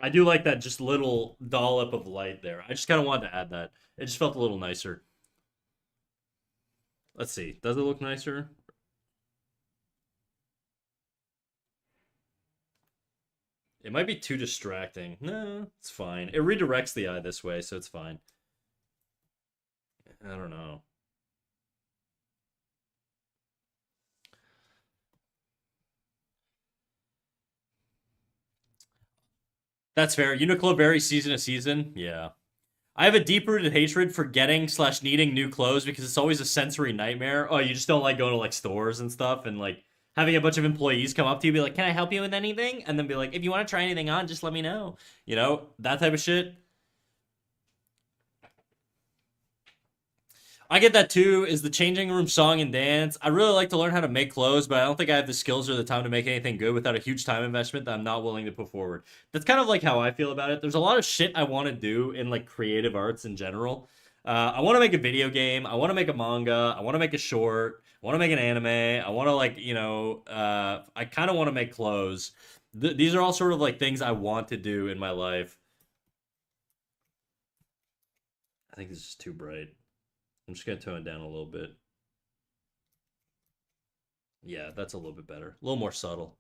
I do like that just little dollop of light there. I just kind of wanted to add that. It just felt a little nicer. Let's see. Does it look nicer? It might be too distracting. No, it's fine. It redirects the eye this way, so it's fine. I don't know. That's fair. Uniqlo varies season to season. Yeah. I have a deep rooted hatred for getting slash needing new clothes because it's always a sensory nightmare. Oh, you just don't like going to like stores and stuff and like having a bunch of employees come up to you and be like, "Can I help you with anything?" And then be like, "If you want to try anything on, just let me know." You know, that type of shit. I get that too. Is the changing room song and dance. I really like to learn how to make clothes, but I don't think I have the skills or the time to make anything good without a huge time investment that I'm not willing to put forward. That's kind of like how I feel about it. There's a lot of shit I want to do in like creative arts in general. I want to make a video game. I want to make a manga. I want to make a short. I want to make an anime. I want to like I kind of want to make clothes. These are all sort of like things I want to do in my life. I think this is too bright. I'm just gonna tone it down a little bit. Yeah, that's a little bit better. A little more subtle.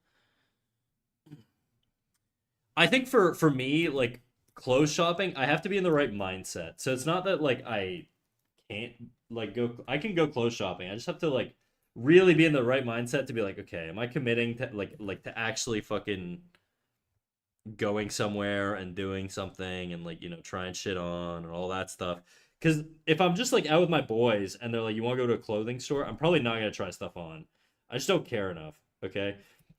I think for me, like clothes shopping, I have to be in the right mindset. So it's not that like I can't like go I can go clothes shopping. I just have to like really be in the right mindset to be like, okay, am I committing to like to actually fucking going somewhere and doing something and like, trying shit on and all that stuff. Cause if I'm just like out with my boys and they're like, you want to go to a clothing store, I'm probably not gonna try stuff on. I just don't care enough. Okay.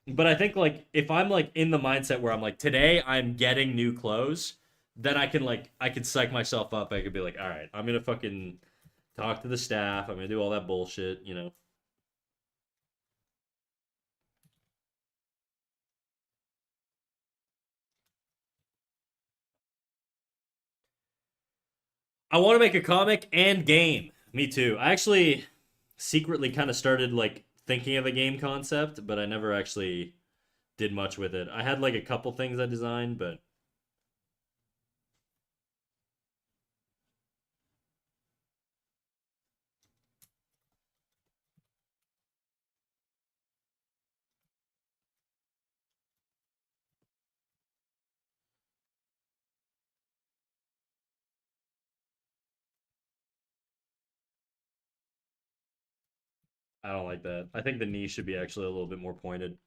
But I think like if I'm like in the mindset where I'm like today I'm getting new clothes, then I can psych myself up. I could be like, all right, I'm gonna fucking talk to the staff. I'm gonna do all that bullshit. I want to make a comic and game. Me too. I actually secretly kind of started like thinking of a game concept, but I never actually did much with it. I had like a couple things I designed, but I don't like that. I think the knee should be actually a little bit more pointed.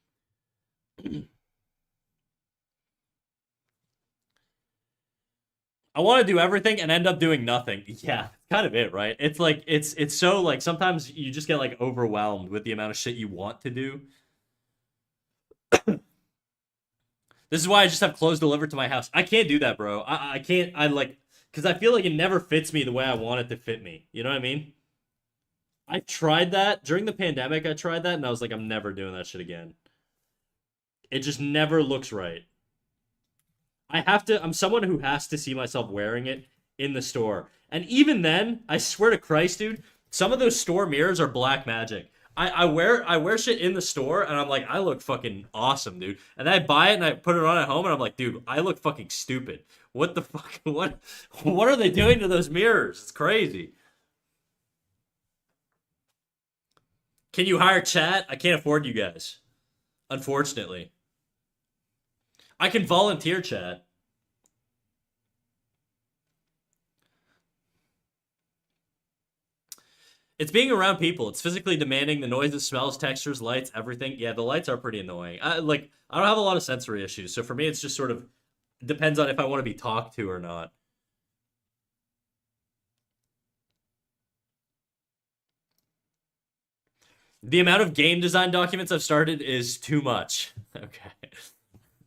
I want to do everything and end up doing nothing. Yeah, it's kind of it, right? It's like it's so like sometimes you just get like overwhelmed with the amount of shit you want to do. This is why I just have clothes delivered to my house. I can't do that, bro. I can't. I like because I feel like it never fits me the way I want it to fit me. You know what I mean? I tried that during the pandemic. I tried that and I was like, I'm never doing that shit again. It just never looks right. I have to. I'm someone who has to see myself wearing it in the store, and even then, I swear to Christ, dude, some of those store mirrors are black magic. I wear shit in the store, and I'm like, I look fucking awesome, dude. And then I buy it and I put it on at home, and I'm like, dude, I look fucking stupid. What the fuck? What are they doing to those mirrors? It's crazy. Can you hire chat? I can't afford you guys, unfortunately. I can volunteer chat. It's being around people. It's physically demanding the noises, smells, textures, lights, everything. Yeah, the lights are pretty annoying. I don't have a lot of sensory issues, so for me it's just sort of depends on if I want to be talked to or not. The amount of game design documents I've started is too much. Okay.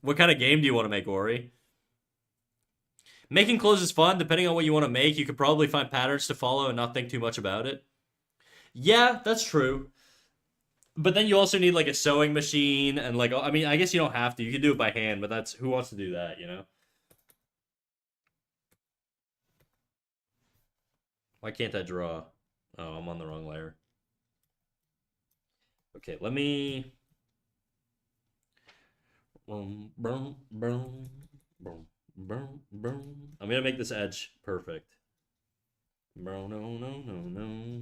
What kind of game do you want to make, Ori? Making clothes is fun. Depending on what you want to make, you could probably find patterns to follow and not think too much about it. Yeah, that's true. But then you also need like a sewing machine and like I mean, I guess you don't have to. You can do it by hand, but that's who wants to do that, you know? Why can't I draw? Oh, I'm on the wrong layer. Okay, let me. I'm gonna make this edge perfect. No, no, no, no, no.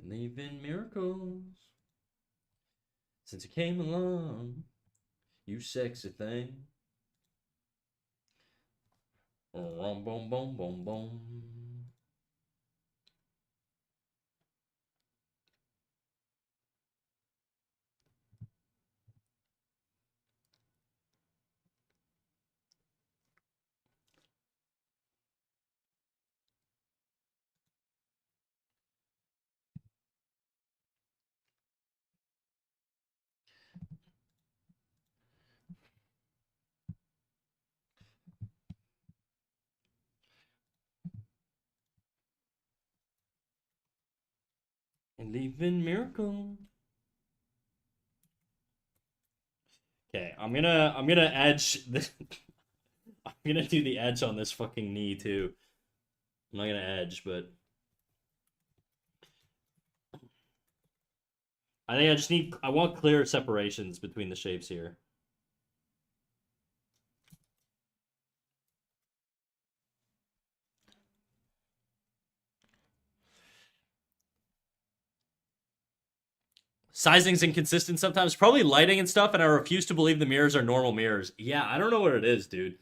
Leaving miracles since you came along, you sexy thing. Boom, boom, boom, boom, boom. And leaving miracles. Okay, I'm gonna edge this. I'm gonna do the edge on this fucking knee too. I'm not gonna edge, but I think I just need. I want clear separations between the shapes here. Sizing's inconsistent sometimes, probably lighting and stuff, and I refuse to believe the mirrors are normal mirrors. Yeah, I don't know what it is, dude.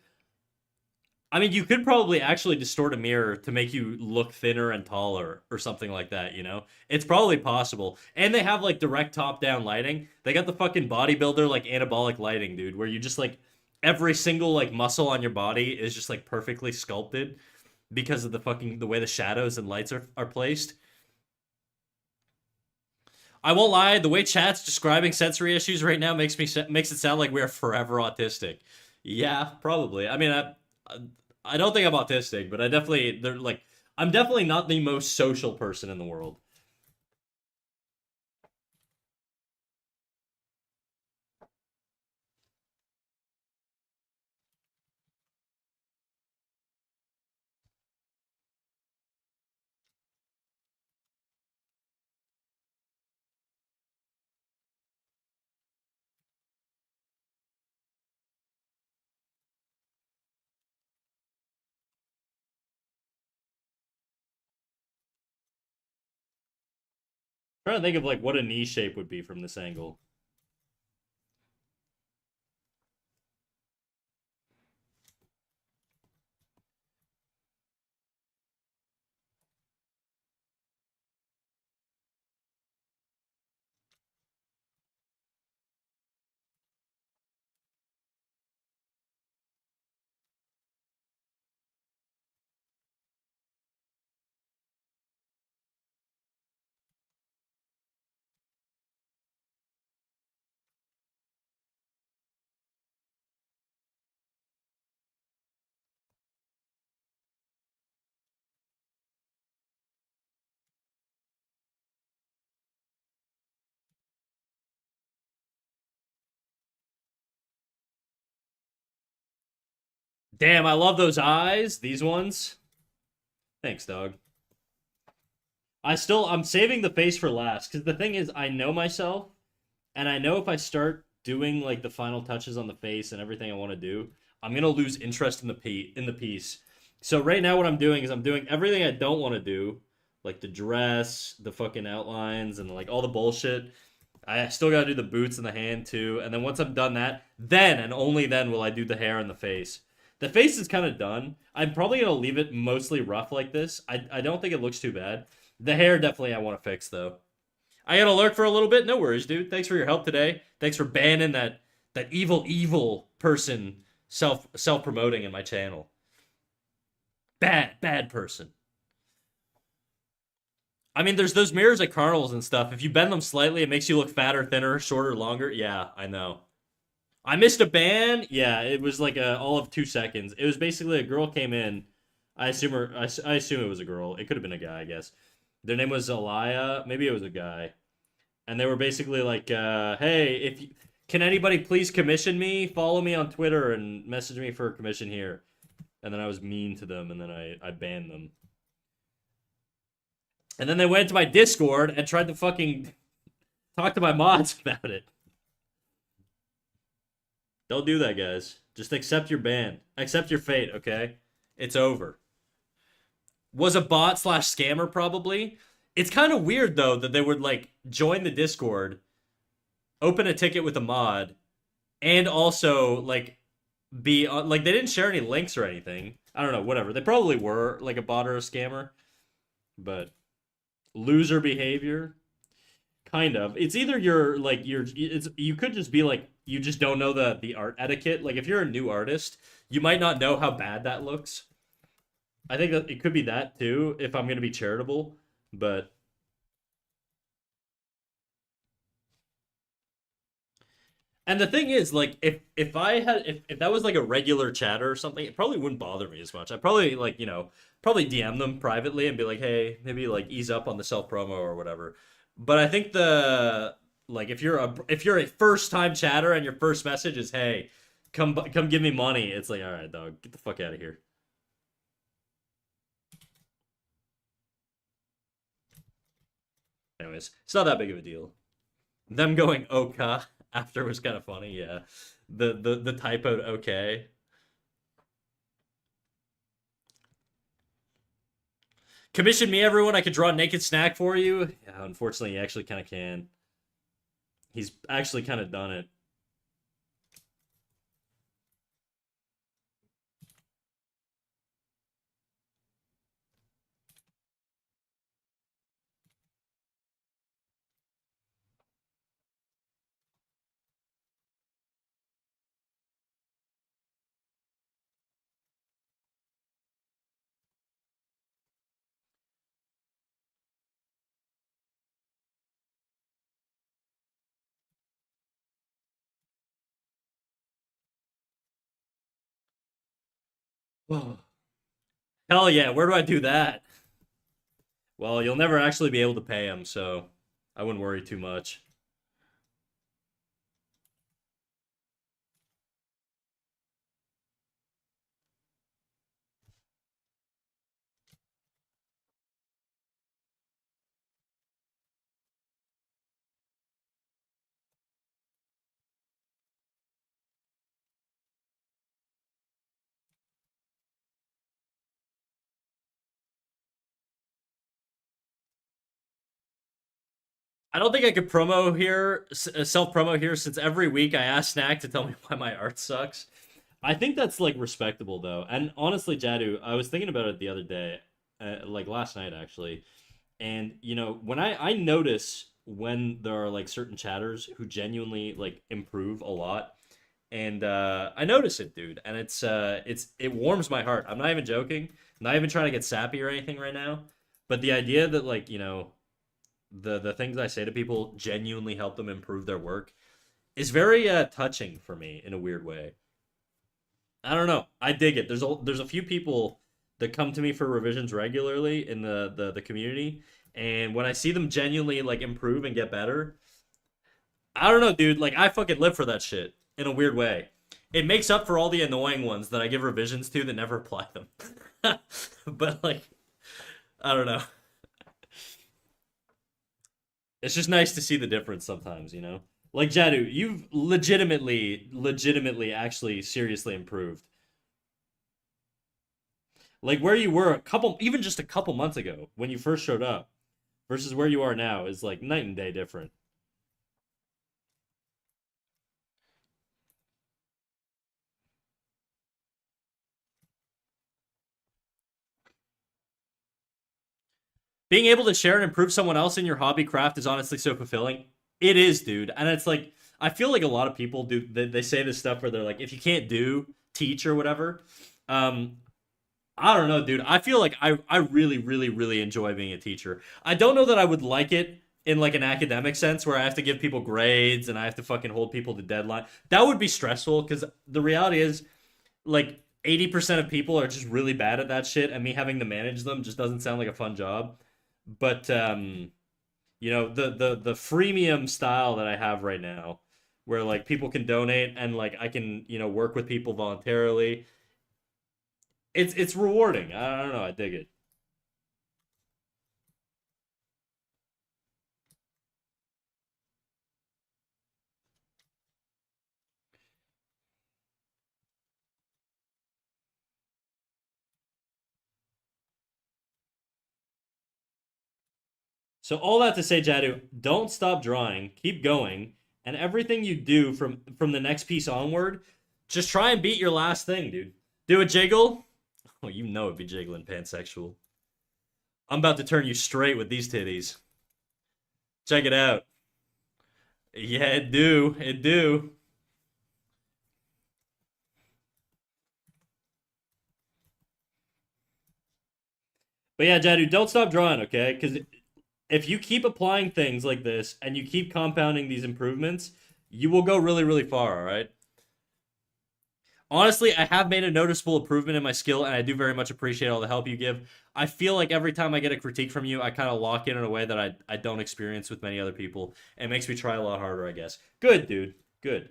I mean, you could probably actually distort a mirror to make you look thinner and taller or something like that, you know? It's probably possible. And they have like direct top down lighting. They got the fucking bodybuilder like anabolic lighting, dude, where you just like every single like muscle on your body is just like perfectly sculpted because of the way the shadows and lights are placed. I won't lie, the way chat's describing sensory issues right now makes it sound like we're forever autistic. Yeah, probably. I mean, I don't think I'm autistic, but I'm definitely not the most social person in the world. Trying to think of like what a knee shape would be from this angle. Damn, I love those eyes. These ones. Thanks, dog. I'm saving the face for last because the thing is, I know myself, and I know if I start doing like the final touches on the face and everything I want to do, I'm gonna lose interest in the piece. So right now, what I'm doing is I'm doing everything I don't want to do, like the dress, the fucking outlines, and like all the bullshit. I still gotta do the boots and the hand too. And then once I'm done that, then and only then will I do the hair and the face. The face is kind of done. I'm probably gonna leave it mostly rough like this. I don't think it looks too bad. The hair definitely I want to fix though. I gotta lurk for a little bit. No worries, dude. Thanks for your help today. Thanks for banning that evil person self promoting in my channel. Bad person. I mean, there's those mirrors at carnivals and stuff. If you bend them slightly, it makes you look fatter, thinner, shorter, longer. Yeah, I know. I missed a ban. Yeah, it was like all of 2 seconds. It was basically a girl came in. I assume it was a girl. It could have been a guy, I guess. Their name was Alaya. Maybe it was a guy. And they were basically like, "Hey, can anybody please commission me? Follow me on Twitter and message me for a commission here." And then I was mean to them, and then I banned them. And then they went to my Discord and tried to fucking talk to my mods about it. Don't do that, guys. Just accept your ban. Accept your fate, okay? It's over. Was a bot slash scammer, probably. It's kind of weird, though, that they would, like, join the Discord, open a ticket with a mod, and also, like, be like, they didn't share any links or anything. I don't know, whatever. They probably were, like, a bot or a scammer. But loser behavior. Kind of. It's either you could just be like you just don't know the art etiquette. Like if you're a new artist, you might not know how bad that looks. I think that it could be that too if I'm going to be charitable, but and the thing is like if that was like a regular chatter or something, it probably wouldn't bother me as much. I'd probably like, probably DM them privately and be like, "Hey, maybe like ease up on the self promo or whatever." But I think the like if you're a first time chatter and your first message is, "Hey, come give me money." It's like, "All right, dog, get the fuck out of here." Anyways, it's not that big of a deal. Them going "Oka" after was kind of funny, yeah. The typoed "okay." Commission me, everyone. I could draw a naked snack for you. Yeah, unfortunately, he actually kind of can. He's actually kind of done it. Hell yeah, where do I do that? Well, you'll never actually be able to pay him, so I wouldn't worry too much. I don't think I could promo here, self promo here, since every week I ask Snack to tell me why my art sucks. I think that's like respectable though, and honestly, Jadu, I was thinking about it the other day, like last night actually, and when I notice when there are like certain chatters who genuinely like improve a lot, and I notice it, dude, and it warms my heart. I'm not even joking. I'm not even trying to get sappy or anything right now, but the idea that like the things I say to people genuinely help them improve their work is very touching for me in a weird way. I don't know. I dig it. There's a few people that come to me for revisions regularly in the community, and when I see them genuinely like improve and get better, I don't know, dude. Like I fucking live for that shit in a weird way. It makes up for all the annoying ones that I give revisions to that never apply them. But like, I don't know. It's just nice to see the difference sometimes, you know? Like Jadu, you've legitimately, actually seriously improved. Like where you were even just a couple months ago when you first showed up versus where you are now is like night and day different. Being able to share and improve someone else in your hobby craft is honestly so fulfilling. It is, dude. And it's like I feel like a lot of people do they say this stuff where they're like, if you can't do, teach or whatever. Um, I don't know, dude. I feel like I really, really, really enjoy being a teacher. I don't know that I would like it in like an academic sense where I have to give people grades and I have to fucking hold people to deadline. That would be stressful because the reality is like 80% of people are just really bad at that shit and me having to manage them just doesn't sound like a fun job. But the freemium style that I have right now where like people can donate and like I can, work with people voluntarily. It's rewarding. I don't know, I dig it. So all that to say, Jadu, don't stop drawing, keep going, and everything you do from the next piece onward, just try and beat your last thing, dude. Do a jiggle. Oh, you know it'd be jiggling pansexual. I'm about to turn you straight with these titties. Check it out. Yeah, it do. It do. But yeah, Jadu, don't stop drawing, okay? Because if you keep applying things like this and you keep compounding these improvements, you will go really, really far, all right? Honestly, I have made a noticeable improvement in my skill, and I do very much appreciate all the help you give. I feel like every time I get a critique from you, I kind of lock in a way that I don't experience with many other people. It makes me try a lot harder, I guess. Good, dude. Good.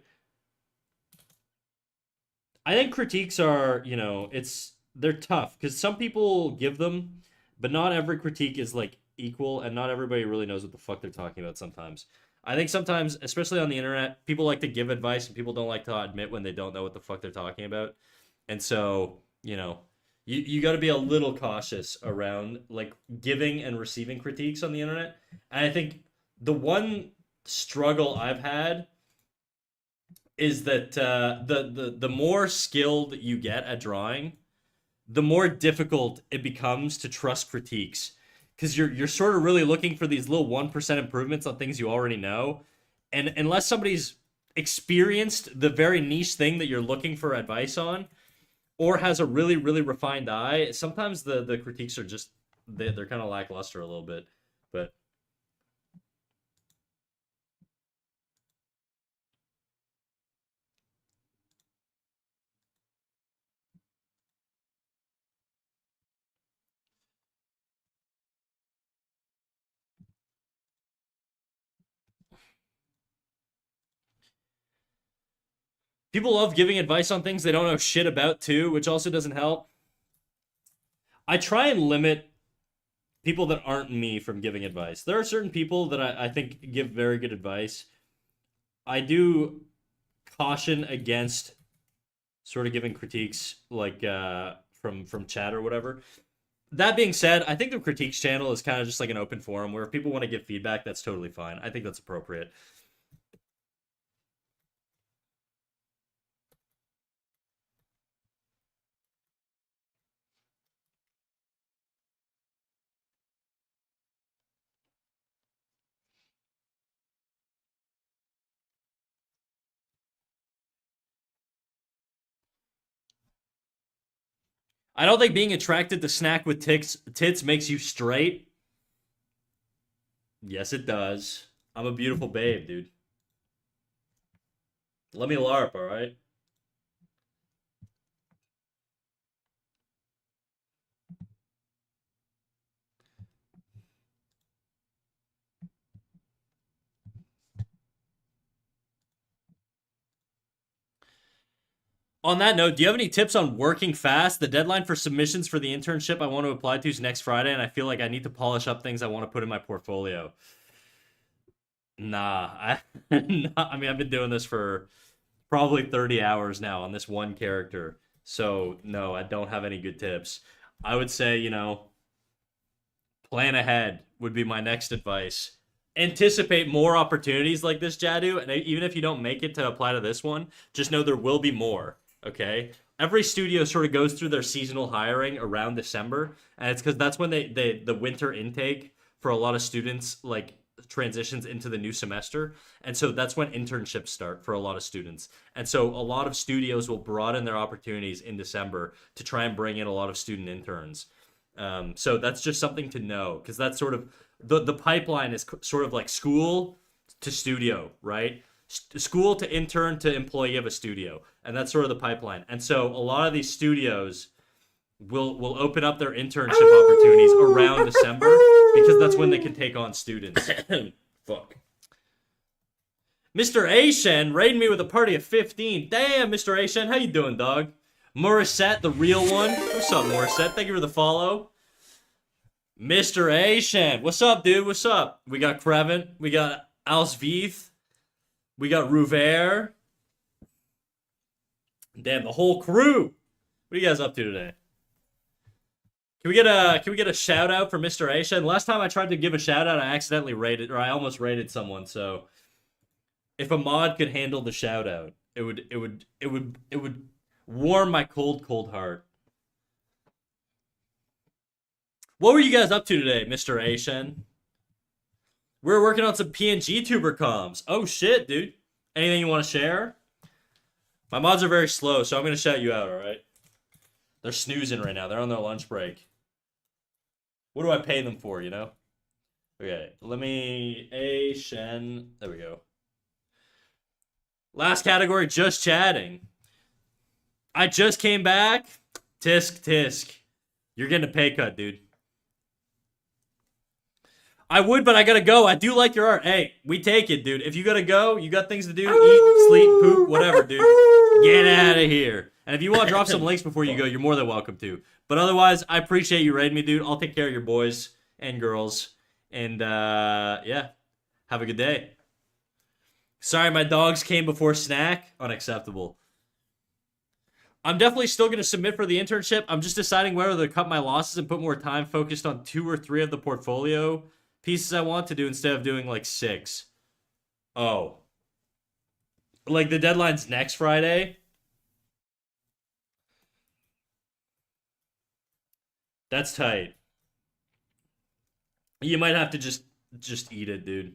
I think critiques are, they're tough because some people give them, but not every critique is like equal, and not everybody really knows what the fuck they're talking about sometimes. I think sometimes, especially on the internet, people like to give advice and people don't like to admit when they don't know what the fuck they're talking about. And so, you got to be a little cautious around like giving and receiving critiques on the internet. And I think the one struggle I've had is that the more skilled you get at drawing, the more difficult it becomes to trust critiques because you're sort of really looking for these little 1% improvements on things you already know, and unless somebody's experienced the very niche thing that you're looking for advice on or has a really really refined eye, sometimes the critiques are just they're kind of lackluster a little bit. But people love giving advice on things they don't know shit about too, which also doesn't help. I try and limit people that aren't me from giving advice. There are certain people that I think give very good advice. I do caution against sort of giving critiques like from chat or whatever. That being said, I think the critiques channel is kind of just like an open forum where if people want to give feedback, that's totally fine. I think that's appropriate. I don't think being attracted to snack with tits makes you straight. Yes, it does. I'm a beautiful babe, dude. Let me LARP, all right? On that note, do you have any tips on working fast? The deadline for submissions for the internship I want to apply to is next Friday, and I feel like I need to polish up things I want to put in my portfolio. Nah, I mean, I've been doing this for probably 30 hours now on this one character. So, no, I don't have any good tips. I would say, plan ahead would be my next advice. Anticipate more opportunities like this, Jadu, and even if you don't make it to apply to this one, just know there will be more, okay? Every studio sort of goes through their seasonal hiring around December, and it's because that's when the winter intake for a lot of students like transitions into the new semester, and so that's when internships start for a lot of students. And so a lot of studios will broaden their opportunities in December to try and bring in a lot of student interns. So that's just something to know because that's sort of the pipeline is sort of like school to studio, right? School to intern to employee of a studio, and that's sort of the pipeline. And so a lot of these studios will open up their internship opportunities around December because that's when they can take on students. Fuck. Mr. Ashen raided me with a party of 15. Damn, Mr. Ashen, how you doing, dog? Morissette, the real one. What's up, Morissette? Thank you for the follow. Mr. Ashen, what's up, dude? What's up? We got Krevin. We got Alsvith. We got Rouvert. Damn, the whole crew. What are you guys up to today? Can we get a shout out for Mr. Ashen? Last time I tried to give a shout out, I accidentally rated, or I almost rated someone. So if a mod could handle the shout out, it would warm my cold heart. What were you guys up to today, Mr. Ashen? We're working on some PNG tuber comms. Oh shit, dude. Anything you want to share? My mods are very slow, so I'm gonna shout you out, alright? They're snoozing right now. They're on their lunch break. What do I pay them for, you know? Okay, let me... Ashen... There we go. Last category, just chatting. I just came back. Tisk. You're getting a pay cut, dude. I would, but I gotta go. I do like your art. Hey, we take it, dude. If you gotta go, you got things to do, eat, sleep, poop, whatever, dude. Get out of here. And if you want to drop some links before you go, you're more than welcome to. But otherwise, I appreciate you raiding me, dude. I'll take care of your boys and girls. And, yeah. Have a good day. Sorry, my dogs came before snack. Unacceptable. I'm definitely still going to submit for the internship. I'm just deciding whether to cut my losses and put more time focused on 2 or 3 of the portfolio pieces I want to do instead of doing like 6. Oh. Like the deadline's next Friday? That's tight. You might have to just eat it, dude.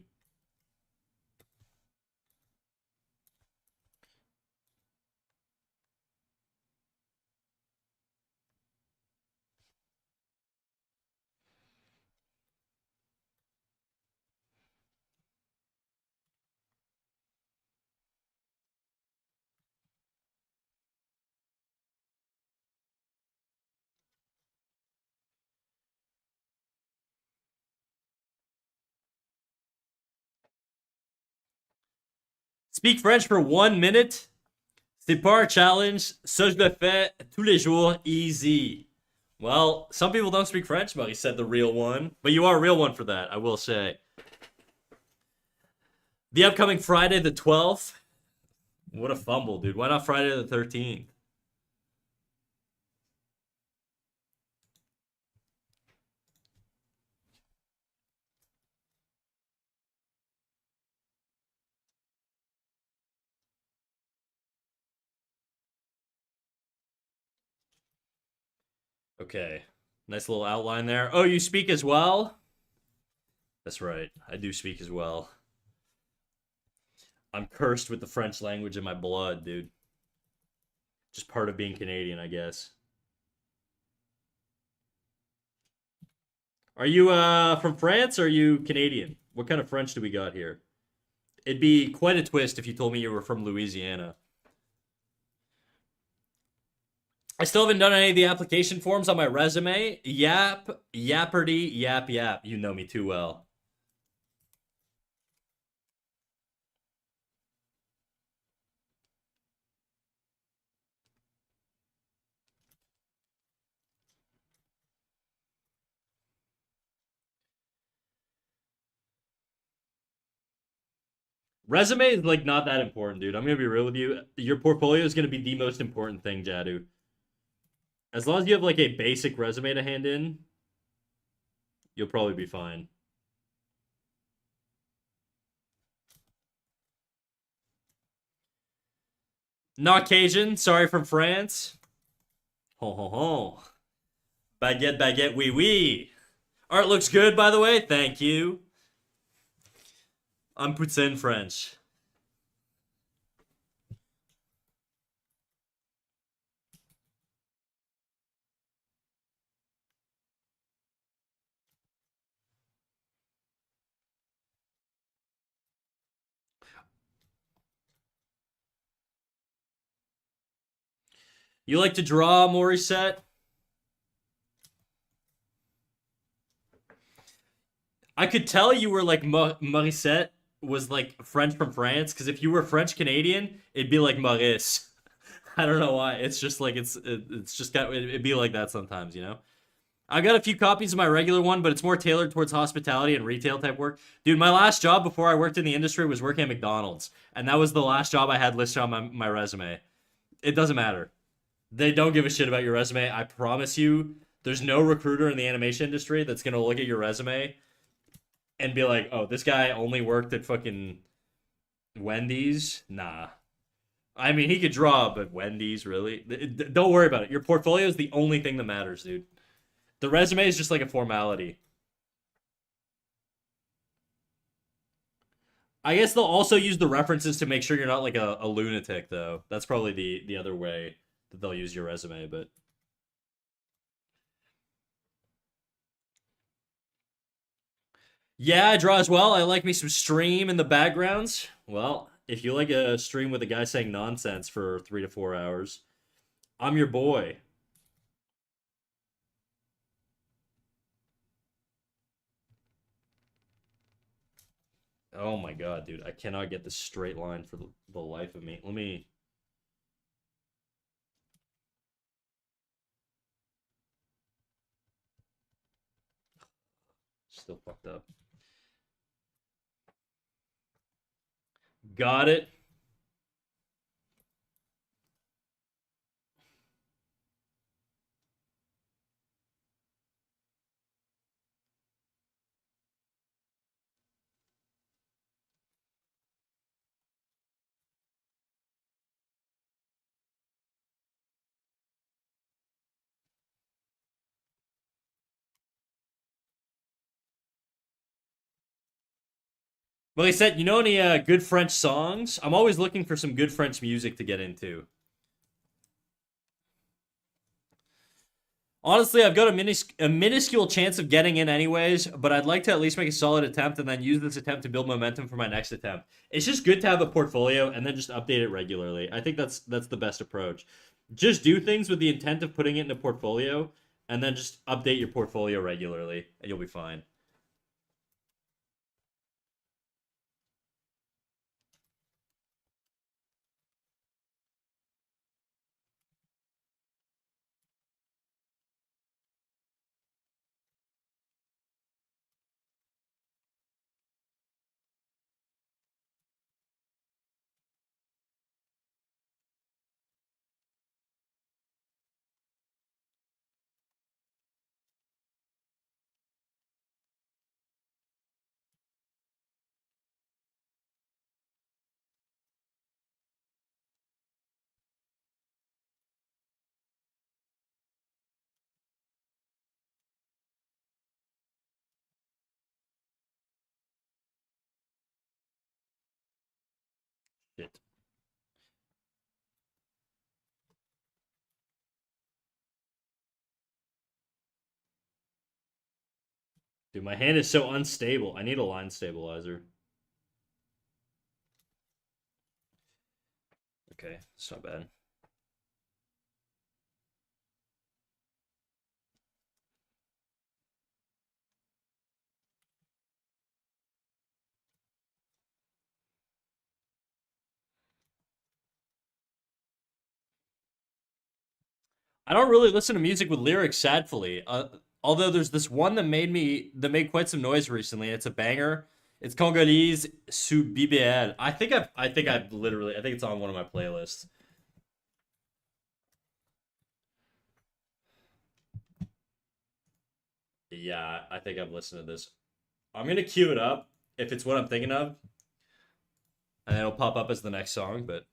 Speak French for 1 minute. C'est pas un challenge. Ça, je le fais tous les jours, easy. Well, some people don't speak French, but he said the real one. But you are a real one for that, I will say. The upcoming Friday the 12th. What a fumble, dude. Why not Friday the 13th? Okay. Nice little outline there. Oh, you speak as well? That's right. I do speak as well. I'm cursed with the French language in my blood, dude. Just part of being Canadian, I guess. Are you from France or are you Canadian? What kind of French do we got here? It'd be quite a twist if you told me you were from Louisiana. I still haven't done any of the application forms on my resume. Yap, yapperty, yap, yap. You know me too well. Resume is like not that important, dude. I'm gonna be real with you. Your portfolio is gonna be the most important thing, Jadu. As long as you have like a basic resume to hand in, you'll probably be fine. Not Cajun, sorry from France. Ho ho ho. Baguette, baguette, oui oui. Art looks good, by the way. Thank you. I'm poutine French. You like to draw, Morissette? I could tell you were like Morissette was like French from France, because if you were French Canadian, it'd be like Maurice. I don't know why. It's just like it's just got it'd be like that sometimes, you know. I got a few copies of my regular one, but it's more tailored towards hospitality and retail type work. Dude, my last job before I worked in the industry was working at McDonald's, and that was the last job I had listed on my resume. It doesn't matter. They don't give a shit about your resume. I promise you, there's no recruiter in the animation industry that's gonna look at your resume and be like, "Oh, this guy only worked at fucking Wendy's." Nah. I mean, he could draw, but Wendy's, really? Don't worry about it. Your portfolio is the only thing that matters, dude. The resume is just like a formality. I guess they'll also use the references to make sure you're not like a lunatic, though. That's probably the other way that they'll use your resume. But yeah, I draw as well. I like me some stream in the backgrounds. Well, if you like a stream with a guy saying nonsense for 3 to 4 hours, I'm your boy. Oh my god, dude. I cannot get this straight line for the life of me. Let me. Still fucked up. Got it. Well, he said, you know any good French songs? I'm always looking for some good French music to get into. Honestly, I've got a minuscule chance of getting in anyways, but I'd like to at least make a solid attempt and then use this attempt to build momentum for my next attempt. It's just good to have a portfolio and then just update it regularly. I think that's the best approach. Just do things with the intent of putting it in a portfolio and then just update your portfolio regularly and you'll be fine. Shit. Dude, my hand is so unstable. I need a line stabilizer. Okay, it's not bad. I don't really listen to music with lyrics, sadly. Although there's this one that made quite some noise recently. It's a banger. It's Congolese sous BBL. I think it's on one of my playlists. Yeah, I think I've listened to this. I'm gonna queue it up if it's what I'm thinking of, and it'll pop up as the next song. But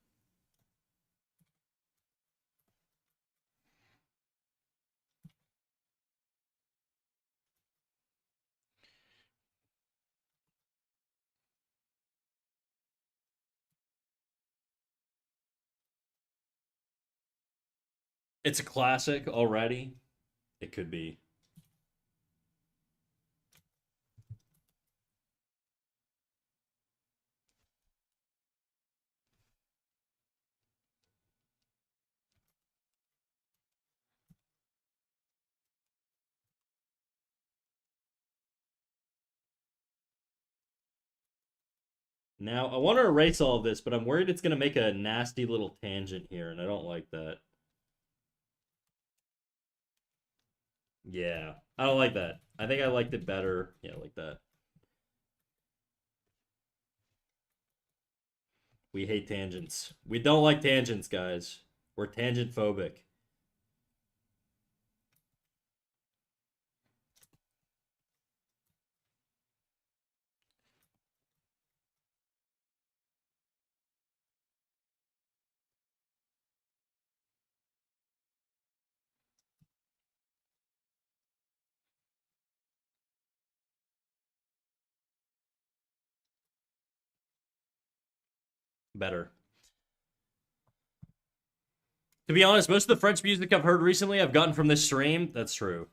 it's a classic already. It could be. Now, I want to erase all of this, but I'm worried it's going to make a nasty little tangent here, and I don't like that. Yeah, I don't like that. I think I liked it better. Yeah, like that. We hate tangents. We don't like tangents, guys. We're tangent phobic. Better. To be honest, most of the French music I've heard recently I've gotten from this stream. That's true.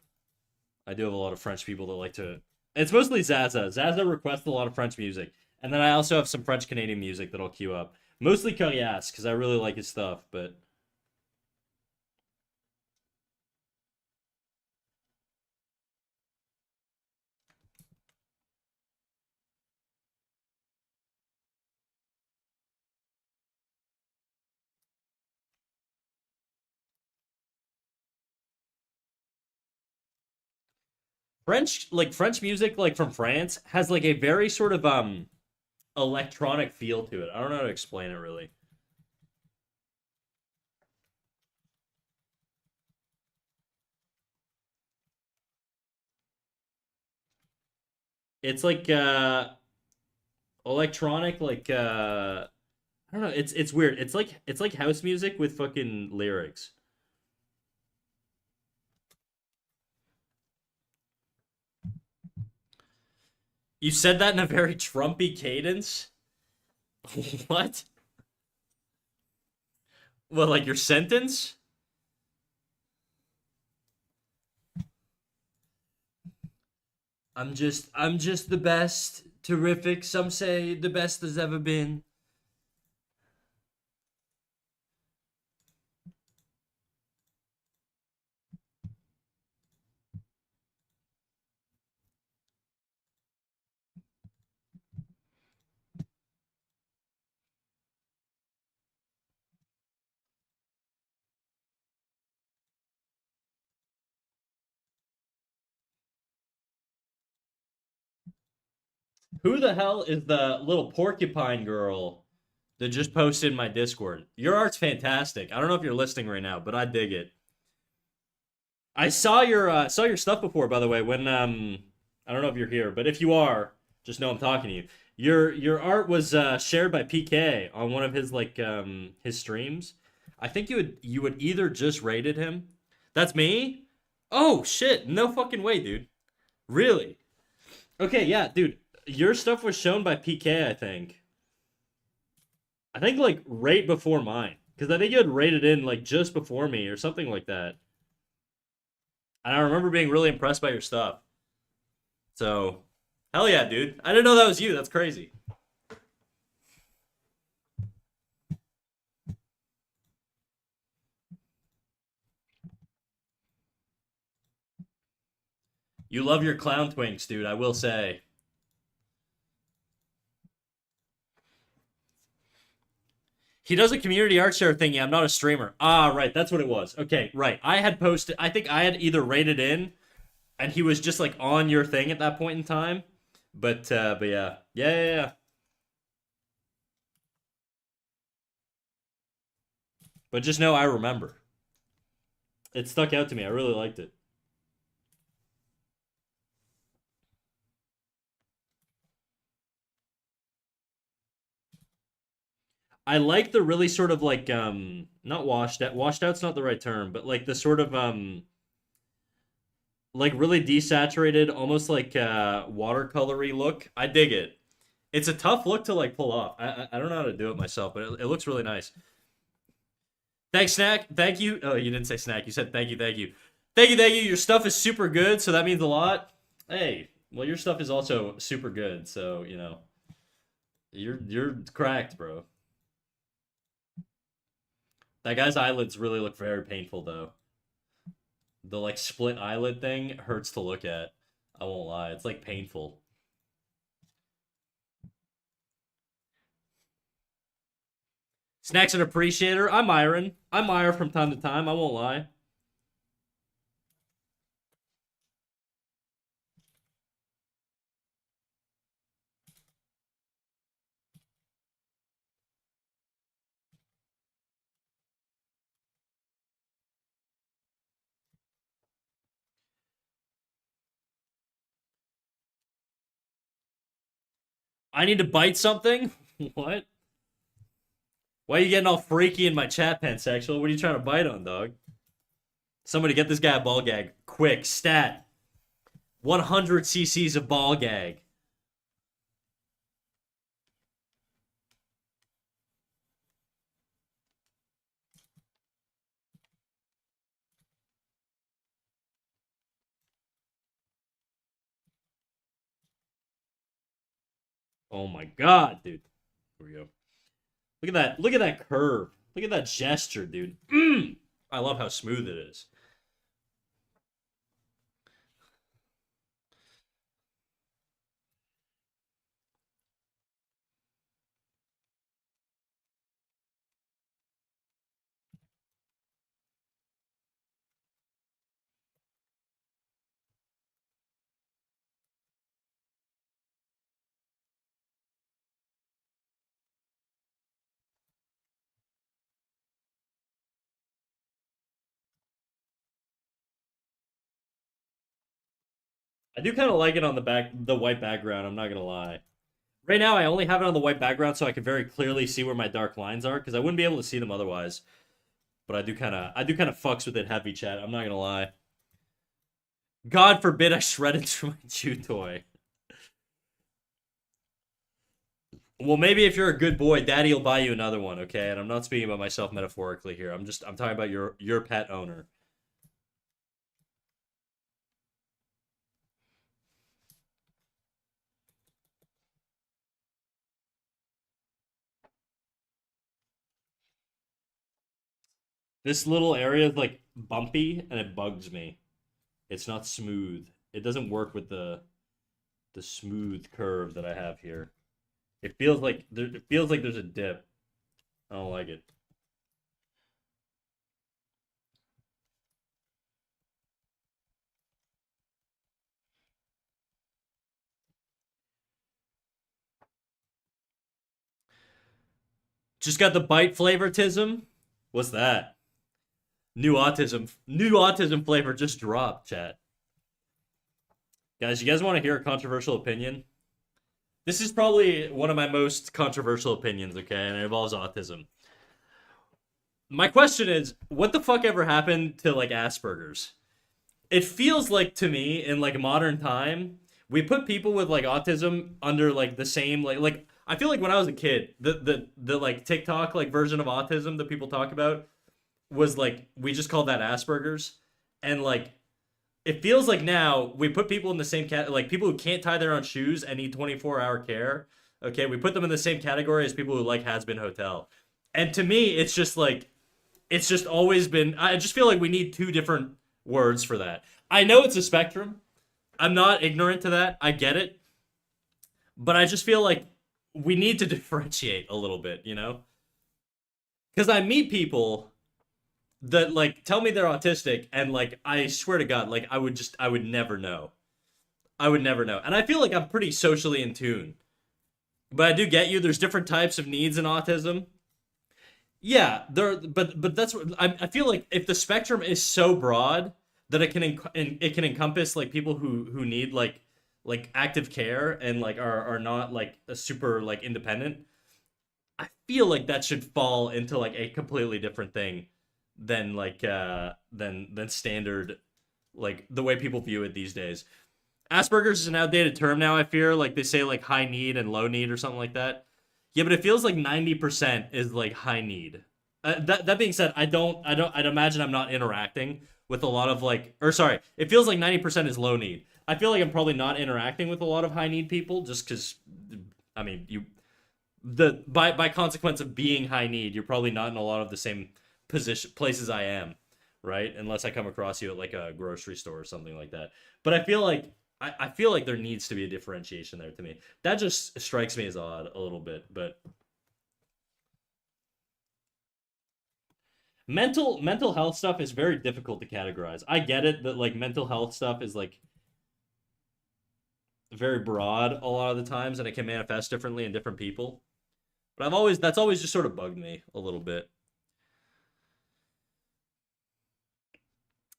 I do have a lot of French people that like to. It's mostly Zaza. Zaza requests a lot of French music. And then I also have some French Canadian music that I'll queue up. Mostly Corias, because I really like his stuff, but. French music, like from France, has like a very sort of electronic feel to it. I don't know how to explain it really. It's like electronic, like I don't know. It's weird. It's like house music with fucking lyrics. You said that in a very Trumpy cadence. What? Well, like your sentence? I'm just the best. Terrific. Some say the best there's ever been. Who the hell is the little porcupine girl that just posted in my Discord? Your art's fantastic. I don't know if you're listening right now, but I dig it. I saw your stuff before, by the way. When I don't know if you're here, but if you are, just know I'm talking to you. Your art was shared by PK on one of his his streams. I think you would either just rated him. That's me. Oh shit! No fucking way, dude. Really? Okay, yeah, dude. Your stuff was shown by PK, I think. I think like right before mine, because I think you had rated in like just before me or something like that. And I remember being really impressed by your stuff. So, hell yeah, dude! I didn't know that was you. That's crazy. You love your clown twinks, dude. I will say. He does a community art share thingy. I'm not a streamer. Ah, right. That's what it was. Okay, right. I had posted. I think I had either rated in, and he was just like on your thing at that point in time. But yeah, yeah. But just know I remember. It stuck out to me. I really liked it. I like the really sort of like not washed out. Washed out's not the right term, but like the sort of like really desaturated, almost like watercolory look. I dig it. It's a tough look to like pull off. I don't know how to do it myself, but it looks really nice. Thanks, Snack. Thank you. Oh, you didn't say Snack. You said thank you, thank you. Thank you, thank you. Your stuff is super good, so that means a lot. Hey, well, your stuff is also super good, so you know you're cracked, bro. That guy's eyelids really look very painful, though. The like split eyelid thing hurts to look at. I won't lie. It's like painful. Snack's an appreciator. I'm Myron. I'm Myra from time to time. I won't lie. I need to bite something? What? Why are you getting all freaky in my chat, pansexual? What are you trying to bite on, dog? Somebody get this guy a ball gag. Quick, stat. 100 cc's of ball gag. Oh my god, dude. Here we go. Look at that. Look at that curve. Look at that gesture, dude. I love how smooth it is. I do kind of like it on the white background. I'm not gonna lie. Right now, I only have it on the white background so I can very clearly see where my dark lines are because I wouldn't be able to see them otherwise. But I do kind of fucks with it heavy, chat. I'm not gonna lie. God forbid I shredded through my chew toy. Well, maybe if you're a good boy, Daddy'll buy you another one, okay? And I'm not speaking about myself metaphorically here. I'm talking about your pet owner. This little area is like bumpy and it bugs me. It's not smooth. It doesn't work with the smooth curve that I have here. It feels like there's a dip. I don't like it. Just got the bite flavoritism. What's that? New autism flavor just dropped, chat. Guys, you guys want to hear a controversial opinion? This is probably one of my most controversial opinions, okay? And it involves autism. My question is, what the fuck ever happened to like Asperger's? It feels like to me in like modern time, we put people with like autism under like the same like I feel like when I was a kid, the like TikTok like version of autism that people talk about was like we just called that Asperger's, and like it feels like now we put people in the same cat like people who can't tie their own shoes and need 24-hour care. Okay, we put them in the same category as people who like Has Been Hotel, and to me, it's just like it's just always been. I just feel like we need two different words for that. I know it's a spectrum. I'm not ignorant to that. I get it, but I just feel like we need to differentiate a little bit, you know? Because I meet people that like tell me they're autistic, and like I swear to God, like I would never know. I would never know, and I feel like I'm pretty socially in tune. But I do get you. There's different types of needs in autism. Yeah, but that's what I feel like. If the spectrum is so broad that it can encompass like people who need like active care and like are not like a super like independent. I feel like that should fall into like a completely different thing than than standard like the way people view it these days. Asperger's is an outdated term now. I fear like they say like high need and low need or something like that. Yeah, but it feels like 90% is like high need. That being said, I'd imagine I'm not interacting with a lot of like, or sorry, it feels like 90% is low need. I feel like I'm probably not interacting with a lot of high need people just because, I mean, by consequence of being high need, you're probably not in a lot of the same position places I am, right? Unless I come across you at like a grocery store or something like that. But I feel like there needs to be a differentiation there to me. That just strikes me as odd a little bit, but mental health stuff is very difficult to categorize. I get it that like mental health stuff is like very broad a lot of the times and it can manifest differently in different people. But that's always just sort of bugged me a little bit.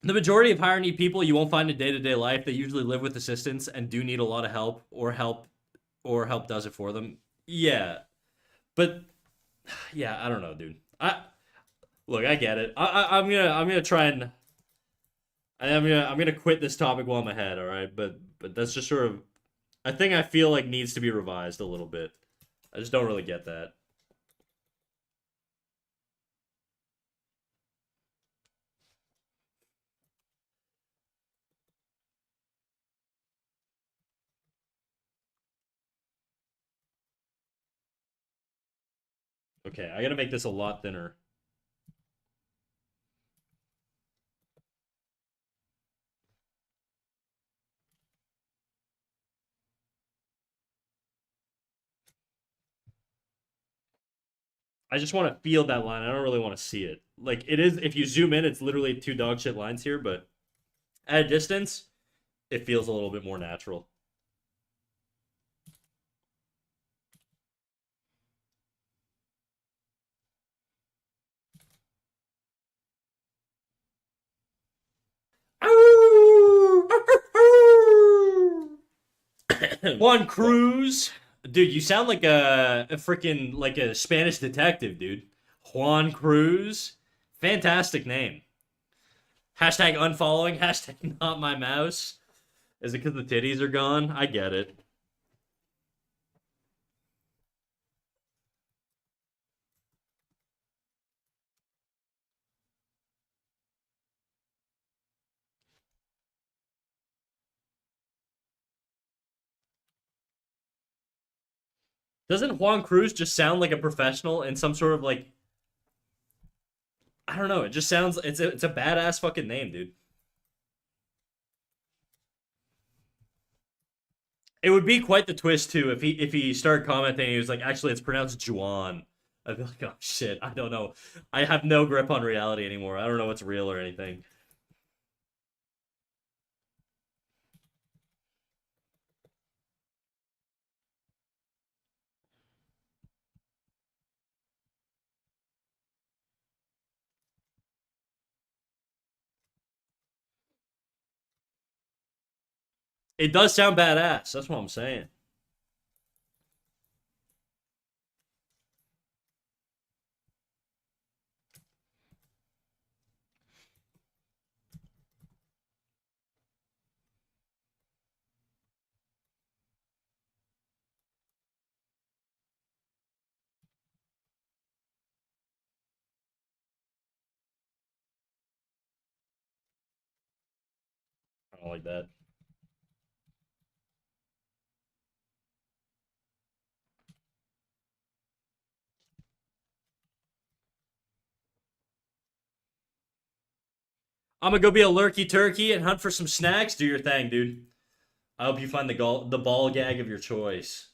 The majority of higher need people you won't find in day-to-day life. They usually live with assistance and do need a lot of help does it for them. Yeah, but yeah, I don't know, dude. I look, I get it. I'm gonna try and I'm gonna quit this topic while I'm ahead. All right, but that's just sort of a thing I feel like needs to be revised a little bit. I just don't really get that. Okay, I gotta make this a lot thinner. I just want to feel that line. I don't really want to see it. Like it is, if you zoom in, it's literally two dog shit lines here, but at a distance, it feels a little bit more natural. Juan Cruz, dude, you sound like a freaking like a Spanish detective, dude. Juan Cruz, fantastic name. Hashtag unfollowing. Hashtag not my mouse. Is it because the titties are gone? I get it. Doesn't Juan Cruz just sound like a professional in some sort of like I don't know. It just sounds it's a badass fucking name, dude. It would be quite the twist too if he started commenting. And he was like, actually, it's pronounced Juan. I'd be like, oh shit, I don't know. I have no grip on reality anymore. I don't know what's real or anything. It does sound badass. That's what I'm saying. don't like that. I'm gonna go be a lurky turkey and hunt for some snacks. Do your thing, dude. I hope you find the ball gag of your choice.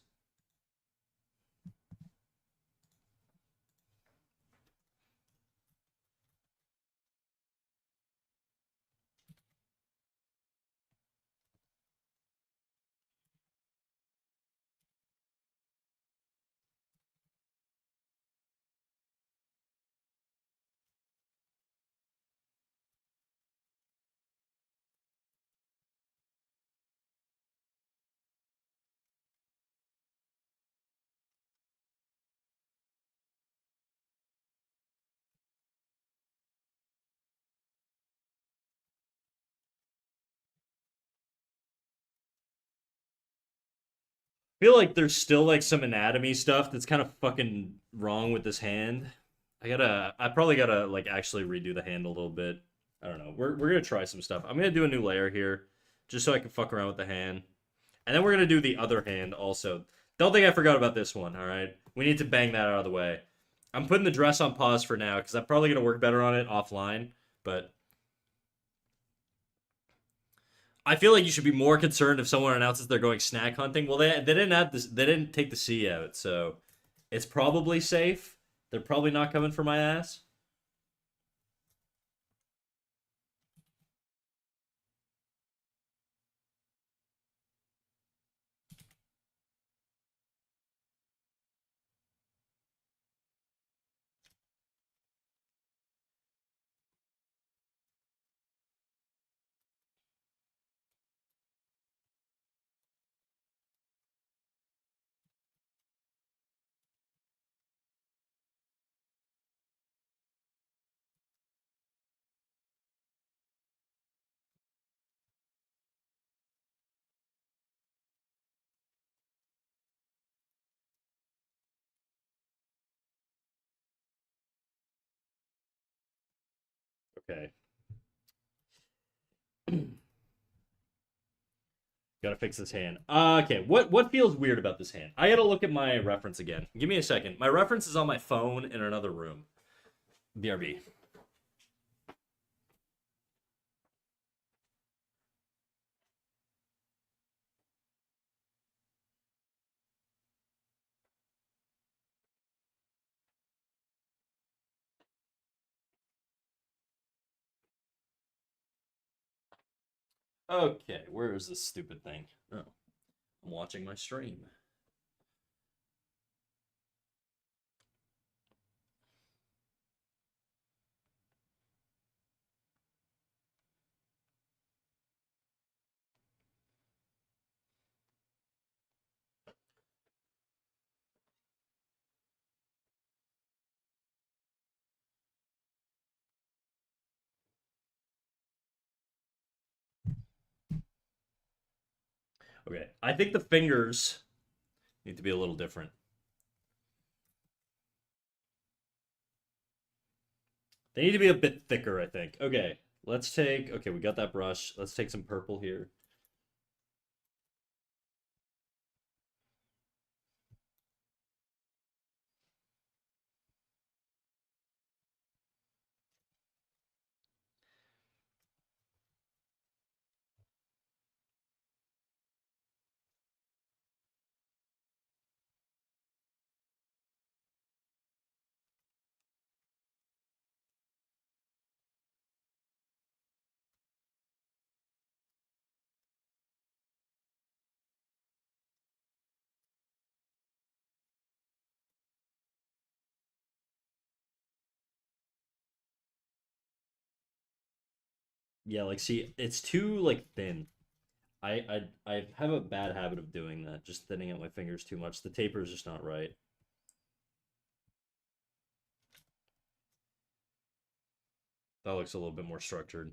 I feel like there's still like some anatomy stuff that's kind of fucking wrong with this hand. I probably gotta like actually redo the hand a little bit. I don't know. We're gonna try some stuff. I'm gonna do a new layer here, just so I can fuck around with the hand, and then we're gonna do the other hand also. Don't think I forgot about this one. All right, we need to bang that out of the way. I'm putting the dress on pause for now because I'm probably gonna work better on it offline. But I feel like you should be more concerned if someone announces they're going snack hunting. Well, they didn't have this. They didn't take the C out, so it's probably safe. They're probably not coming for my ass. Okay, gotta fix this hand. Okay, what feels weird about this hand? I gotta look at my reference again. Give me a second. My reference is on my phone in another room. BRB. Okay, where is this stupid thing? Oh, I'm watching my stream. Okay, I think the fingers need to be a little different. They need to be a bit thicker, I think. Okay, let's take. Okay, we got that brush. Let's take some purple here. Yeah, like see, it's too like thin. I have a bad habit of doing that, just thinning out my fingers too much. The taper is just not right. That looks a little bit more structured.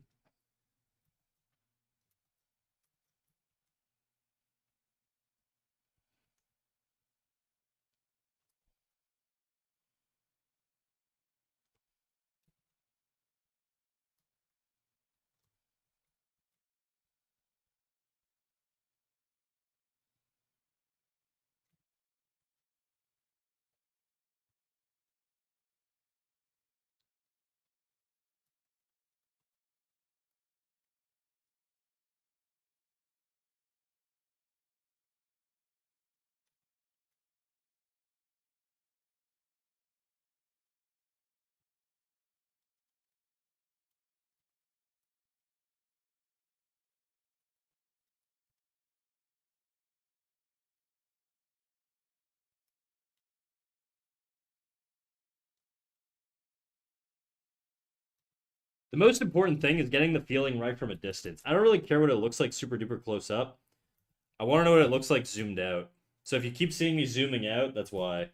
The most important thing is getting the feeling right from a distance. I don't really care what it looks like super duper close up. I want to know what it looks like zoomed out. So if you keep seeing me zooming out, that's why.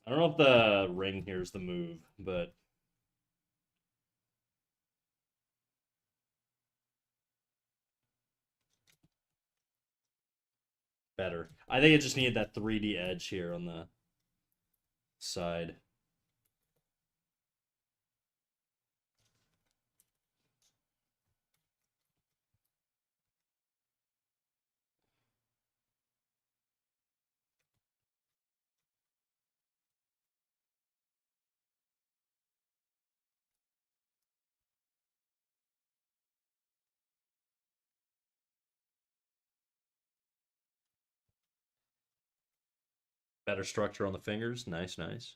I don't know if the ring here is the move, but better. I think it just needed that 3D edge here on the side. Better structure on the fingers. Nice, nice.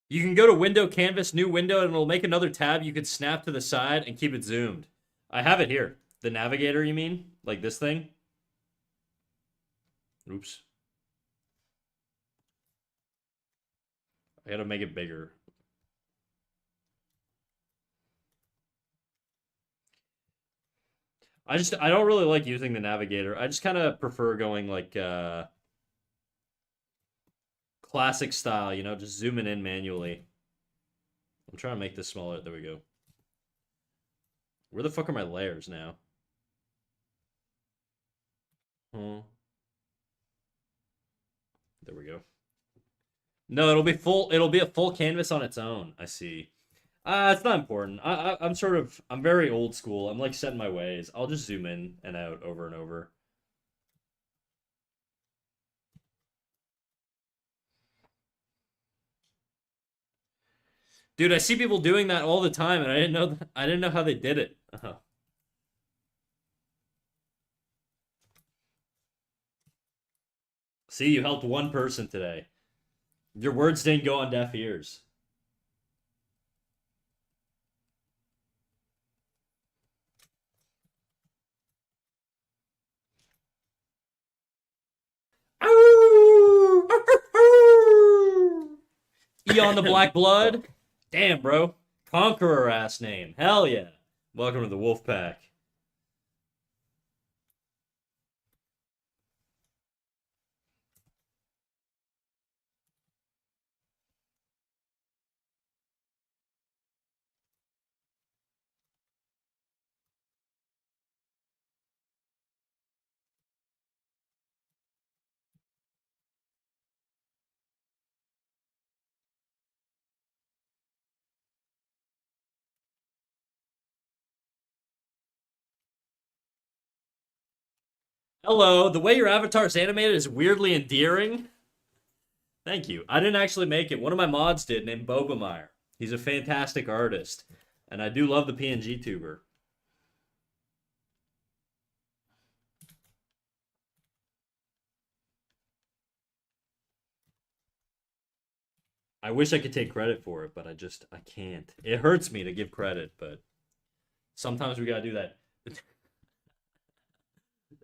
You can go to window, canvas, new window, and it'll make another tab you could snap to the side and keep it zoomed. I have it here. The navigator, you mean? Like this thing? Oops. I gotta make it bigger. I don't really like using the navigator. I just kind of prefer going like classic style, you know, just zooming in manually. I'm trying to make this smaller. There we go. Where the fuck are my layers now? Hmm. There we go. No, it'll be full. It'll be a full canvas on its own. I see. It's not important. I'm sort of. I'm very old school. I'm like set in my ways. I'll just zoom in and out over and over. Dude, I see people doing that all the time, and I didn't know. I didn't know how they did it. See, you helped one person today. Your words didn't go on deaf ears. Eon the Black Blood. Damn, bro. Conqueror ass name. Hell yeah. Welcome to the Wolf Pack. Hello. The way your avatar is animated is weirdly endearing. Thank you. I didn't actually make it. One of my mods did, named Bobameyer. He's a fantastic artist, and I do love the PNG tuber. I wish I could take credit for it, but I can't. It hurts me to give credit, but sometimes we gotta do that.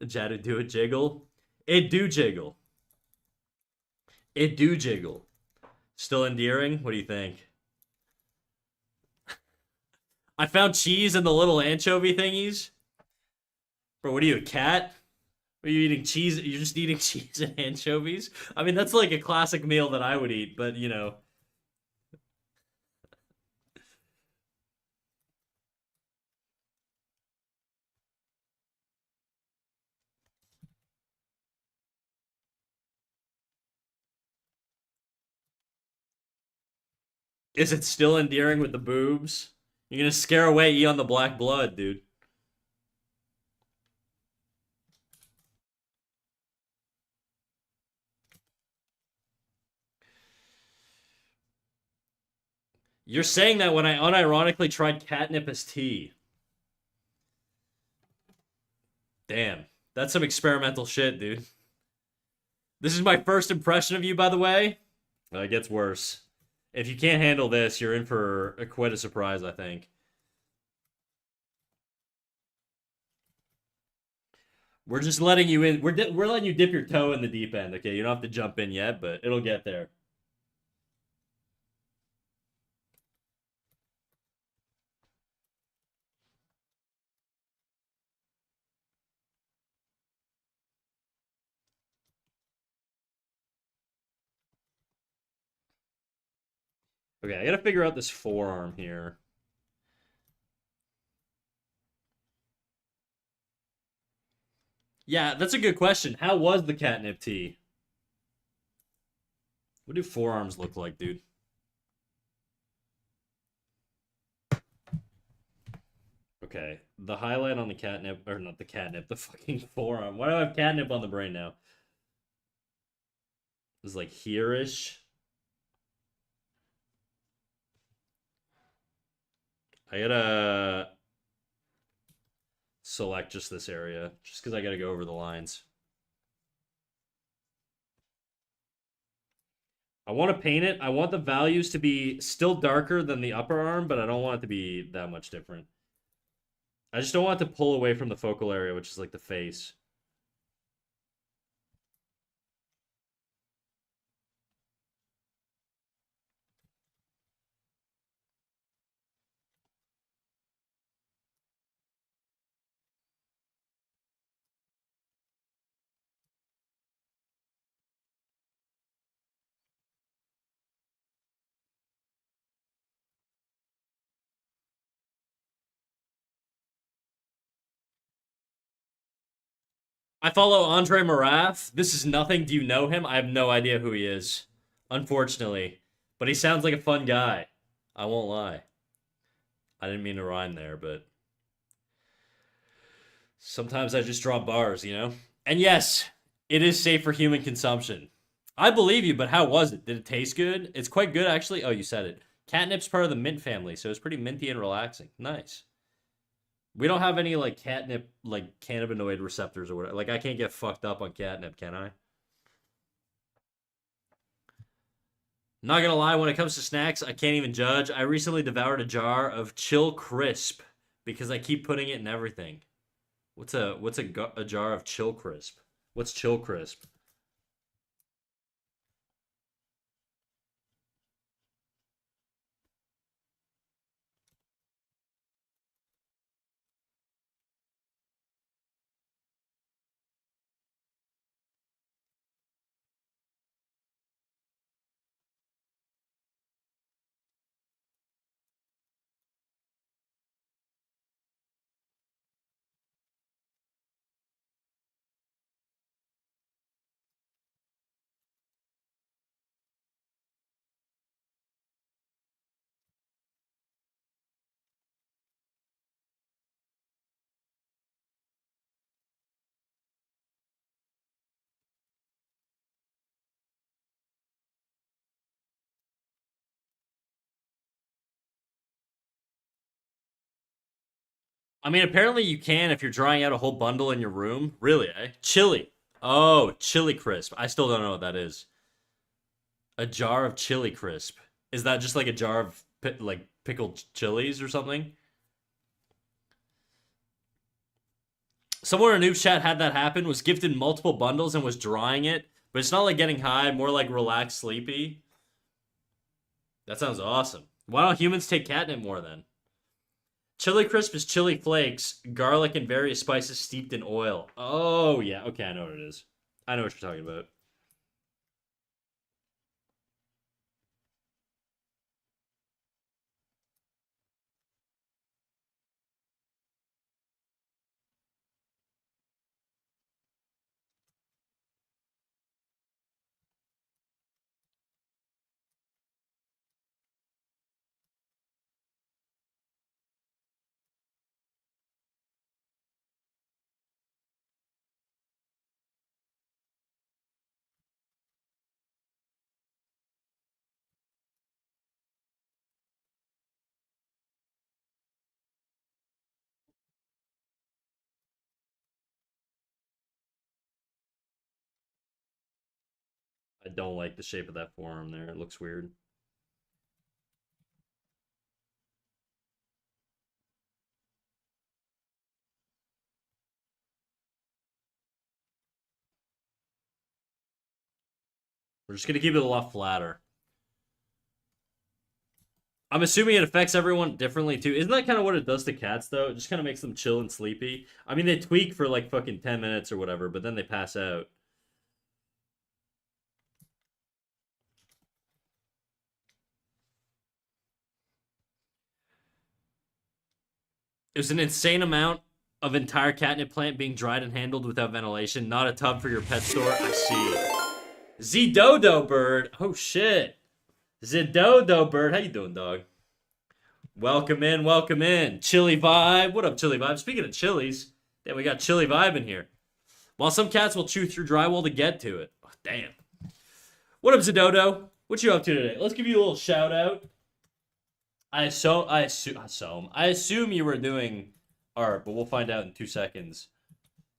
Jadu, do it jiggle. It do jiggle. It do jiggle. Still endearing? What do you think? I found cheese in the little anchovy thingies. Bro, what are you, a cat? Are you eating cheese? You're just eating cheese and anchovies? I mean, that's like a classic meal that I would eat, but you know. Is it still endearing with the boobs? You're gonna scare away Eon the Black Blood, dude. You're saying that when I unironically tried catnip as tea. Damn. That's some experimental shit, dude. This is my first impression of you, by the way. It gets worse. If you can't handle this, you're in for quite a surprise, I think. We're just letting you in. We're letting you dip your toe in the deep end, okay? You don't have to jump in yet, but it'll get there. Okay, I gotta figure out this forearm here. Yeah, that's a good question. How was the catnip tea? What do forearms look like, dude? Okay, the highlight on the catnip, or not the catnip, the fucking forearm. Why do I have catnip on the brain now? It's like here-ish. I gotta select just this area, just because I gotta go over the lines. I want to paint it. I want the values to be still darker than the upper arm, but I don't want it to be that much different. I just don't want it to pull away from the focal area, which is like the face. I follow Andre Marath. This is nothing. Do you know him? I have no idea who he is, unfortunately. But he sounds like a fun guy. I won't lie. I didn't mean to rhyme there, but sometimes I just drop bars, you know? And yes, it is safe for human consumption. I believe you, but how was it? Did it taste good? It's quite good, actually. Oh, you said it. Catnip's part of the mint family, so it's pretty minty and relaxing. Nice. We don't have any like catnip, like cannabinoid receptors or whatever. Like I can't get fucked up on catnip, can I? Not gonna lie, when it comes to snacks, I can't even judge. I recently devoured a jar of Chill Crisp because I keep putting it in everything. What's a jar of Chill Crisp? What's Chill Crisp? I mean, apparently you can if you're drying out a whole bundle in your room. Really, eh? Chili. Oh, Chili Crisp. I still don't know what that is. A jar of Chili Crisp. Is that just like a jar of like pickled chilies or something? Someone in a noob chat had that happen, was gifted multiple bundles and was drying it, but it's not like getting high, more like relaxed, sleepy. That sounds awesome. Why don't humans take catnip more then? Chili crisp is chili flakes, garlic, and various spices steeped in oil. Oh, yeah. Okay, I know what it is. I know what you're talking about. I don't like the shape of that forearm there. It looks weird. We're just gonna keep it a lot flatter. I'm assuming it affects everyone differently too. Isn't that kind of what it does to cats though? It just kind of makes them chill and sleepy. I mean, they tweak for like fucking 10 minutes or whatever, but then they pass out. It was an insane amount of entire catnip plant being dried and handled without ventilation. Not a tub for your pet store. I see. Z-Dodo bird. Oh shit. Z-Dodo bird. How you doing, dog? Welcome in, welcome in. Chili Vibe. What up, Chili Vibe? Speaking of chilies, damn, we got Chili Vibe in here. While some cats will chew through drywall to get to it. Oh, damn. What up, Z-Dodo? What you up to today? Let's give you a little shout out. I assume you were doing art, but we'll find out in 2 seconds.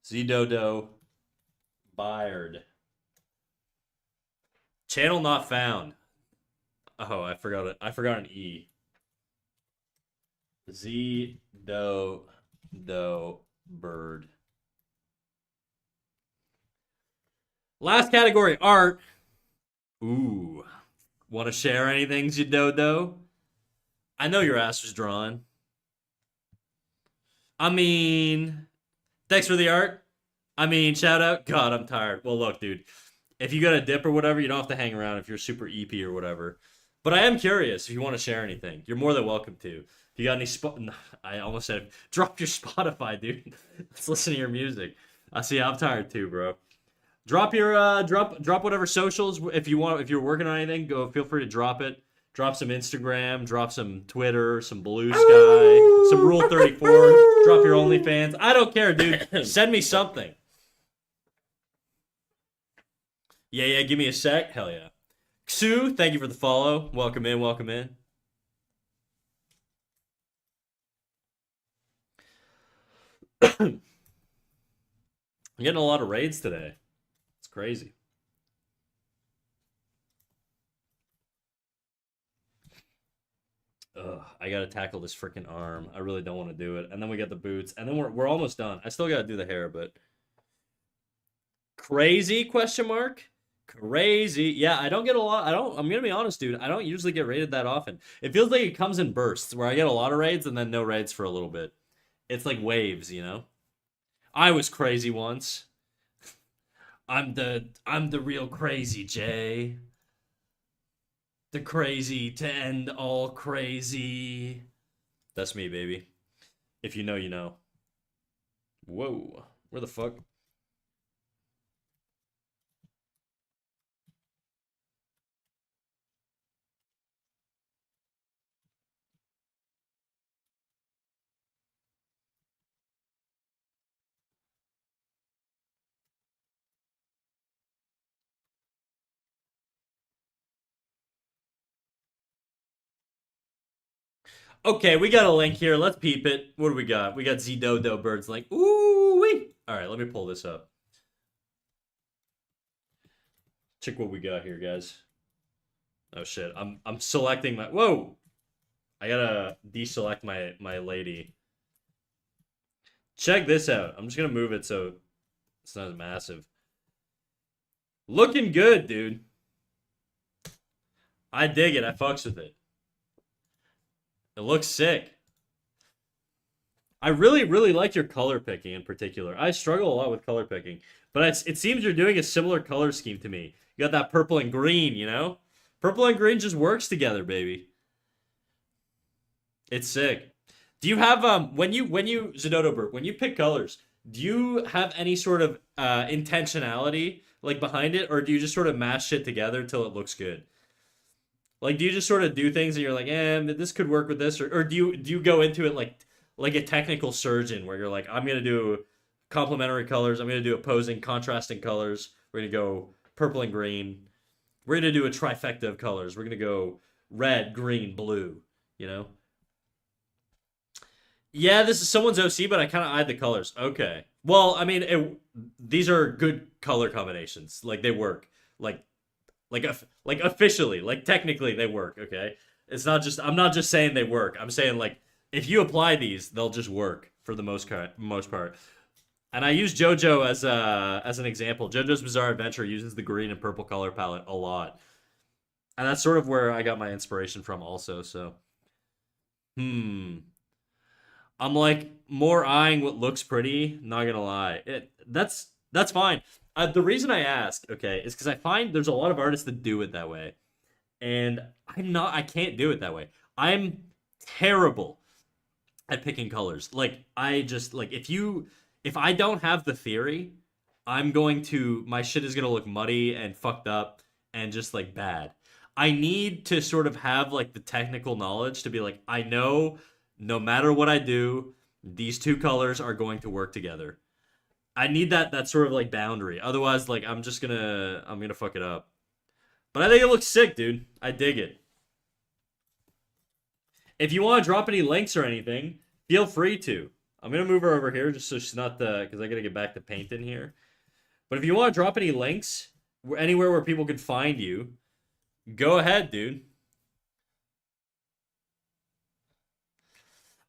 Z-Dodo Byard. Channel not found. Oh, I forgot it. I forgot an E. Z-Do Bird. Last category, art. Ooh. Want to share anything, Z-Dodo? I know your ass was drawn. I mean, thanks for the art. I mean, shout out. God, I'm tired. Well, look, dude. If you got a dip or whatever, you don't have to hang around if you're super EP or whatever. But I am curious if you want to share anything. You're more than welcome to. If you got any I almost said drop your Spotify, dude. Let's listen to your music. I see. I'm tired too, bro. Drop your drop whatever socials if you want. If you're working on anything, go. Feel free to drop it. Drop some Instagram, drop some Twitter, some Blue Sky, some Rule 34. Drop your OnlyFans. I don't care, dude. Send me something. Yeah, give me a sec. Hell yeah. Xu, thank you for the follow. Welcome in, welcome in. I'm getting a lot of raids today. It's crazy. Ugh, I gotta tackle this freaking arm. I really don't want to do it. And then we got the boots, and then we're almost done. I still gotta do the hair, but crazy question mark? Crazy. Yeah, I don't get a lot. I'm gonna be honest, dude. I don't usually get raided that often. It feels like it comes in bursts where I get a lot of raids and then no raids for a little bit. It's like waves, you know? I was crazy once. I'm the real crazy Jay. The crazy to end all crazy. That's me, baby. If you know, you know. Whoa. Where the fuck? Okay, we got a link here. Let's peep it. What do we got? We got Z-Dodo birds like, ooh wee. All right, let me pull this up. Check what we got here, guys. Oh shit, I'm selecting my. Whoa, I gotta deselect my lady. Check this out. I'm just gonna move it so it's not as massive. Looking good, dude. I dig it. I fucks with it. It looks sick. I really, really like your color picking in particular. I struggle a lot with color picking, but it seems you're doing a similar color scheme to me. You got that purple and green, you know? Purple and green just works together, baby. It's sick. Do you have when you Zenodo when you pick colors, do you have any sort of intentionality like behind it, or do you just sort of mash shit together till it looks good? Like, do you just sort of do things and you're like, this could work with this, or do you go into it like a technical surgeon where you're like, I'm gonna do complementary colors, I'm gonna do opposing contrasting colors, we're gonna go purple and green, we're gonna do a trifecta of colors, we're gonna go red, green, blue, you know? Yeah, this is someone's OC, but I kind of eyed the colors. Okay. Well, I mean, these are good color combinations. Like they work. Like like officially, like technically they work, okay? It's not just I'm not just saying they work. I'm saying like if you apply these, they'll just work for the most part. And I use JoJo as an example. JoJo's Bizarre Adventure uses the green and purple color palette a lot. And that's sort of where I got my inspiration from also, so hmm. I'm like more eyeing what looks pretty. Not gonna lie, that's fine. The reason I ask, okay, is because I find there's a lot of artists that do it that way, and I can't do it that way. I'm terrible at picking colors. Like I just like if I don't have the theory, I'm going to my shit is gonna look muddy and fucked up and just like bad. I need to sort of have like the technical knowledge to be like, I know no matter what I do, these two colors are going to work together. I need that sort of like boundary. Otherwise, like I'm gonna fuck it up. But I think it looks sick, dude. I dig it. If you want to drop any links or anything, feel free to. I'm gonna move her over here just so she's not the because I gotta get back to painting here. But if you want to drop any links anywhere where people can find you, go ahead, dude.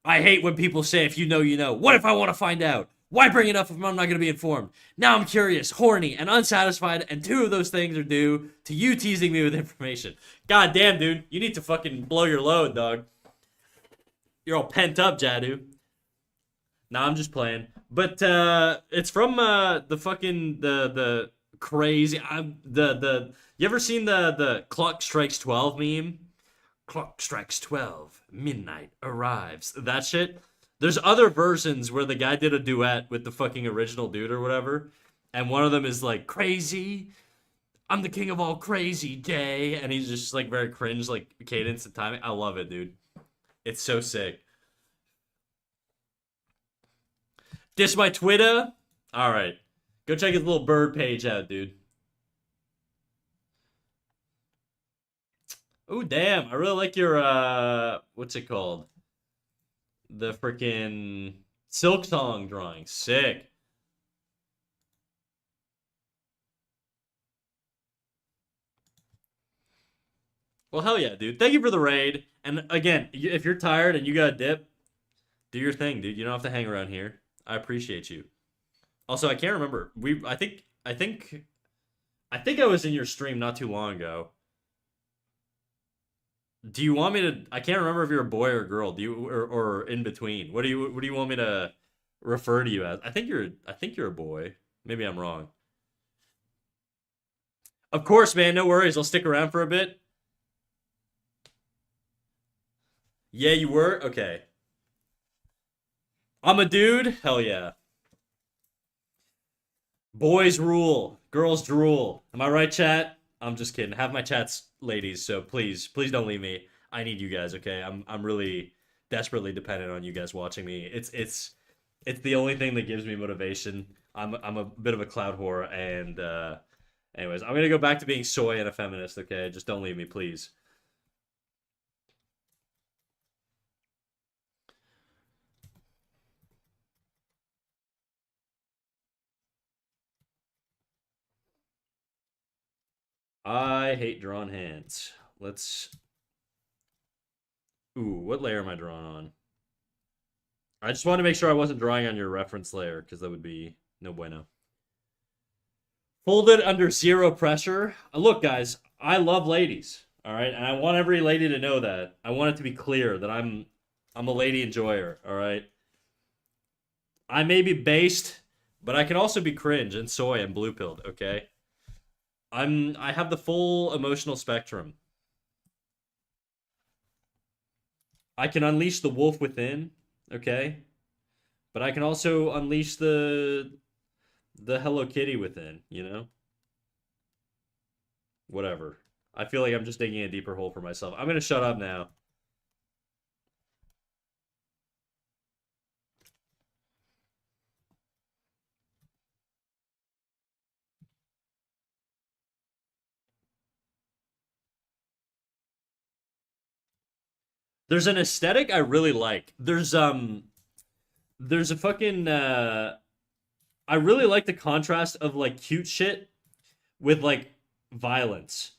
I hate when people say, if you know, you know. What if I want to find out? Why bring it up if I'm not going to be informed? Now I'm curious, horny, and unsatisfied, and two of those things are due to you teasing me with information. God damn, dude. You need to fucking blow your load, dog. You're all pent up, Jadu. Nah, I'm just playing. But it's from the fucking the crazy the you ever seen the clock strikes 12 meme? Clock strikes 12, midnight arrives. That shit. There's other versions where the guy did a duet with the fucking original dude or whatever. And one of them is like, crazy. I'm the king of all crazy day. And he's just like very cringe, like cadence and timing. I love it, dude. It's so sick. Diss my Twitter? Alright. Go check his little bird page out, dude. Oh, damn. I really like your, what's it called? The freaking Silk Song drawing. Sick. Well, hell yeah, dude. Thank you for the raid. And again, if you're tired and you got a dip, do your thing, dude. You don't have to hang around here. I appreciate you. Also, I can't remember. I think I was in your stream not too long ago. Do you want me to? I can't remember if you're a boy or a girl. Do you or in between? What do you want me to refer to you as? I think you're a boy. Maybe I'm wrong. Of course, man. No worries. I'll stick around for a bit. Yeah, you were? Okay. I'm a dude? Hell yeah. Boys rule. Girls drool. Am I right, chat? I'm just kidding. Have my chats ladies, so please, please don't leave me. I need you guys, okay? I'm really desperately dependent on you guys watching me. It's the only thing that gives me motivation. I'm a bit of a cloud whore and anyways, I'm gonna go back to being soy and a feminist, okay? Just don't leave me, please. I hate drawn hands. Let's. Ooh, what layer am I drawing on? I just wanted to make sure I wasn't drawing on your reference layer, because that would be no bueno. Folded under zero pressure. Look, guys, I love ladies. All right, and I want every lady to know that. I want it to be clear that I'm a lady enjoyer. All right. I may be based, but I can also be cringe and soy and blue pilled, okay? I have the full emotional spectrum. I can unleash the wolf within, okay? But I can also unleash the Hello Kitty within, you know? Whatever. I feel like I'm just digging a deeper hole for myself. I'm gonna shut up now. There's an aesthetic I really like. There's a fucking I really like the contrast of like cute shit with like violence.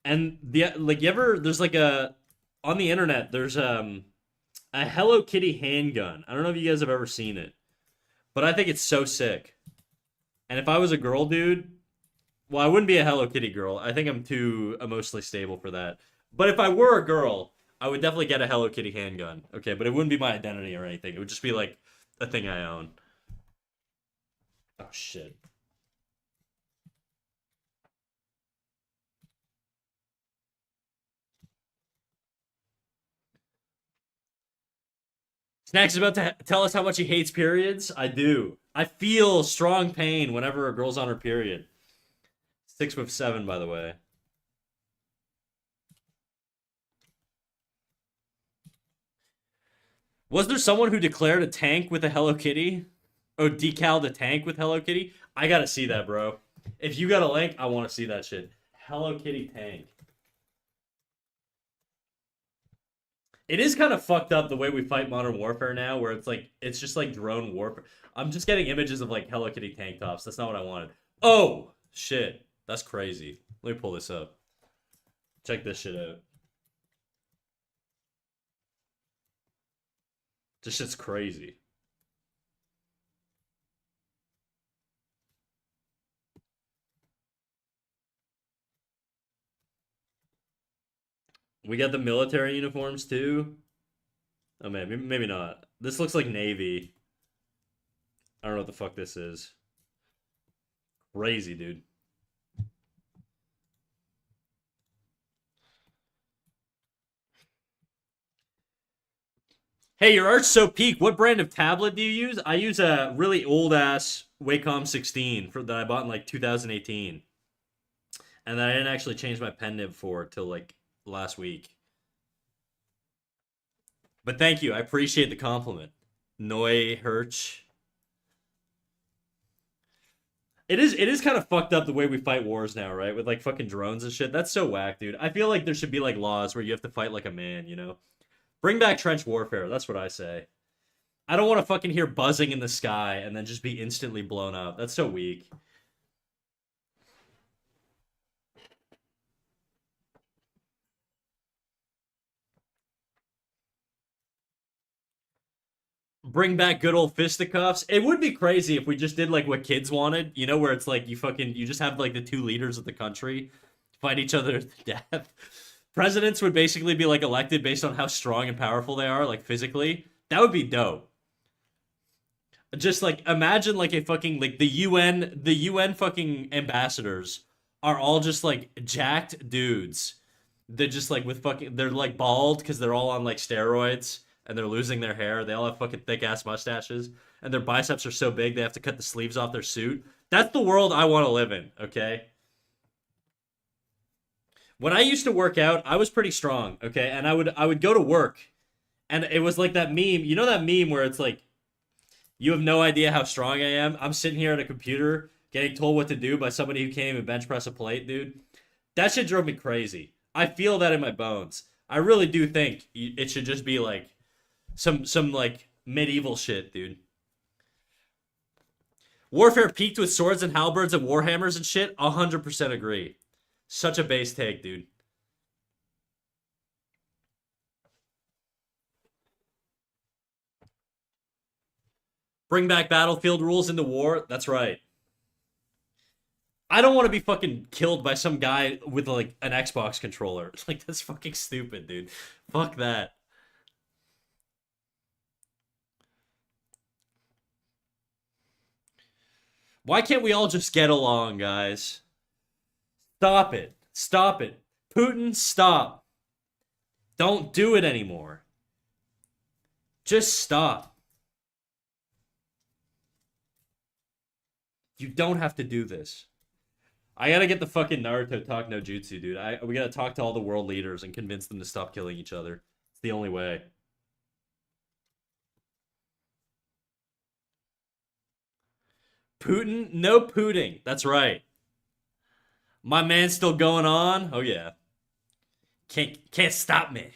And the like you ever there's like a on the internet there's a Hello Kitty handgun. I don't know if you guys have ever seen it, but I think it's so sick. And if I was a girl, dude, well, I wouldn't be a Hello Kitty girl. I think I'm too emotionally stable for that. But if I were a girl, I would definitely get a Hello Kitty handgun. Okay, but it wouldn't be my identity or anything. It would just be like a thing I own. Oh shit. Snacks is about to tell us how much he hates periods. I do. I feel strong pain whenever a girl's on her period. 6 with 7, by the way. Was there someone who declared a tank with a Hello Kitty? Oh, decaled a tank with Hello Kitty? I gotta see that, bro. If you got a link, I want to see that shit. Hello Kitty tank. It is kind of fucked up the way we fight Modern Warfare now, where it's like it's just like drone warfare. I'm just getting images of like Hello Kitty tank tops. That's not what I wanted. Oh shit, that's crazy. Let me pull this up. Check this shit out. This shit's crazy. We got the military uniforms too. Oh man, maybe not. This looks like Navy. I don't know what the fuck this is. Crazy, dude. Hey, your art's so peak. What brand of tablet do you use? I use a really old ass Wacom 16 that I bought in like 2018, and that I didn't actually change my pen nib for till like last week. But thank you, I appreciate the compliment. Neu Hirsch. It is kind of fucked up the way we fight wars now, right? With like fucking drones and shit. That's so whack, dude. I feel like there should be like laws where you have to fight like a man, you know? Bring back trench warfare. That's what I say. I don't want to fucking hear buzzing in the sky and then just be instantly blown up. That's so weak. Bring back good old fisticuffs. It would be crazy if we just did like what kids wanted, you know, where it's like you just have like the two leaders of the country fight each other to death. Presidents would basically be like elected based on how strong and powerful they are, like physically. That would be dope. Just like imagine like a fucking like the UN fucking ambassadors are all just like jacked dudes. They're just like with fucking they're like bald because they're all on like steroids and they're losing their hair. They all have fucking thick ass mustaches and their biceps are so big they have to cut the sleeves off their suit. That's the world I want to live in, okay? When I used to work out, I was pretty strong, okay? And I would go to work and it was like that meme, you know that meme where it's like you have no idea how strong I am. I'm sitting here at a computer getting told what to do by somebody who can't even bench press a plate, dude. That shit drove me crazy. I feel that in my bones. I really do think it should just be like some like medieval shit, dude. Warfare peaked with swords and halberds and warhammers and shit. 100% agree. Such a base take, dude. Bring back battlefield rules into war. That's right. I don't want to be fucking killed by some guy with like an Xbox controller. Like that's fucking stupid, dude. Fuck that. Why can't we all just get along, guys? Stop it. Stop it. Putin, stop. Don't do it anymore. Just stop. You don't have to do this. I gotta get the fucking Naruto talk no jutsu, dude. We gotta talk to all the world leaders and convince them to stop killing each other. It's the only way. Putin? No Putin. That's right. My man's still going on? Oh yeah. Can't stop me.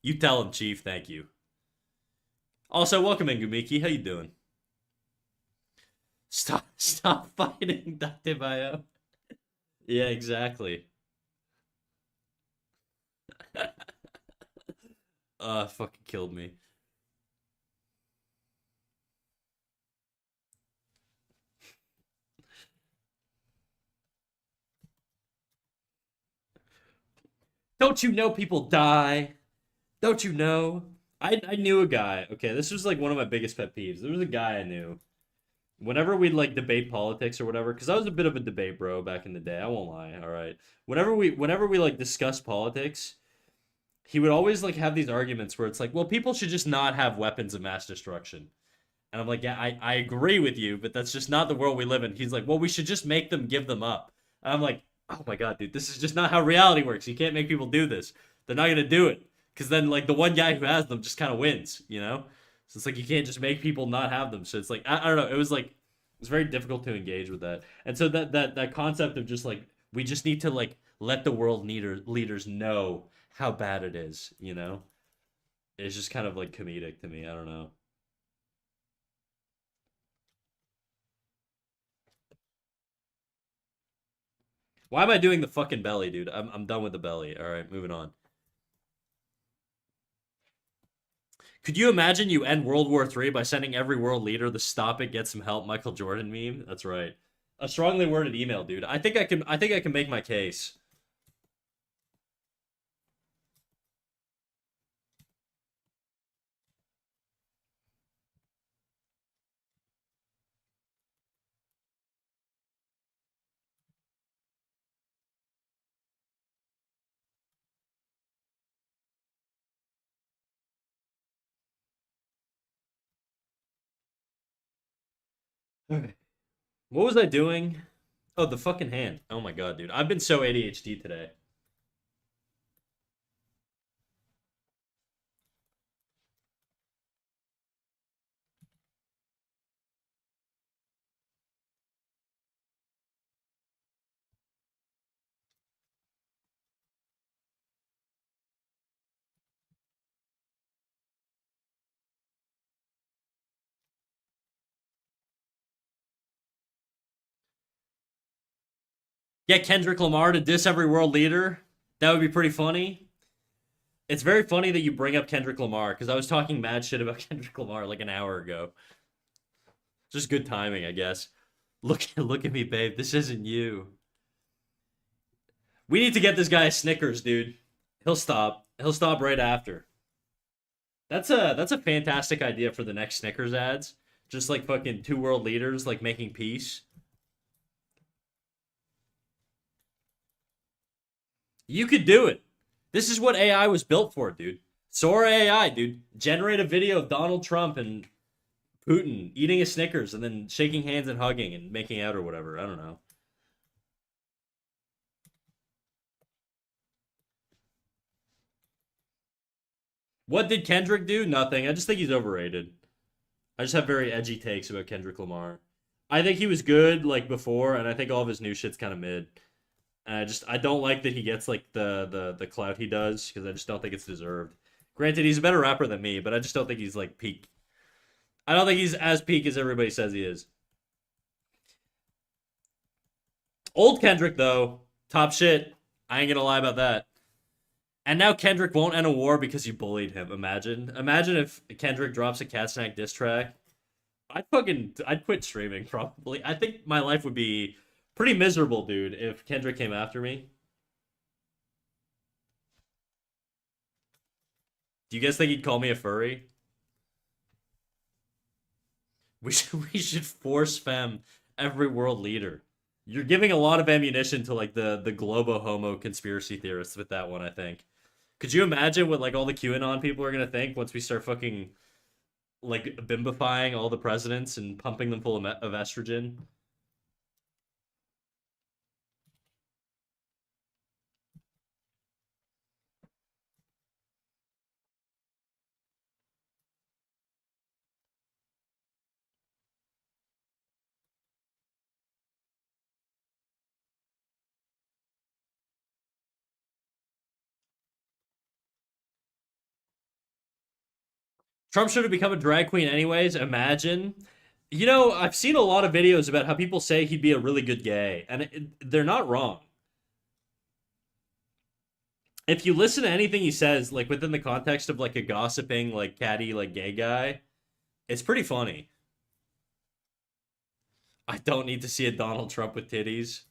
You tell him, Chief. Thank you. Also, welcome in, Gumiki. How you doing? Stop fighting, Dr. Bio. Yeah, exactly. Fucking killed me. Don't you know people die? Don't you know? I knew a guy. Okay, this was like one of my biggest pet peeves. There was a guy I knew. Whenever we'd like debate politics or whatever, because I was a bit of a debate bro back in the day. I won't lie. All right. Whenever we like discuss politics, he would always like have these arguments where it's like, well, people should just not have weapons of mass destruction. And I'm like, yeah, I agree with you, but that's just not the world we live in. He's like, well, we should just make them give them up. And I'm like, oh my god, dude, this is just not how reality works. You can't make people do this. They're not gonna do it. Because then like the one guy who has them just kind of wins, you know? So it's like you can't just make people not have them. So it's like I don't know. It was like it's very difficult to engage with that. And so that concept of just like we just need to like let the world leaders know how bad it is, you know? It's just kind of like comedic to me. I don't know. Why am I doing the fucking belly, dude? I'm done with the belly. All right, moving on. Could you imagine you end World War III by sending every world leader the "Stop It, Get Some Help" Michael Jordan meme? That's right. A strongly worded email, dude. I think I can. I think I can make my case. Okay. What was I doing? Oh, the fucking hand. Oh my god, dude. I've been so ADHD today. Get Kendrick Lamar to diss every world leader. That would be pretty funny. It's very funny that you bring up Kendrick Lamar because I was talking mad shit about Kendrick Lamar like an hour ago. Just good timing, I guess. Look at me, babe. This isn't you. We need to get this guy a Snickers, dude. He'll stop. He'll stop right after. That's a fantastic idea for the next Snickers ads. Just like fucking two world leaders like making peace. You could do it. This is what AI was built for, dude. Sora AI, dude. Generate a video of Donald Trump and Putin eating a Snickers and then shaking hands and hugging and making out or whatever. I don't know. What did Kendrick do? Nothing. I just think he's overrated. I just have very edgy takes about Kendrick Lamar. I think he was good like before, and I think all of his new shit's kind of mid. And I don't like that he gets like the clout he does because I just don't think it's deserved. Granted, he's a better rapper than me, but I just don't think he's like peak. I don't think he's as peak as everybody says he is. Old Kendrick though, top shit. I ain't gonna lie about that. And now Kendrick won't end a war because you bullied him. Imagine if Kendrick drops a Cat Snack diss track. I'd quit streaming probably. I think my life would be pretty miserable, dude, if Kendrick came after me. Do you guys think he'd call me a furry? We should force fem Every world leader. You're giving a lot of ammunition to like the globo homo conspiracy theorists with that one, I think. Could you imagine what like all the QAnon people are gonna think once we start fucking like bimbifying all the presidents and pumping them full of estrogen? Trump should have become a drag queen anyways. Imagine. You know, I've seen a lot of videos about how people say he'd be a really good gay, and they're not wrong. If you listen to anything he says, like within the context of like a gossiping, like catty, like gay guy, it's pretty funny. I don't need to see a Donald Trump with titties.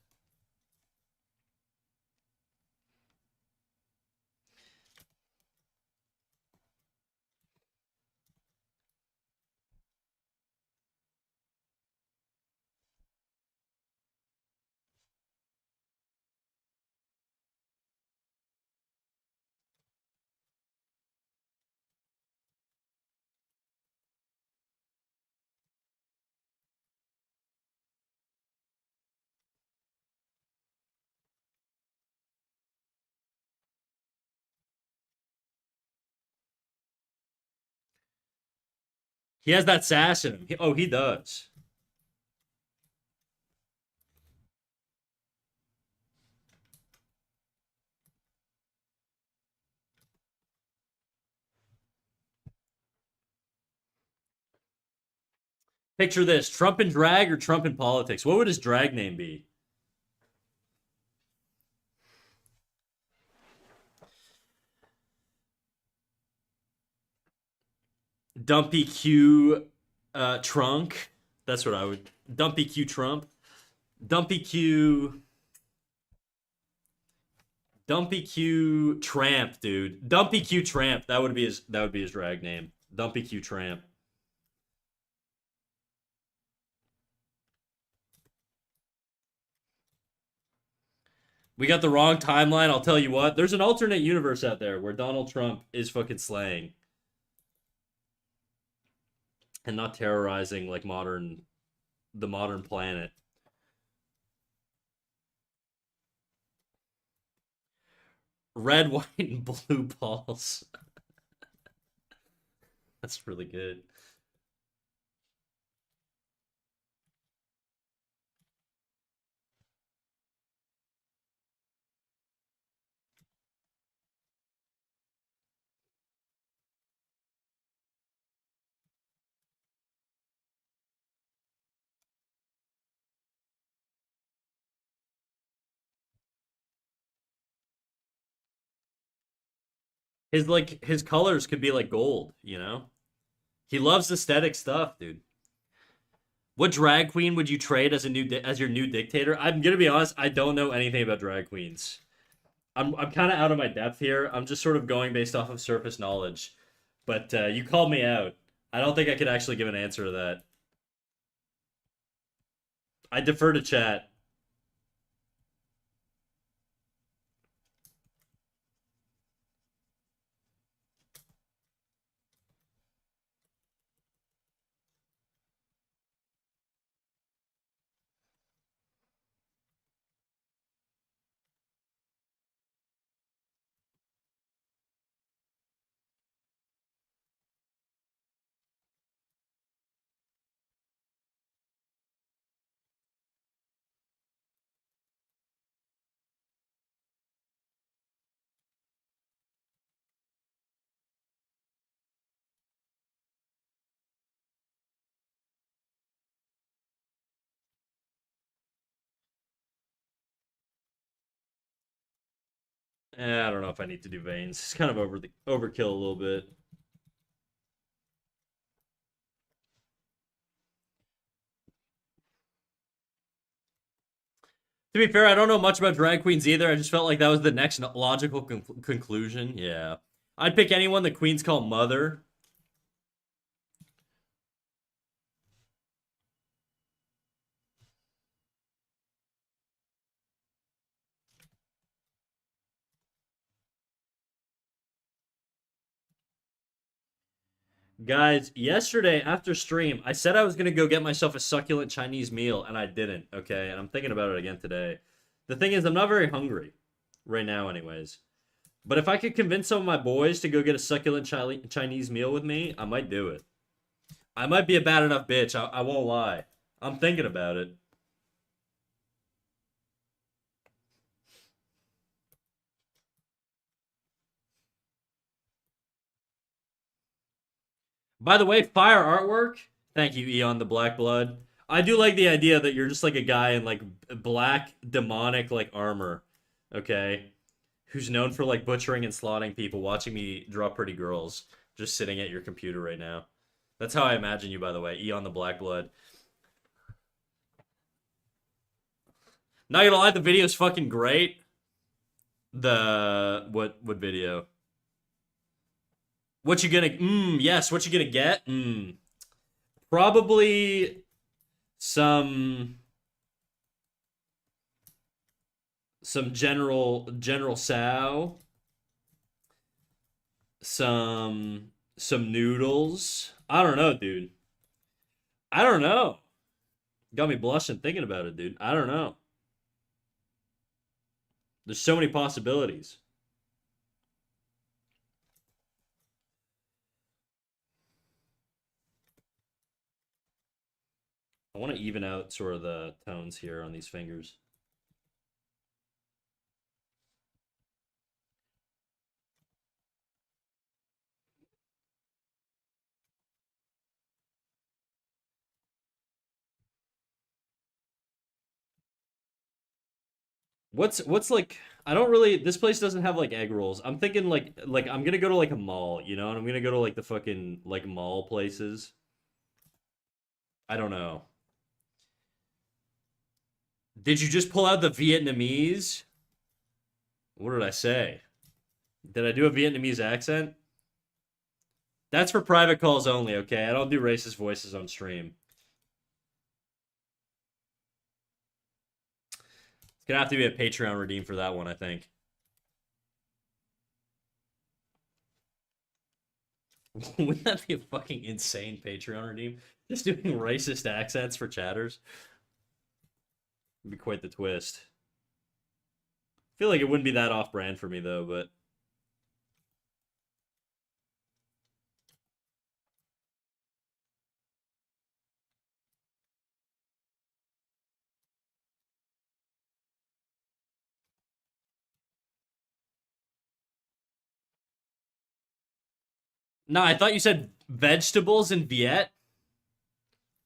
He has that sass in him. Oh, he does. Picture this: Trump in drag or Trump in politics. What would his drag name be? Dumpy Q Trunk. That's what I would. Dumpy Q Trump. Dumpy Q. Dumpy Q Tramp, dude. Dumpy Q Tramp. That would be his. That would be his drag name. Dumpy Q Tramp. We got the wrong timeline. I'll tell you what. There's an alternate universe out there where Donald Trump is fucking slaying and not terrorizing like the modern planet. Red, white, and blue balls. That's really good. His colors could be like gold, you know? He loves aesthetic stuff, dude. What drag queen would you trade as as your new dictator? I'm gonna be honest, I don't know anything about drag queens. I'm kind of out of my depth here. I'm just sort of going based off of surface knowledge. But you called me out. I don't think I could actually give an answer to that. I defer to chat. I don't know if I need to do veins. It's kind of overkill a little bit. To be fair, I don't know much about drag queens either. I just felt like that was the next logical conclusion. Yeah. I'd pick anyone the queens call mother. Guys, yesterday after stream, I said I was gonna go get myself a succulent Chinese meal, and I didn't, okay? And I'm thinking about it again today. The thing is, I'm not very hungry right now, anyways. But if I could convince some of my boys to go get a succulent Chinese meal with me, I might do it. I might be a bad enough bitch, I won't lie. I'm thinking about it. By the way, fire artwork. Thank you, Eon the Black Blood. I do like the idea that you're just like a guy in like black demonic like armor, okay, who's known for like butchering and slaughtering people, watching me draw pretty girls, just sitting at your computer right now. That's how I imagine you, by the way, Eon the Black Blood. Not gonna lie, the video's fucking great. The what video? What you gonna? Yes. What you gonna get? Probably some general Sao, some noodles. I don't know, dude. I don't know. Got me blushing thinking about it, dude. I don't know. There's so many possibilities. I want to even out sort of the tones here on these fingers. What's like I don't really this place doesn't have like egg rolls. I'm thinking like I'm gonna go to like a mall, you know, and I'm gonna go to like the fucking like mall places. I don't know. Did you just pull out the Vietnamese? What did I say? Did I do a Vietnamese accent? That's for private calls only, okay? I don't do racist voices on stream. It's gonna have to be a Patreon redeem for that one, I think. Wouldn't that be a fucking insane Patreon redeem? Just doing racist accents for chatters? Would be quite the twist. I feel like it wouldn't be that off brand for me though, but no, I thought you said vegetables in Viet.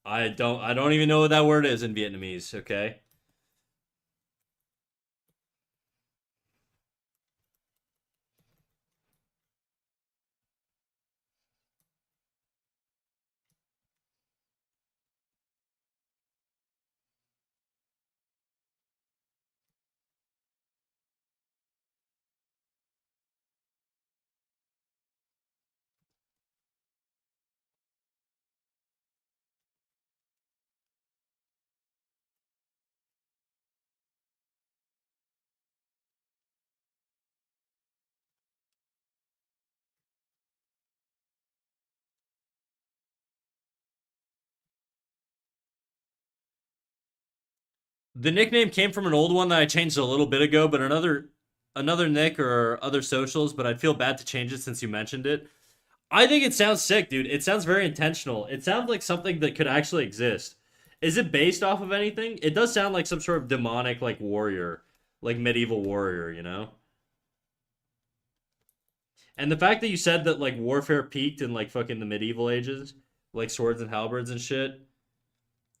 I don't even know what that word is in Vietnamese, okay? The nickname came from an old one that I changed a little bit ago, but another nick or other socials, but I'd feel bad to change it since you mentioned it. I think it sounds sick, dude. It sounds very intentional. It sounds like something that could actually exist. Is it based off of anything? It does sound like some sort of demonic like warrior, like medieval warrior, you know? And the fact that you said that like warfare peaked in like fucking the medieval ages, like swords and halberds and shit,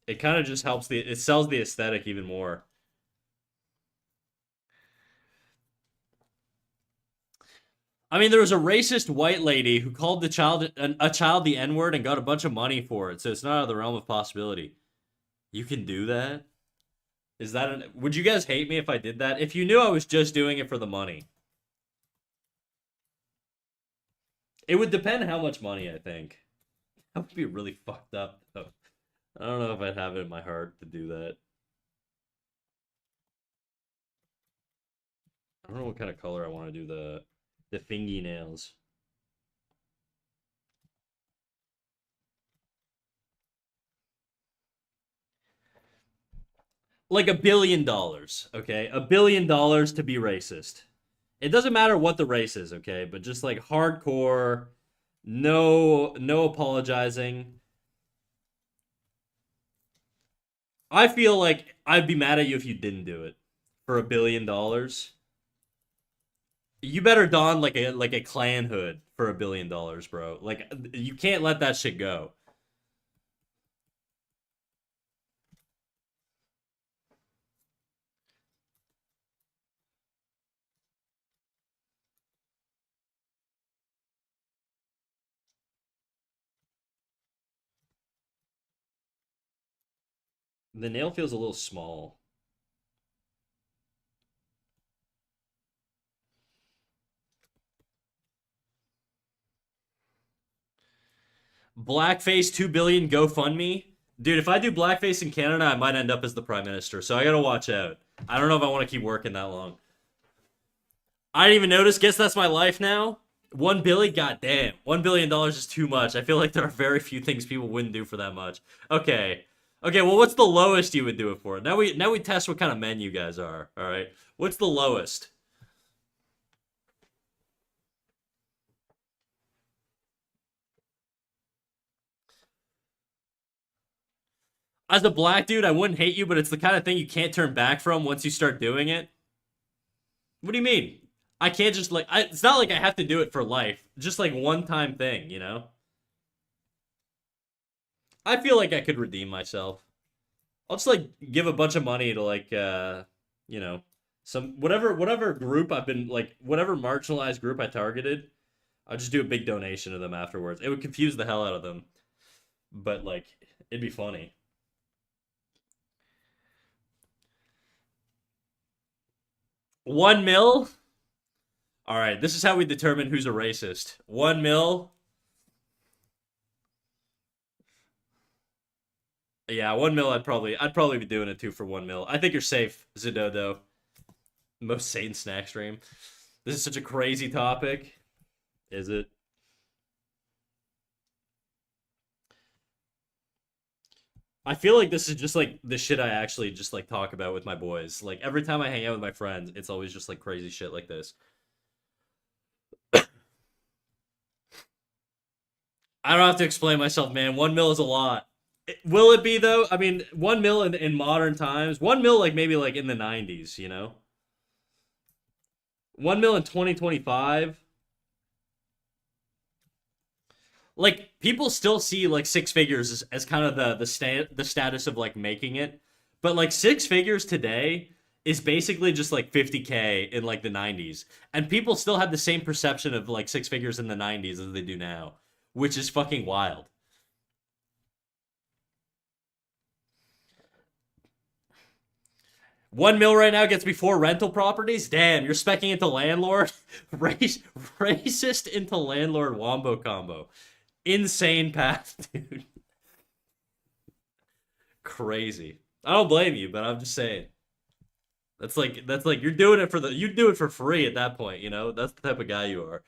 it kind of just helps it sells the aesthetic even more. I mean, there was a racist white lady who called a child the N word and got a bunch of money for it, so it's not out of the realm of possibility. You can do that? Would you guys hate me if I did that? If you knew I was just doing it for the money, it would depend how much money, I think. That would be really fucked up, though. I don't know if I'd have it in my heart to do that. I don't know what kind of color I want to do the fingy nails. Like $1 billion, okay? $1 billion to be racist. It doesn't matter what the race is, okay? But just like hardcore, no apologizing. I feel like I'd be mad at you if you didn't do it for $1 billion. You better don like a clan hood for $1 billion, bro. Like you can't let that shit go. The nail feels a little small. Blackface 2 billion GoFundMe. Dude, if I do blackface in Canada, I might end up as the prime minister. So I gotta watch out. I don't know if I want to keep working that long. I didn't even notice. Guess that's my life now. 1 billion. God damn, $1 billion is too much. I feel like there are very few things people wouldn't do for that much. Okay, okay. Well, what's the lowest you would do it for? Now we test what kind of men you guys are. All right. What's the lowest? As a black dude, I wouldn't hate you, but it's the kind of thing you can't turn back from once you start doing it. What do you mean? I can't just it's not like I have to do it for life. Just like one time thing, you know? I feel like I could redeem myself. I'll just like give a bunch of money to you know, some whatever group I've been like whatever marginalized group I targeted, I'll just do a big donation to them afterwards. It would confuse the hell out of them, but like it'd be funny. 1 mil? All right, this is how we determine who's a racist. 1 mil. Yeah, 1 mil. I'd probably be doing it too for 1 mil. I think you're safe, Zidodo. Most Satan snack stream. This is such a crazy topic. Is it? I feel like this is just like the shit I actually just like talk about with my boys. Like every time I hang out with my friends, it's always just like crazy shit like this. I don't have to explain myself, man. 1 mil is a lot. Will it be though? I mean, 1 mil in modern times. 1 mil like maybe like in the '90s, you know. 1 mil in 2025. Like people still see like six figures as kind of the status of like making it, but like six figures today is basically just like 50K in like the '90s, and people still have the same perception of like six figures in the '90s as they do now, which is fucking wild. 1 mil right now gets me four rental properties. Damn, you're specking into landlord, race racist into landlord wombo combo. Insane path, dude. Crazy. I don't blame you, but I'm just saying. That's like you're doing it for the you do it for free at that point, you know? That's the type of guy you are.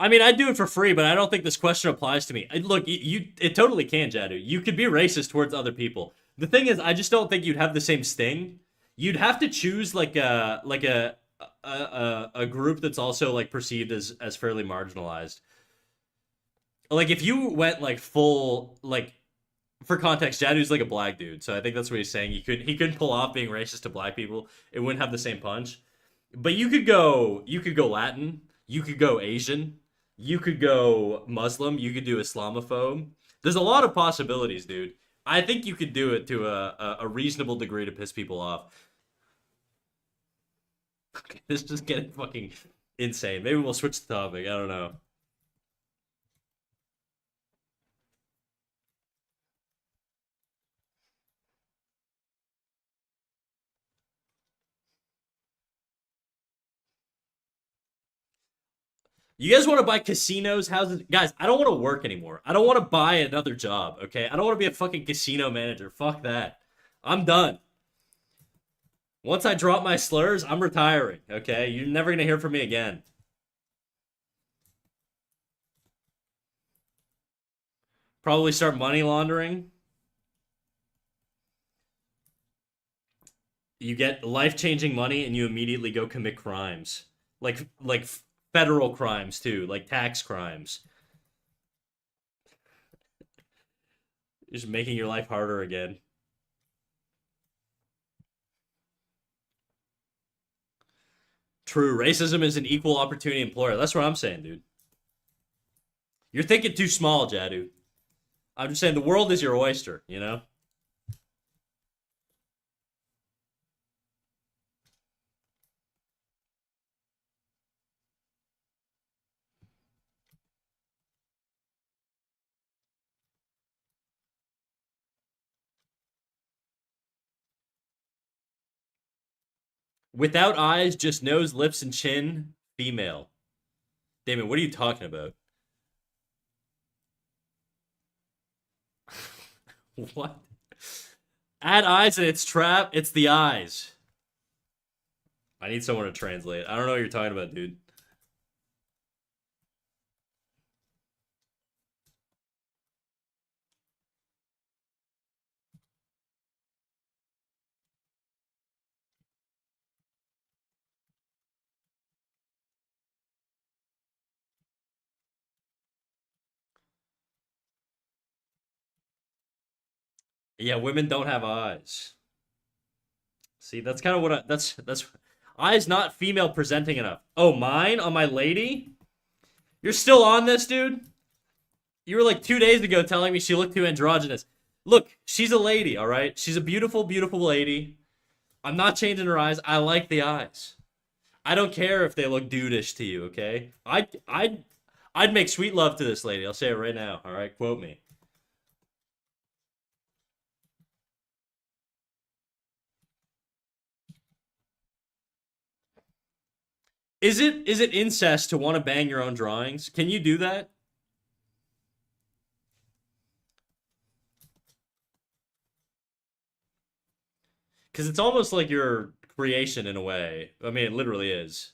I mean, I do it for free, but I don't think this question applies to me. Look, you it totally can, Jadu. You could be racist towards other people. The thing is, I just don't think you'd have the same sting. You'd have to choose like a group that's also like perceived as fairly marginalized. Like if you went like full like for context, Jadu's like a black dude, so I think that's what he's saying. He couldn't pull off being racist to black people. It wouldn't have the same punch. But you could go Latin, you could go Asian, you could go Muslim, you could do Islamophobe. There's a lot of possibilities, dude. I think you could do it to a reasonable degree to piss people off. It's just getting fucking insane. Maybe we'll switch the topic. I don't know. You guys want to buy casinos, houses? Guys, I don't want to work anymore. I don't want to buy another job, okay? I don't want to be a fucking casino manager. Fuck that. I'm done. Once I drop my slurs, I'm retiring. Okay, you're never gonna hear from me again. Probably start money laundering. You get life-changing money and you immediately go commit crimes. Like federal crimes too, like tax crimes. Just making your life harder again. True, racism is an equal opportunity employer. That's what I'm saying, dude. You're thinking too small, Jadu. I'm just saying the world is your oyster, you know? Without eyes, just nose, lips, and chin, female. Damon, what are you talking about? What? Add eyes and it's trap. It's the eyes. I need someone to translate. I don't know what you're talking about, dude. Yeah, women don't have eyes. See, that's kind of what that's eyes not female presenting enough. Oh, mine on my lady? You're still on this, dude? You were like 2 days ago telling me she looked too androgynous. Look, she's a lady, all right? She's a beautiful, beautiful lady. I'm not changing her eyes. I like the eyes. I don't care if they look dudeish to you, okay? I'd make sweet love to this lady. I'll say it right now, all right? Quote me. Is it incest to want to bang your own drawings? Can you do that? Because it's almost like your creation in a way. I mean, it literally is.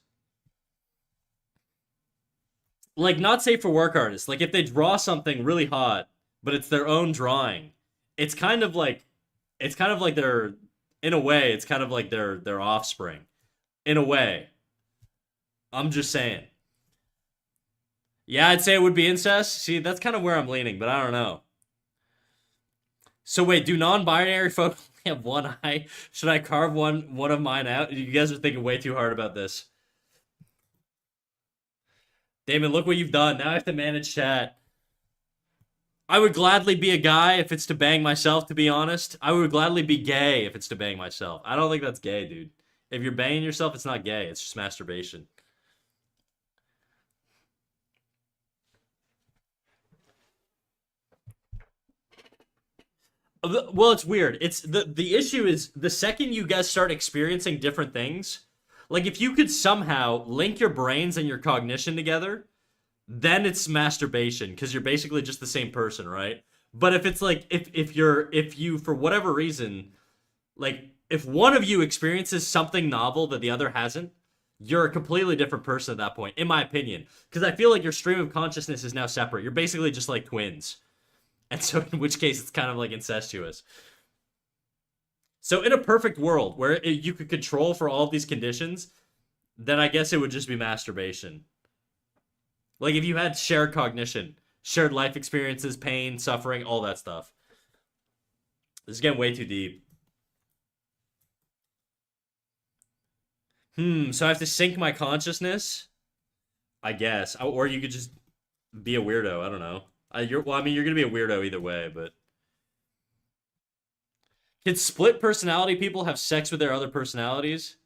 Like, not safe for work artists. Like, if they draw something really hot, but it's their own drawing, it's kind of like, it's kind of like their, in a way, it's kind of like their offspring. In a way, I'm just saying. Yeah, I'd say it would be incest. See, that's kind of where I'm leaning, but I don't know. So wait, do non-binary folk only have one eye? Should I carve one of mine out? You guys are thinking way too hard about this. Damon, look what you've done. Now I have to manage chat. I would gladly be a guy if it's to bang myself, to be honest. I would gladly be gay if it's to bang myself. I don't think that's gay, dude. If you're banging yourself, it's not gay. It's just masturbation. Well, it's weird. It's the issue is the second you guys start experiencing different things, like if you could somehow link your brains and your cognition together, then it's masturbation because you're basically just the same person, right? But if it's like if you for whatever reason, like if one of you experiences something novel that the other hasn't, you're a completely different person at that point, in my opinion. Because I feel like your stream of consciousness is now separate. You're basically just like twins. And so in which case it's kind of like incestuous. So in a perfect world where you could control for all of these conditions, then I guess it would just be masturbation. Like if you had shared cognition, shared life experiences, pain, suffering, all that stuff. This is getting way too deep. So I have to sync my consciousness? I guess. Or you could just be a weirdo. I don't know. Well, I mean, you're gonna be a weirdo either way, but can split personality people have sex with their other personalities?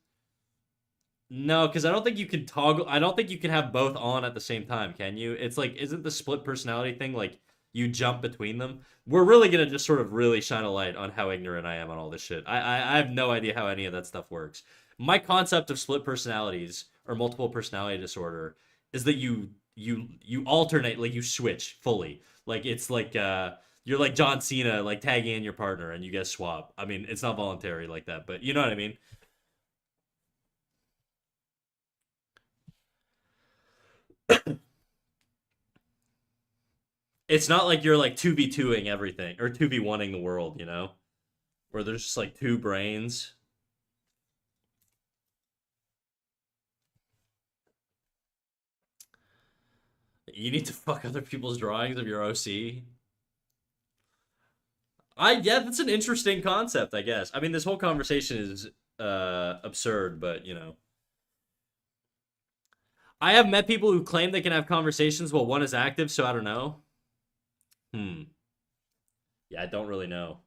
No, because I don't think you can toggle. I don't think you can have both on at the same time. Can you? It's like, isn't the split personality thing like you jump between them? We're really gonna just sort of really shine a light on how ignorant I am on all this shit. I have no idea how any of that stuff works. My concept of split personalities or multiple personality disorder is that you alternate, like you switch fully. Like it's like you're like John Cena, like tagging in your partner and you guys swap. I mean, it's not voluntary like that, but you know what I mean. It's not like you're like 2v2ing everything or 2v1ing the world, you know? Where there's just like two brains. You need to fuck other people's drawings of your OC. Yeah, that's an interesting concept, I guess. I mean, this whole conversation is absurd, but you know. I have met people who claim they can have conversations while one is active, so I don't know. Hmm. Yeah, I don't really know.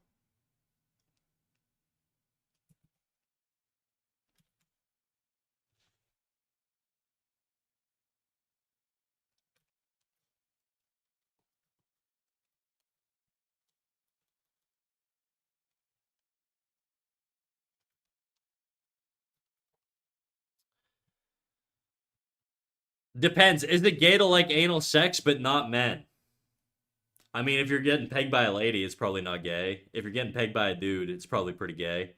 Depends. Is it gay to like anal sex but not men? I mean, if you're getting pegged by a lady, it's probably not gay. If you're getting pegged by a dude, it's probably pretty gay.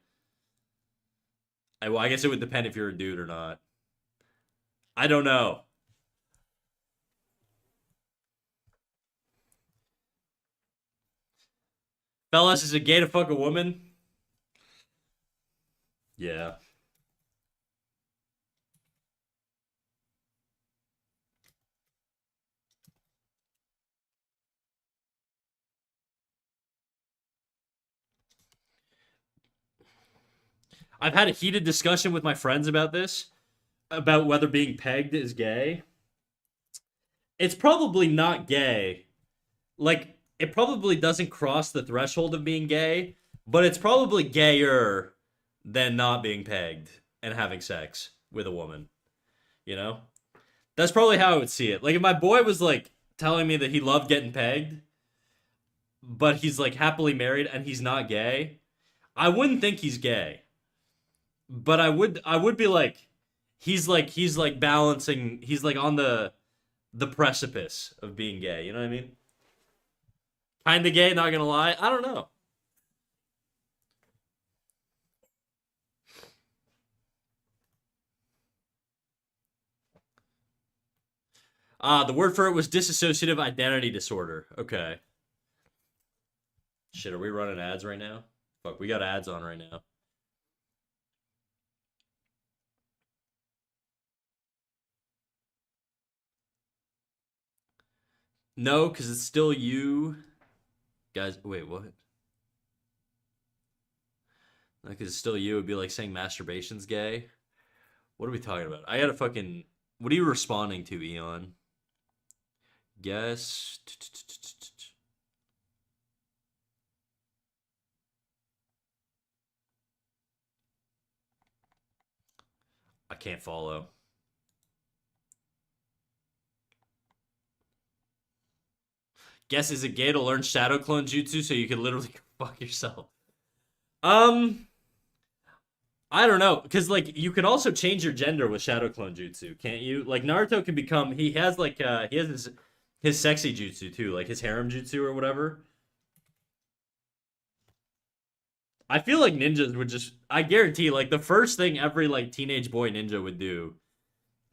Well, I guess it would depend if you're a dude or not. I don't know. Fellas, is it gay to fuck a woman? Yeah. I've had a heated discussion with my friends about this, about whether being pegged is gay. It's probably not gay. Like, it probably doesn't cross the threshold of being gay, but it's probably gayer than not being pegged and having sex with a woman, you know? That's probably how I would see it. Like, if my boy was like telling me that he loved getting pegged, but he's like happily married and he's not gay, I wouldn't think he's gay. But I would be like he's like balancing, he's like on the precipice of being gay, you know what I mean? Kinda gay, not gonna lie. I don't know. The word for it was dissociative identity disorder. Okay. Shit, are we running ads right now? Fuck, we got ads on right now. No, because it's still you. Guys, wait, what? Because it's still you. It'd be like saying masturbation's gay. What are we talking about? I gotta fucking. What are you responding to, Eon? Guess. I can't follow. Guess, is it gay to learn shadow clone jutsu so you can literally fuck yourself? Um, I don't know, because like you can also change your gender with shadow clone jutsu, can't you? Like Naruto can become, he has like he has his sexy jutsu too, like his harem jutsu or whatever. I feel like ninjas would just, I guarantee, like the first thing every like teenage boy ninja would do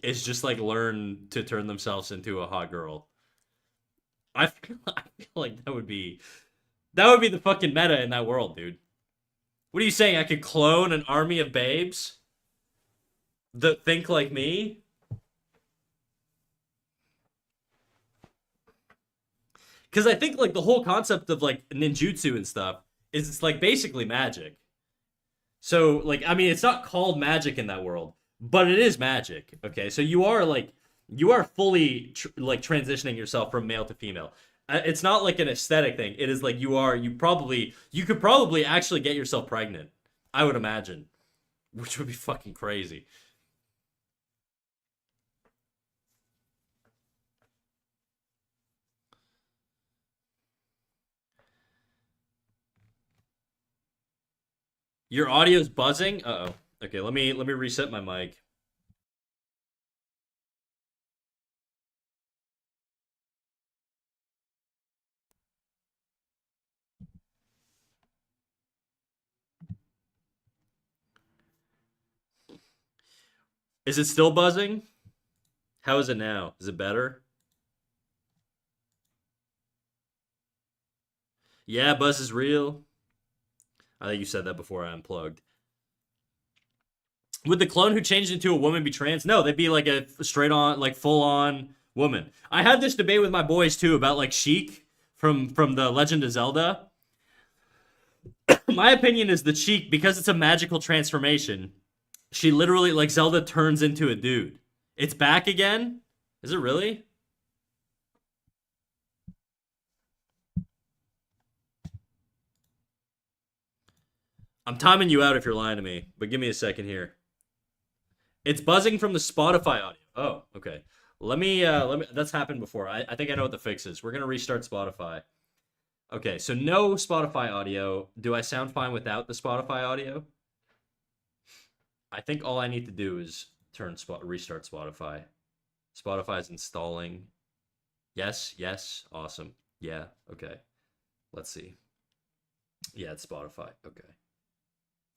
is just like learn to turn themselves into a hot girl. I feel like that would be the fucking meta in that world, dude. What are you saying? I could clone an army of babes that think like me? Because I think like the whole concept of like ninjutsu and stuff is it's like basically magic. So like I mean it's not called magic in that world, but it is magic. Okay, so you are fully like transitioning yourself from male to female. It's not like an aesthetic thing. It is like you could probably actually get yourself pregnant. I would imagine, which would be fucking crazy. Your audio's buzzing. Uh oh. Okay, let me reset my mic. Is it still buzzing? How is it now? Is it better? Yeah, buzz is real. I think you said that before I unplugged. Would the clone who changed into a woman be trans? No, they'd be like a straight on, like full on woman. I had this debate with my boys too about like Sheik from the Legend of Zelda. My opinion is the Sheik, because it's a magical transformation, she literally, like, Zelda turns into a dude. It's back again? Is it really? I'm timing you out if you're lying to me, but give me a second here. It's buzzing from the Spotify audio. Oh, okay. Let me that's happened before. I think I know what the fix is. We're gonna restart Spotify. Okay, so no Spotify audio. Do I sound fine without the Spotify audio? I think all I need to do is restart Spotify. Spotify's installing. Yes, yes, awesome. Yeah, okay. Let's see. Yeah, it's Spotify. Okay.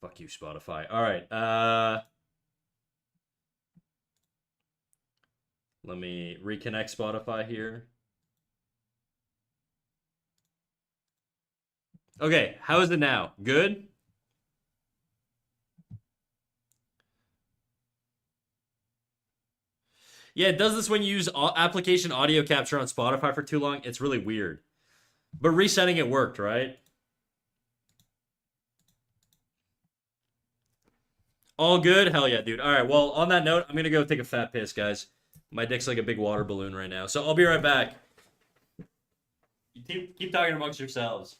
Fuck you, Spotify. All right. Let me reconnect Spotify here. Okay, how is it now? Good? Yeah, it does this when you use application audio capture on Spotify for too long. It's really weird. But resetting it worked, right? All good? Hell yeah, dude. All right, well, on that note, I'm going to go take a fat piss, guys. My dick's like a big water balloon right now. So I'll be right back. You keep talking amongst yourselves.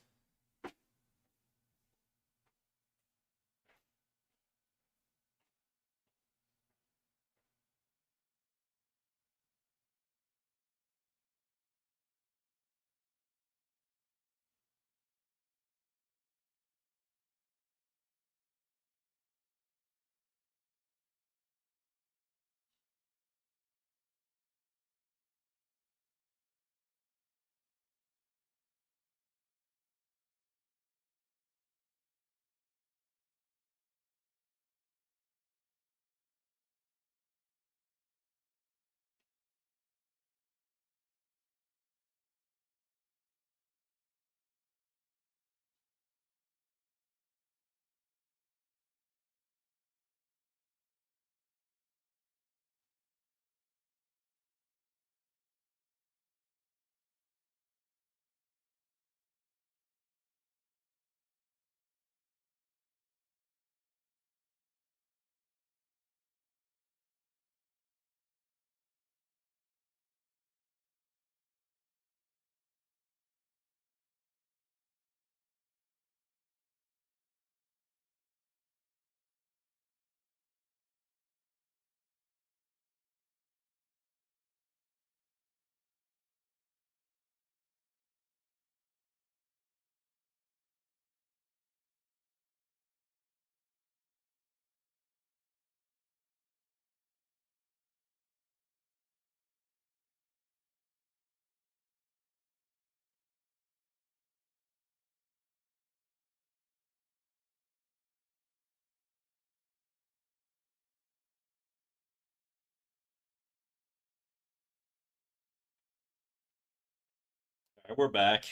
All right, we're back.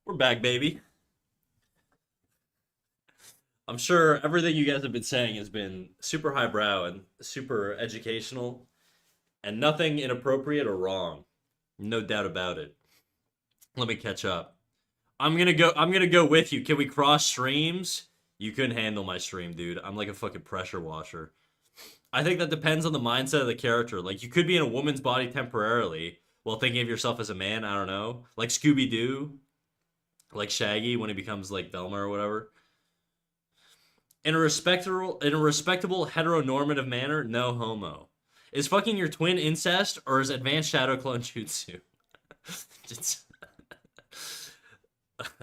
We're back, baby. I'm sure everything you guys have been saying has been super highbrow and super educational and nothing inappropriate or wrong. No doubt about it. Let me catch up. I'm gonna go with you. Can we cross streams? You couldn't handle my stream, dude. I'm like a fucking pressure washer. I think that depends on the mindset of the character. Like you could be in a woman's body temporarily while thinking of yourself as a man, I don't know. Like Scooby Doo, like Shaggy when he becomes like Velma or whatever. In a respectable heteronormative manner, no homo. Is fucking your twin incest or is advanced shadow clone jutsu? Just,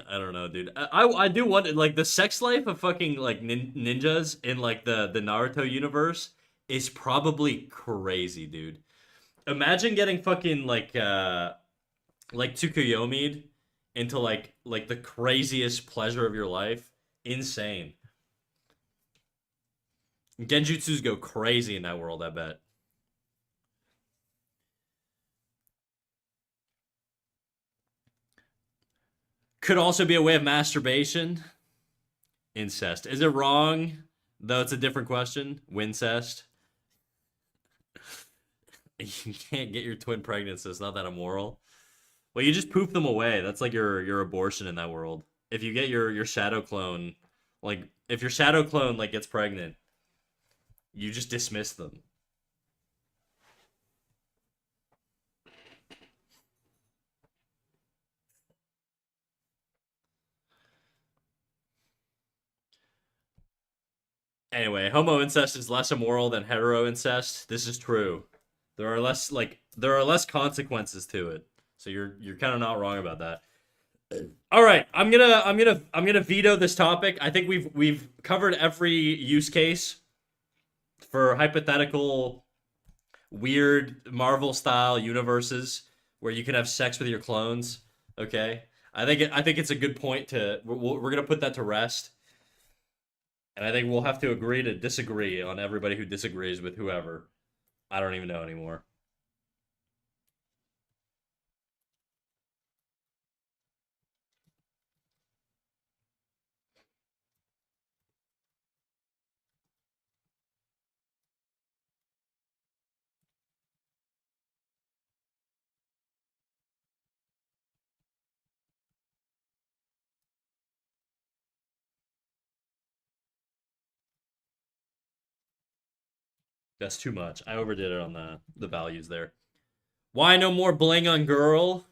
I don't know, dude. I do want like the sex life of fucking like ninjas in like the Naruto universe is probably crazy, dude. Imagine getting fucking like Tsukuyomi'd into like the craziest pleasure of your life. Insane. Genjutsus go crazy in that world, I bet. Could also be a way of masturbation. Incest. Is it wrong? Though it's a different question. Wincest. You can't get your twin pregnant, so it's not that immoral. Well, you just poof them away. That's like your abortion in that world. If you get your shadow clone, like if your shadow clone like gets pregnant, you just dismiss them. Anyway, homo incest is less immoral than hetero incest. This is true. There are less consequences to it. So you're kind of not wrong about that. All right, I'm gonna veto this topic. I think we've covered every use case for hypothetical weird Marvel style universes where you can have sex with your clones. Okay, I think it's a good point to we're gonna put that to rest, and I think we'll have to agree to disagree on everybody who disagrees with whoever. I don't even know anymore. That's too much. I overdid it on the values there. Why no more bling on girl?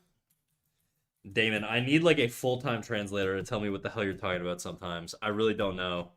Damon, I need like a full-time translator to tell me what the hell you're talking about sometimes. I really don't know.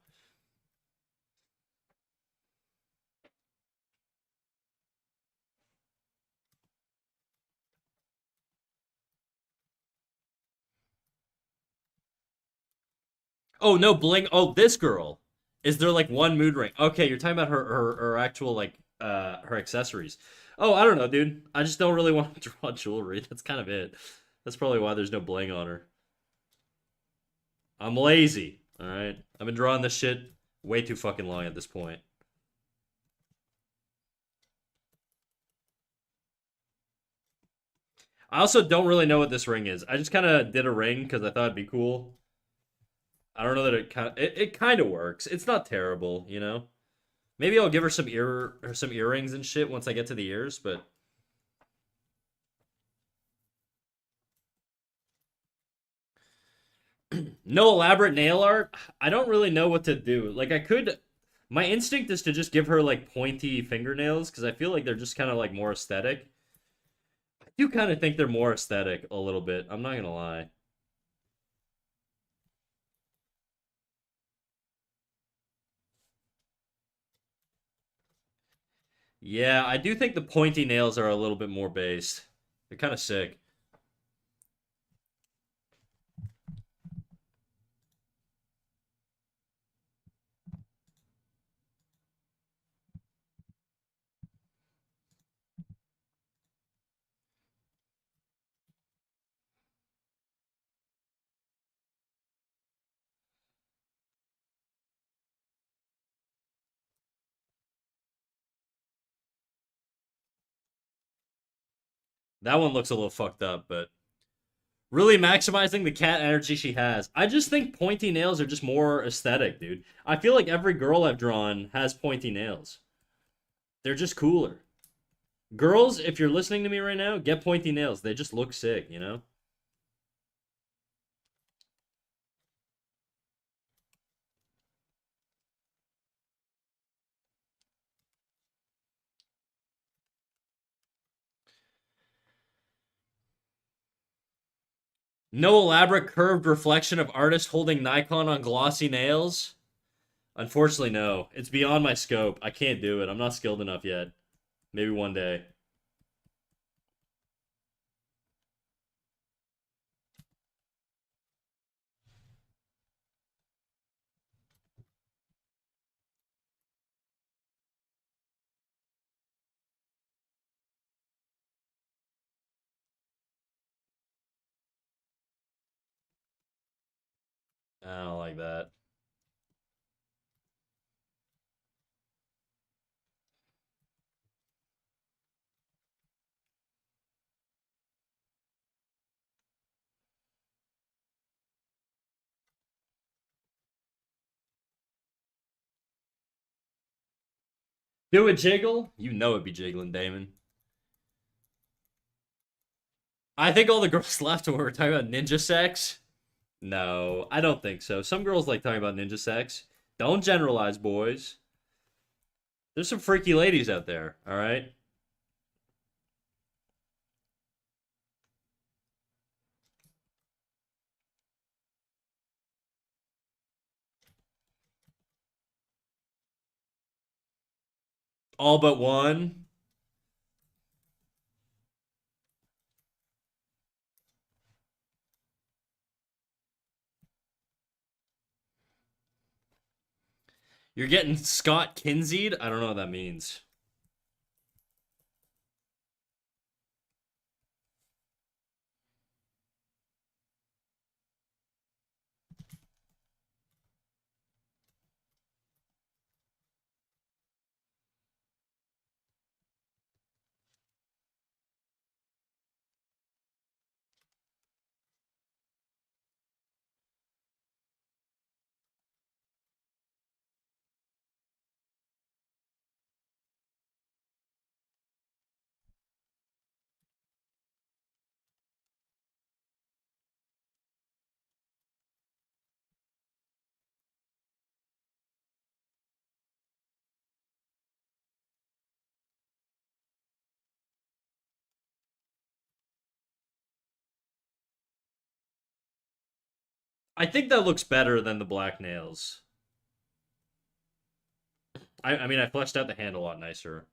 Oh no, bling. Oh, this girl. Is there like one mood ring? Okay, you're talking about her actual like her accessories. Oh, I don't know, dude. I just don't really want to draw jewelry. That's kind of it. That's probably why there's no bling on her. I'm lazy. All right. I've been drawing this shit way too fucking long at this point. I also don't really know what this ring is. I just kind of did a ring because I thought it'd be cool. I don't know that it kind of works. It's not terrible, you know. Maybe I'll give her some earrings and shit once I get to the ears, but no elaborate nail art. I don't really know what to do. Like I could my instinct is to just give her like pointy fingernails because I feel like they're just kind of like more aesthetic. I do kind of think they're more aesthetic a little bit. I'm not gonna lie. Yeah, I do think the pointy nails are a little bit more based. They're kind of sick. That one looks a little fucked up, but really maximizing the cat energy she has. I just think pointy nails are just more aesthetic, dude. I feel like every girl I've drawn has pointy nails. They're just cooler. Girls, if you're listening to me right now, get pointy nails. They just look sick, you know? No elaborate curved reflection of artist holding Nikon on glossy nails? Unfortunately, no. It's beyond my scope. I can't do it. I'm not skilled enough yet. Maybe one day. I don't like that. Do it jiggle? You know it'd be jiggling, Damon. I think all the girls left when we were talking about ninja sex. No, I don't think so. Some girls like talking about ninja sex. Don't generalize, boys. There's some freaky ladies out there, all right? All but one. You're getting Scott Kinseyed? I don't know what that means. I think that looks better than the black nails. I mean, I fleshed out the hand a lot nicer.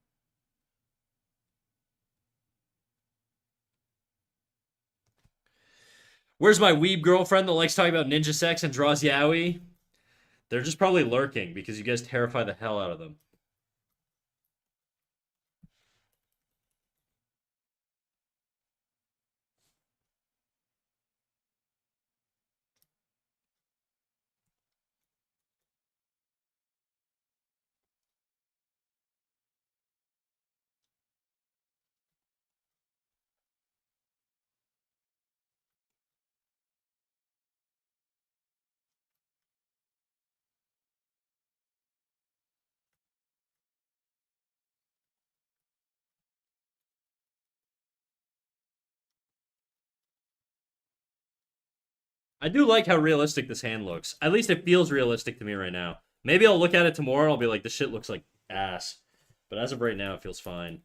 Where's my weeb girlfriend that likes talking about ninja sex and draws yaoi? They're just probably lurking because you guys terrify the hell out of them. I do like how realistic this hand looks. At least it feels realistic to me right now. Maybe I'll look at it tomorrow and I'll be like, this shit looks like ass. But as of right now, it feels fine.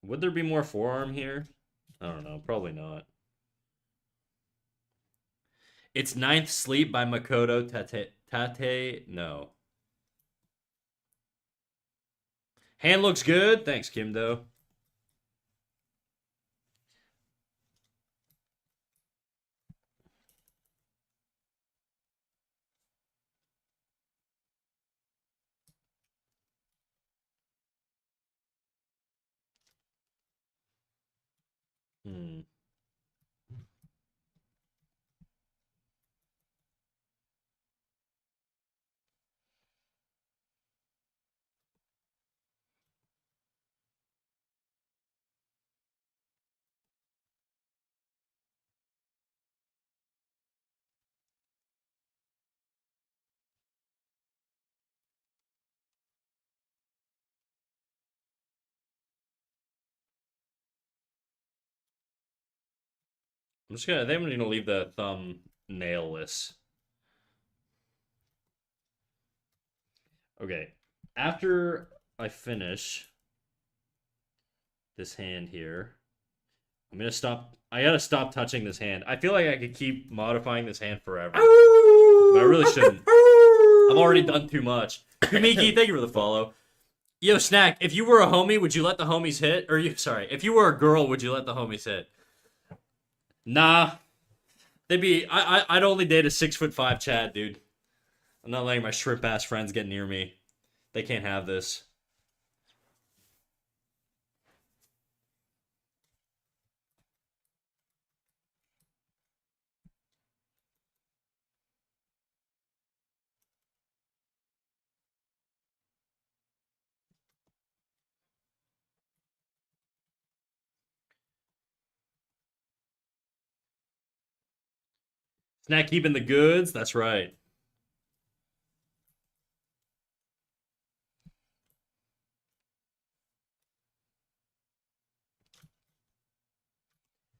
Would there be more forearm here? I don't know. Probably not. It's Ninth Sleep by Makoto Tate. No. Hand looks good. Thanks, Kimdo. Hmm. I'm just gonna. I think I'm gonna leave the thumb nailless. Okay. After I finish this hand here, I'm gonna stop. I gotta stop touching this hand. I feel like I could keep modifying this hand forever, but I really shouldn't. I'm already done too much. Kumiki, thank you for the follow. Yo, Snack, if you were a homie, would you let the homies hit? Or you, sorry, if you were a girl, would you let the homies hit? Nah, they'd be. I'd only date a 6'5" Chad, dude. I'm not letting my shrimp ass friends get near me. They can't have this. Snack keeping the goods. That's right.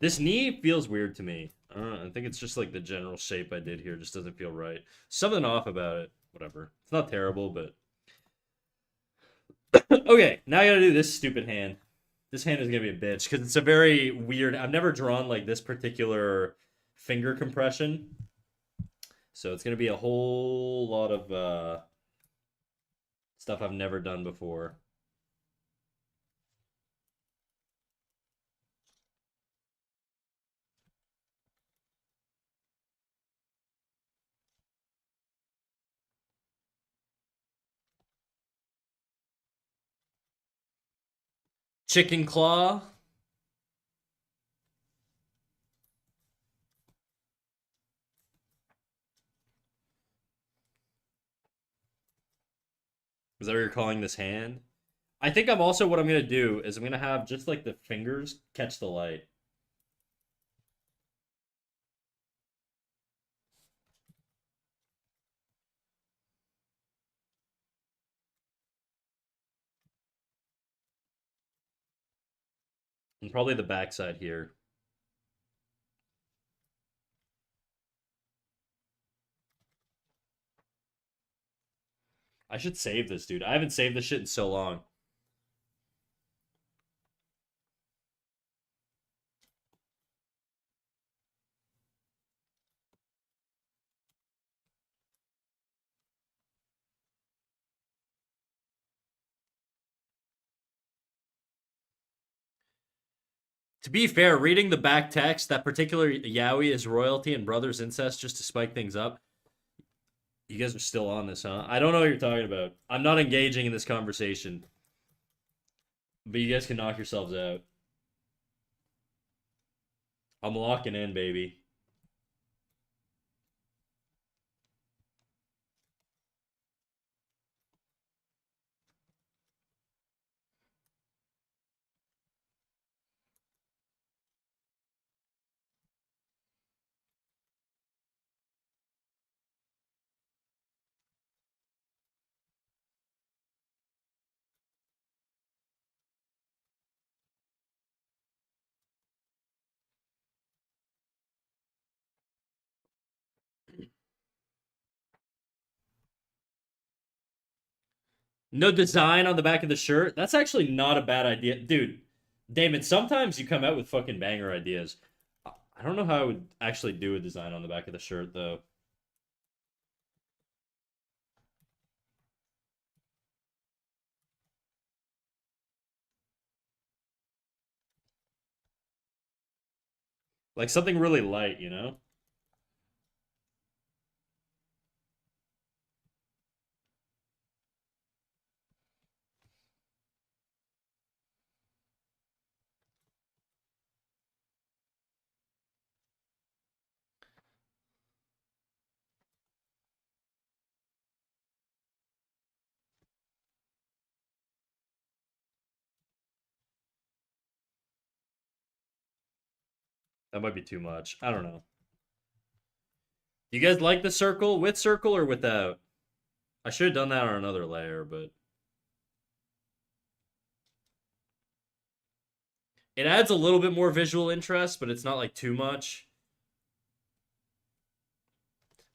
This knee feels weird to me. I think it's just like the general shape I did here just doesn't feel right. Something off about it. Whatever. It's not terrible, but okay. Now I gotta do this stupid hand. This hand is gonna be a bitch because it's a very weird. I've never drawn like this particular finger compression, so it's gonna be a whole lot of stuff I've never done before. Chicken claw. Is that what you're calling this hand? I think I'm also what I'm gonna do is I'm gonna have just like the fingers catch the light. And probably the backside here. I should save this, dude. I haven't saved this shit in so long. To be fair, reading the back text, that particular Yowie is royalty and brothers incest just to spike things up. You guys are still on this, huh? I don't know what you're talking about. I'm not engaging in this conversation. But you guys can knock yourselves out. I'm locking in, baby. No design on the back of the shirt. That's actually not a bad idea. Dude, Damon, sometimes you come out with fucking banger ideas. I don't know how I would actually do a design on the back of the shirt, though. Like something really light, you know? That might be too much. I don't know. You guys like the circle? With circle or without? I should have done that on another layer, but it adds a little bit more visual interest, but it's not like too much.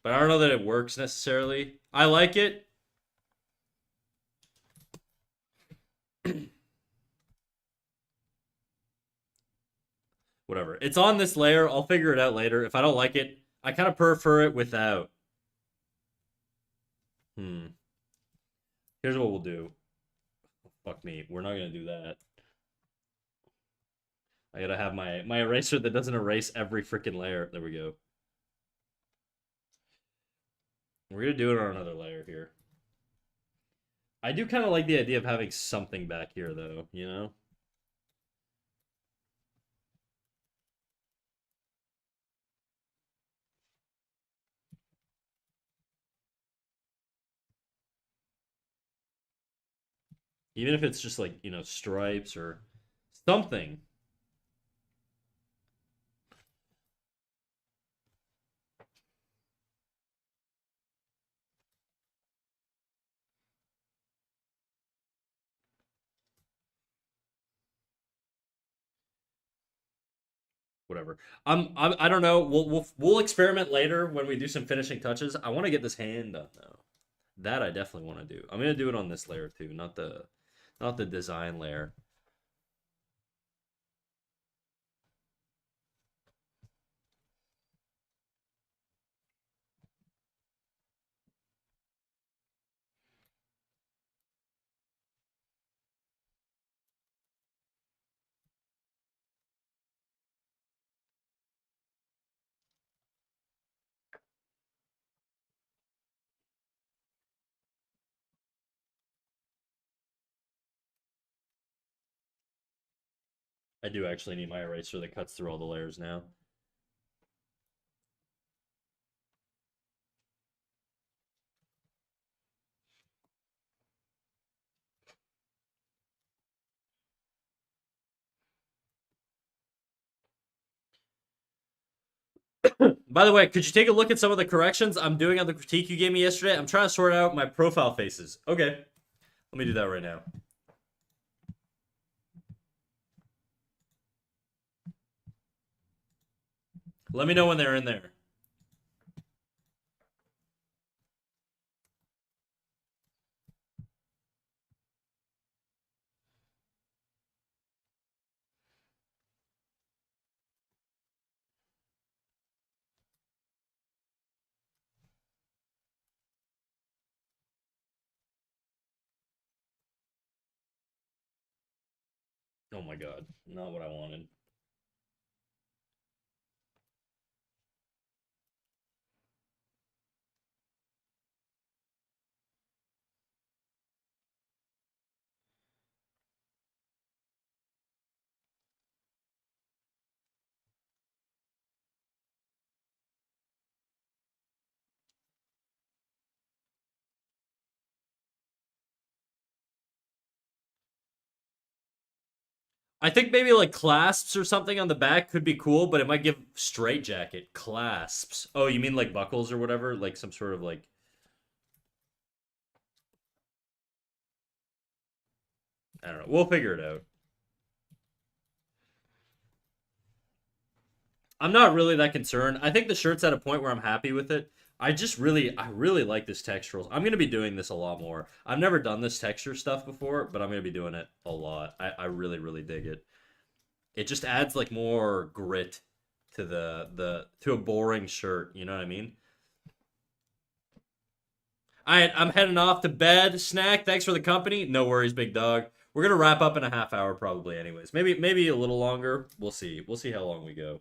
But I don't know that it works necessarily. I like it. Whatever. It's on this layer. I'll figure it out later. If I don't like it, I kind of prefer it without. Here's what we'll do. Fuck me. We're not gonna do that. I gotta have my eraser that doesn't erase every freaking layer. There we go. We're gonna do it on another layer here. I do kind of like the idea of having something back here, though, you know? Even if it's just like, you know, stripes or something. whatever. I don't know. We'll experiment later when we do some finishing touches. I want to get this hand done though. That I definitely want to do. I'm gonna do it on this layer too, not the design layer. I do actually need my eraser that cuts through all the layers now. By the way, could you take a look at some of the corrections I'm doing on the critique you gave me yesterday? I'm trying to sort out my profile faces. Okay, let me do that right now. Let me know when they're in there. Oh my god, not what I wanted. I think maybe like clasps or something on the back could be cool, but it might give straight jacket clasps. Oh, you mean like buckles or whatever? Like some sort of like I don't know. We'll figure it out. I'm not really that concerned. I think the shirt's at a point where I'm happy with it. I really like this textural. I'm gonna be doing this a lot more. I've never done this texture stuff before, but I'm gonna be doing it a lot. I really, really dig it. It just adds like more grit to to a boring shirt. You know what I mean? All right, I'm heading off to bed. Snack, thanks for the company. No worries, big dog. We're gonna wrap up in a half hour probably, anyways. Maybe a little longer. We'll see. We'll see how long we go.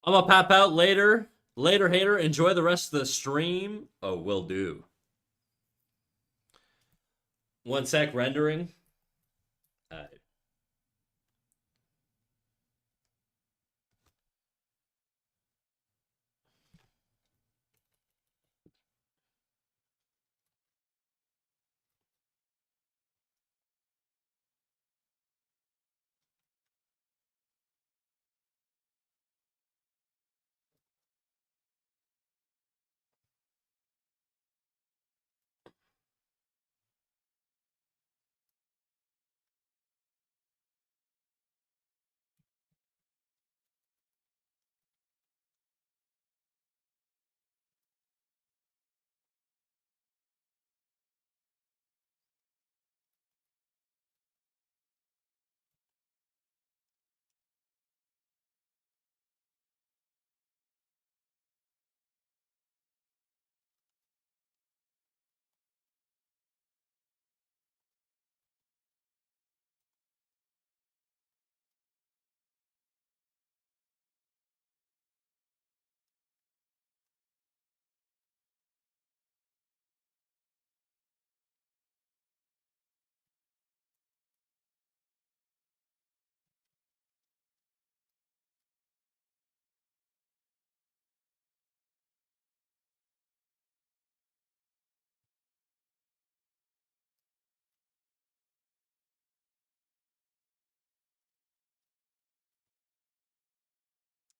I'm gonna pop out later. Later, hater. Enjoy the rest of the stream. Oh, will do. 1 sec rendering. All right.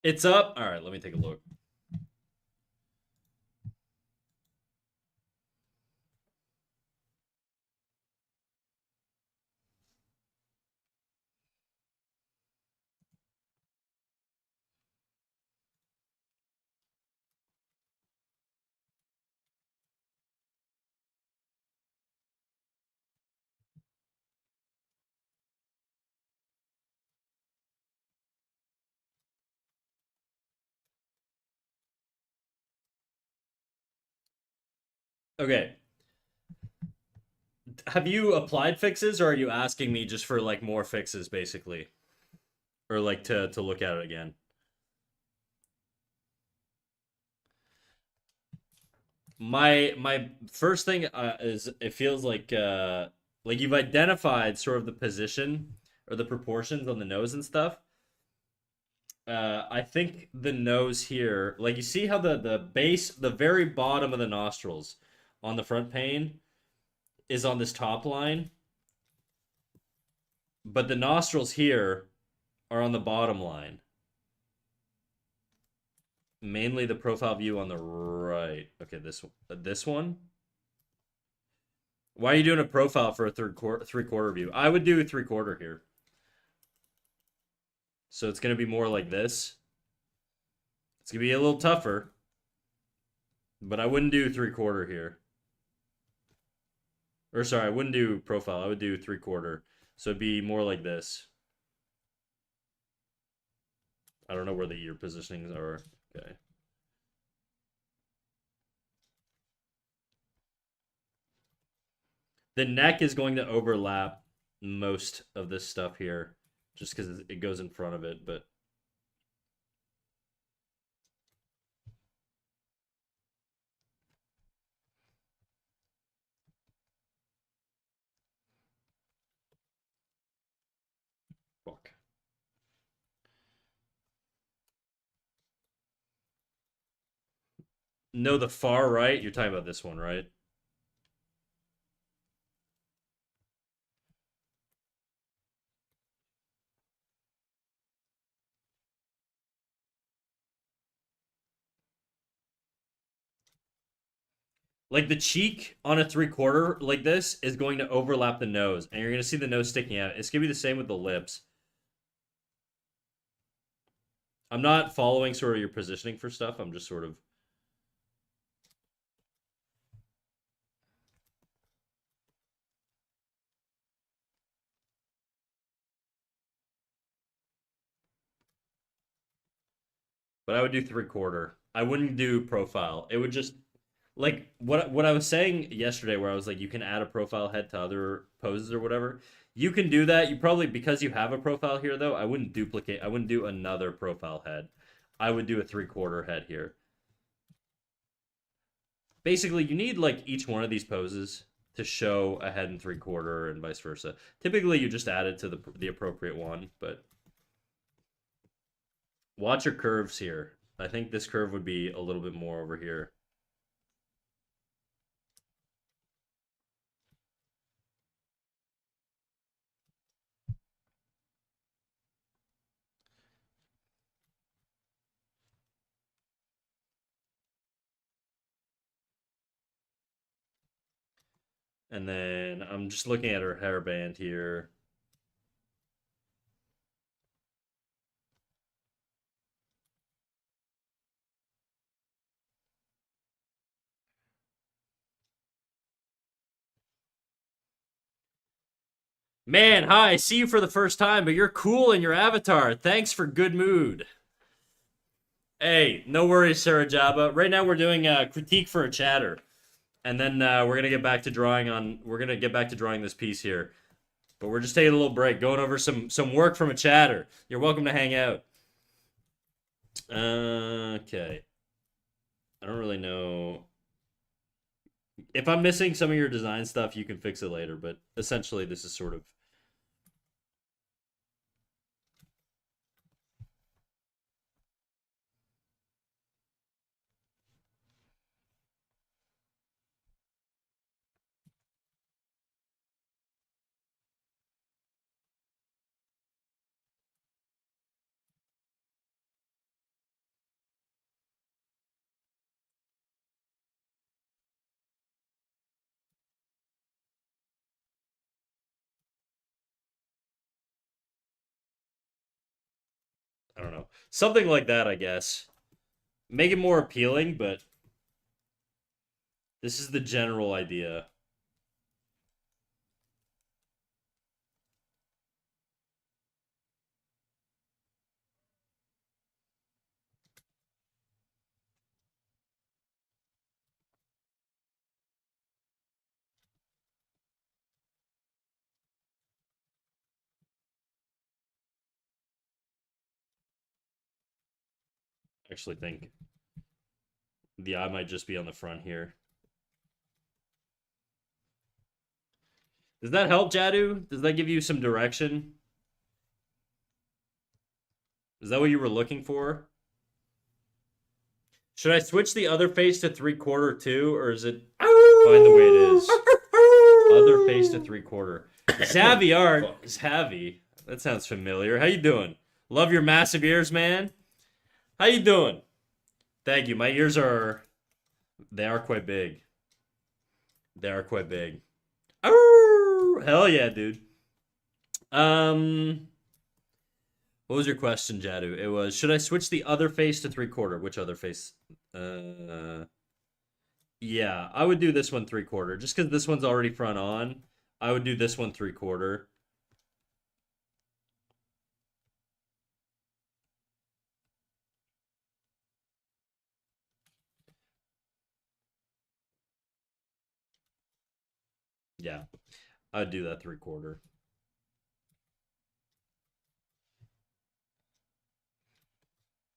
It's up. All right, let me take a look. Okay. Have you applied fixes, or are you asking me just for like more fixes, basically, or like to look at it again? My first thing is it feels like you've identified sort of the position or the proportions on the nose and stuff. I think the nose here, like you see how the base, the very bottom of the nostrils on the front pane is on this top line, but the nostrils here are on the bottom line. Mainly the profile view on the right. Okay, this one. Why are you doing a profile for a three quarter view? I would do a three-quarter here. So it's gonna be more like this. It's gonna be a little tougher, but I wouldn't do three-quarter here. Or sorry, I wouldn't do profile. I would do three-quarter. So it'd be more like this. I don't know where the ear positionings are. Okay. The neck is going to overlap most of this stuff here, just because it goes in front of it. But fuck. No, the far right. You're talking about this one, right? Like the cheek on a three-quarter like this is going to overlap the nose, and you're going to see the nose sticking out. It's going to be the same with the lips. I'm not following sort of your positioning for stuff. I'm just sort of. But I would do three-quarter. I wouldn't do profile. It would just like what I was saying yesterday, where I was like, you can add a profile head to other poses or whatever. You can do that. You probably, because you have a profile here though. I wouldn't duplicate. I wouldn't do another profile head. I would do a three-quarter head here. Basically, you need like each one of these poses to show a head and three-quarter and vice versa. Typically, you just add it to the appropriate one, but watch your curves here. I think this curve would be a little bit more over here. And then I'm just looking at her hairband here. Man, hi, I see you for the first time, but you're cool in your avatar. Thanks for good mood. Hey, no worries, Sarah Jabba. Right now we're doing a critique for a chatter. And then we're gonna get back to drawing on we're gonna get back to drawing this piece here. But we're just taking a little break, going over some work from a chatter. You're welcome to hang out. Okay. I don't really know. If I'm missing some of your design stuff, you can fix it later, but essentially this is sort of Something like that, I guess. Make it more appealing, but this is the general idea. I actually think the eye might just be on the front here. Does that help, Jadu? Does that give you some direction? Is that what you were looking for? Should I switch the other face to 3/4 too, or is it fine the way it is? Other face to 3/4. Xavier, Xavi. That sounds familiar. How you doing? Love your massive ears, man. How you doing? Thank you. My ears are, they are quite big. They are quite big. Oh, hell yeah, dude. What was your question, Jadu? It was, should I switch the other face to 3/4? Which other face? Yeah, I would do this one 3/4. Just because this one's already front on, I would do this one 3/4. Yeah, I'd do that 3/4.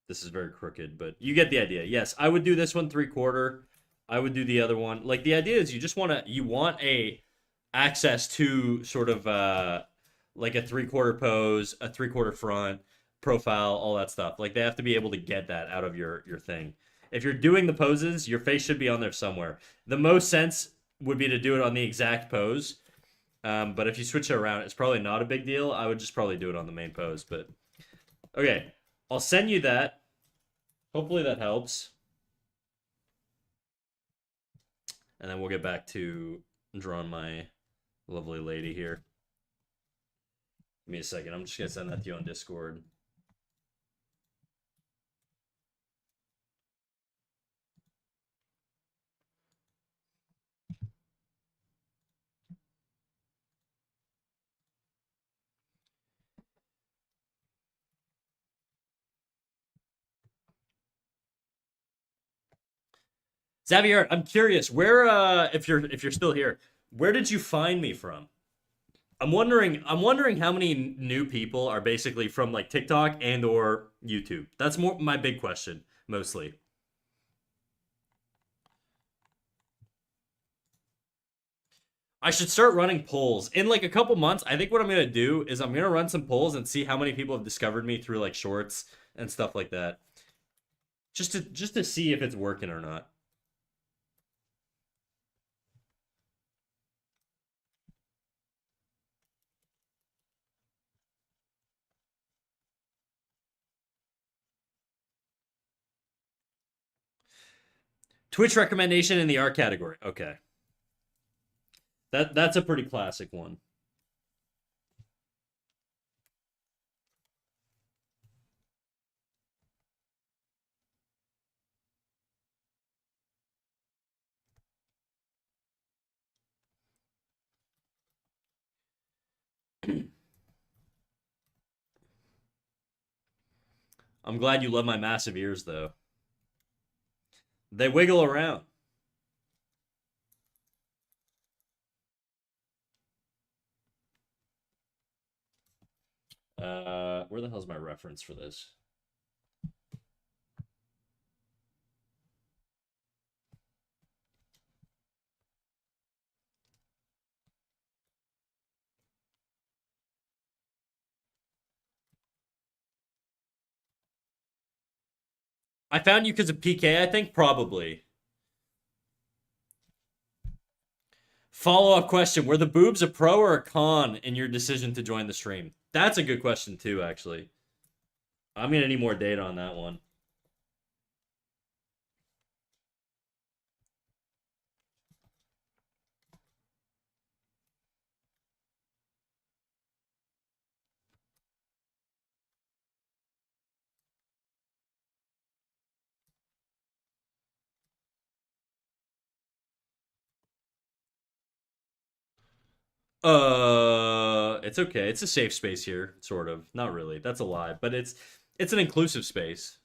This is very crooked, but you get the idea. Yes, I would do this one 3/4. I would do the other one. Like the idea is you just want a access to sort of like a 3/4 pose, a 3/4 front, profile, all that stuff. Like they have to be able to get that out of your thing. If you're doing the poses, your face should be on there somewhere. The most sense would be to do it on the exact pose. But if you switch it around, it's probably not a big deal. I would just probably do it on the main pose. But okay, I'll send you that. Hopefully that helps. And then we'll get back to drawing my lovely lady here. Give me a second. I'm just going to send that to you on Discord. Xavier, I'm curious, where if you're still here, where did you find me from? I'm wondering how many new people are basically from like TikTok and or YouTube. That's more my big question mostly. I should start running polls. In like a couple months, I think what I'm going to do is I'm going to run some polls and see how many people have discovered me through like shorts and stuff like that. Just to see if it's working or not. Twitch recommendation in the art category. Okay. That's a pretty classic one. I'm glad you love my massive ears though. They wiggle around. Where the hell's my reference for this? I found you because of PK, I think? Probably. Follow up question: were the boobs a pro or a con in your decision to join the stream? That's a good question, too, actually. I'm going to need more data on that one. It's okay. It's a safe space here, sort of. Not really. That's a lie, but it's an inclusive space.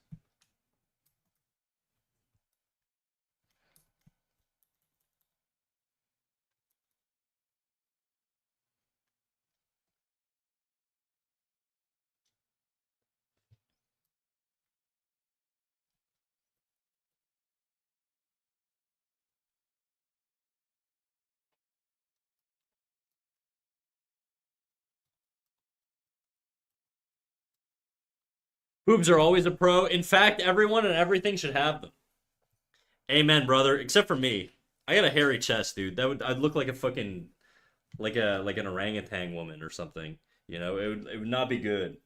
Boobs are always a pro. In fact, everyone and everything should have them. Amen, brother. Except for me. I got a hairy chest, dude. I'd look like a fucking like an orangutan woman or something. You know, it would not be good.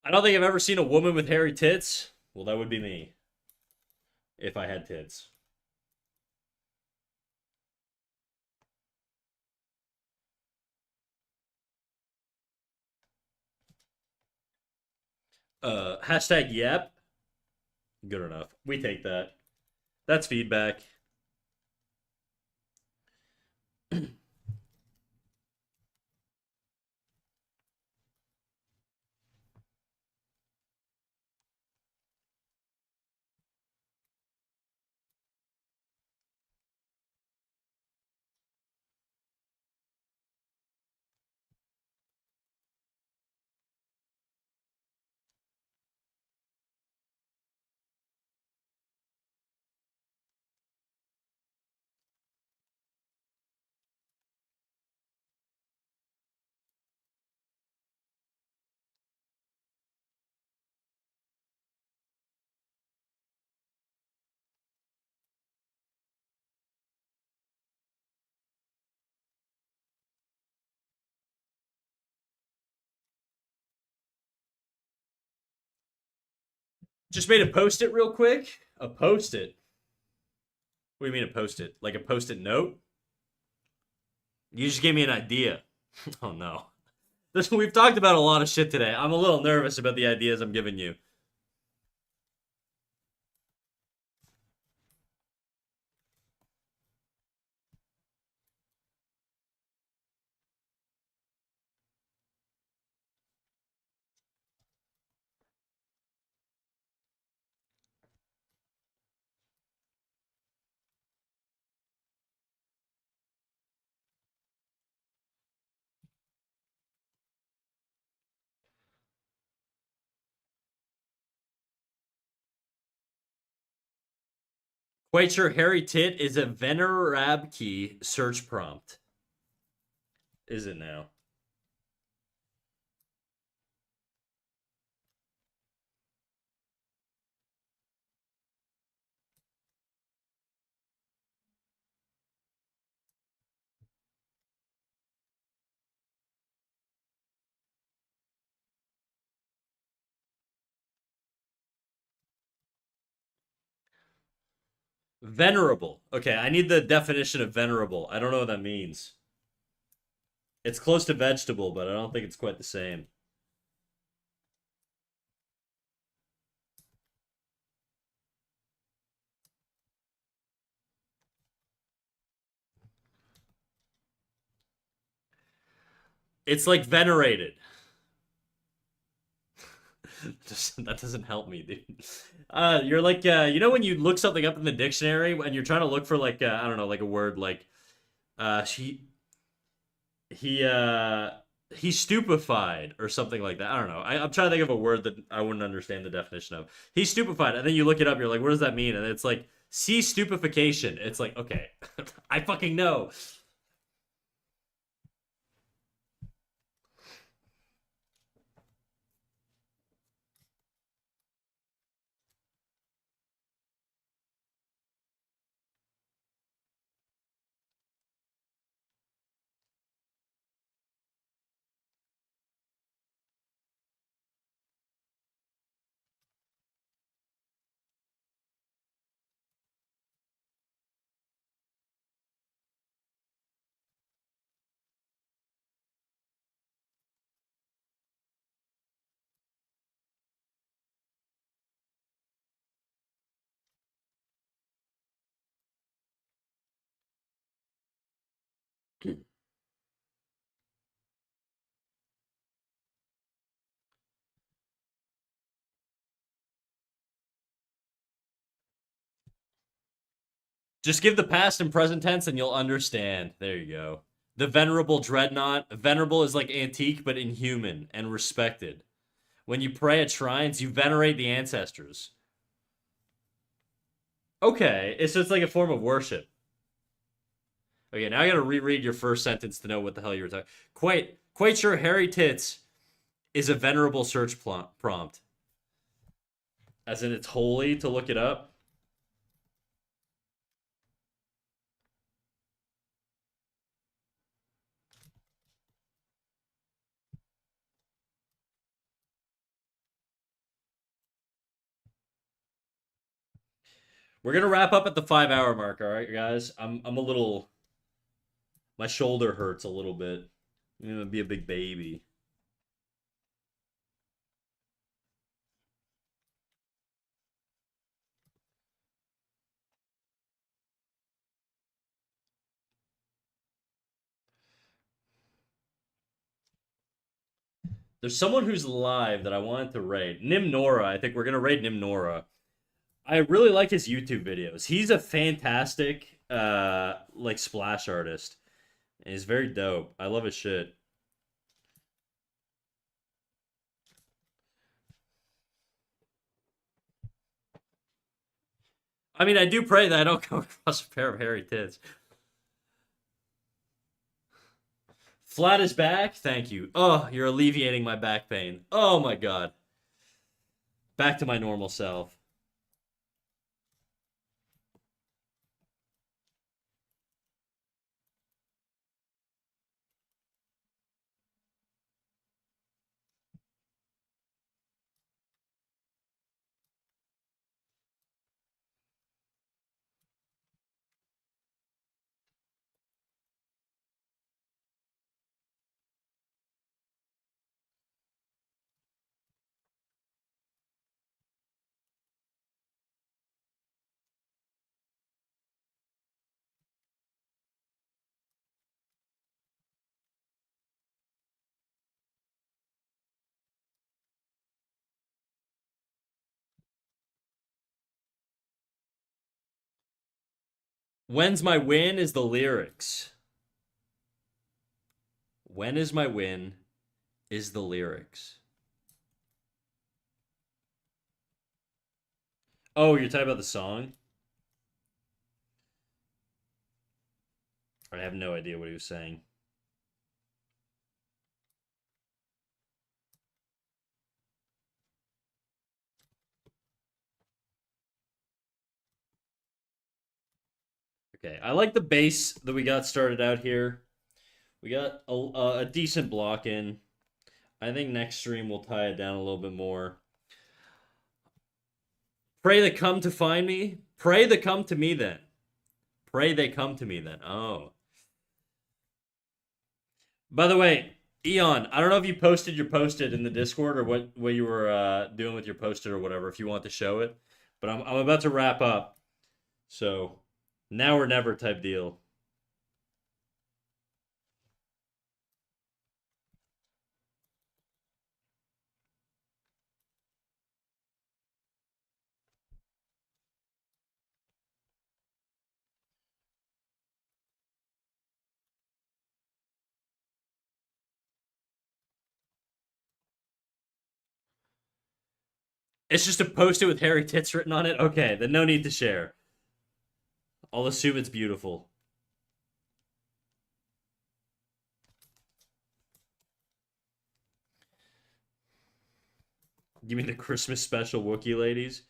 I don't think I've ever seen a woman with hairy tits. Well, that would be me if I had tits. Hashtag yep. Good enough. We take that. That's feedback. Just made a post it real quick. A post it. What do you mean a post it? Like a post it note? You just gave me an idea. Oh no. We've talked about a lot of shit today. I'm a little nervous about the ideas I'm giving you. Quite sure Harry Tit is a Venerabkey search prompt. Is it now? Venerable. Okay, I need the definition of venerable. I don't know what that means. It's close to vegetable, but I don't think it's quite the same. It's like venerated. Just, that doesn't help me, dude. You're like, you know when you look something up in the dictionary and you're trying to look for like, I don't know, like a word like, she, he, uh, he's stupefied or something like that. I don't know. I'm trying to think of a word that I wouldn't understand the definition of. He's stupefied, and then you look it up. You're like, what does that mean? And it's like, see stupefaction. It's like, okay, I fucking know. Just give the past and present tense and you'll understand. There you go. The Venerable Dreadnought. Venerable is like antique, but inhuman and respected. When you pray at shrines, you venerate the ancestors. Okay, so it's like a form of worship. Okay, now I gotta reread your first sentence to know what the hell you were talking. Quite sure Harry Tits is a venerable search prompt. As in, it's holy to look it up. We're gonna wrap up at the 5 hour mark, all right, guys. I'm a little. My shoulder hurts a little bit. I'm gonna be a big baby. There's someone who's live that I wanted to raid. Nimnora. I think we're gonna raid Nimnora. I really like his YouTube videos. He's a fantastic like splash artist. And he's very dope. I love his shit. I mean, I do pray that I don't come across a pair of hairy tits. Flat is back. Thank you. Oh, you're alleviating my back pain. Oh my god. Back to my normal self. When's my win is the lyrics. When is my win is the lyrics. Oh, you're talking about the song? I have no idea what he was saying. Okay, I like the base that we got started out here. We got a decent block in. I think next stream we'll tie it down a little bit more. Pray they come to find me. Pray they come to me then. Pray they come to me then. Oh. By the way, Eon, I don't know if you posted your posted in the Discord or what you were doing with your posted or whatever, if you want to show it. But I'm about to wrap up. So, now or never type deal. It's just a post-it with hairy tits written on it? Okay, then no need to share. I'll assume it's beautiful. Give me the Christmas special Wookiee ladies.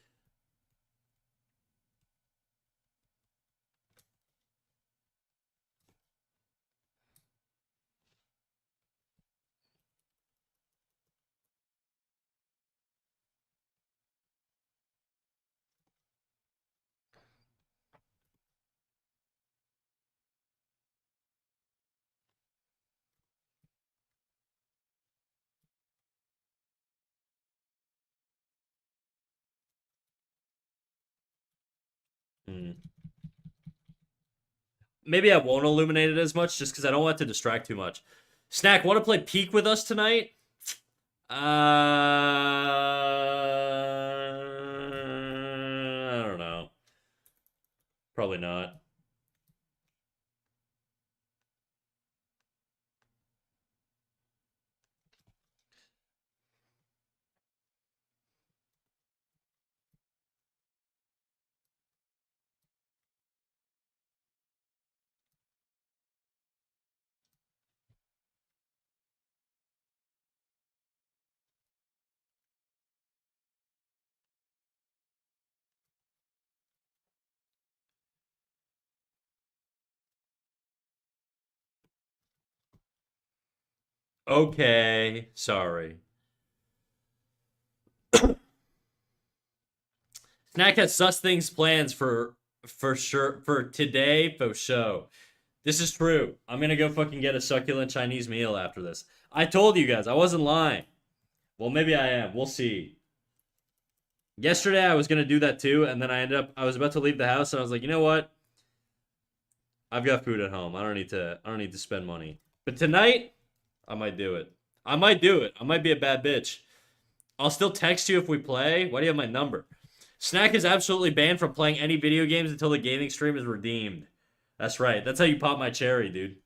Hmm. Maybe I won't illuminate it as much just because I don't want it to distract too much. Snack, want to play Peek with us tonight? I don't know. Probably not. Okay, sorry. Snack has sus things plans for sure for today for show. This is true. I'm gonna go fucking get a succulent Chinese meal after this. I told you guys, I wasn't lying. Well, maybe I am. We'll see. Yesterday I was gonna do that too, and then I was about to leave the house and I was like, you know what? I've got food at home. I don't need to spend money. But tonight, I might do it. I might do it. I might be a bad bitch. I'll still text you if we play. Why do you have my number? Snack is absolutely banned from playing any video games until the gaming stream is redeemed. That's right. That's how you pop my cherry, dude.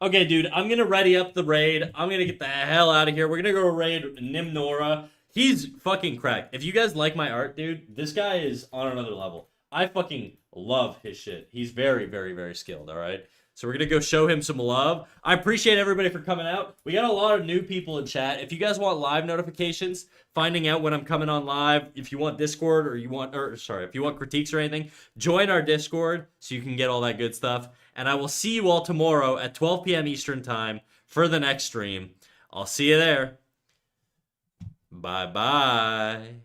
Okay, dude, I'm gonna ready up the raid. I'm gonna get the hell out of here. We're gonna go raid Nimnora. He's fucking cracked. If you guys like my art, dude, this guy is on another level. I fucking love his shit. He's very, very, very skilled, all right? So we're gonna go show him some love. I appreciate everybody for coming out. We got a lot of new people in chat. If you guys want live notifications, finding out when I'm coming on live, if you want Discord or if you want critiques or anything, join our Discord so you can get all that good stuff. And I will see you all tomorrow at 12 p.m. Eastern Time for the next stream. I'll see you there. Bye-bye.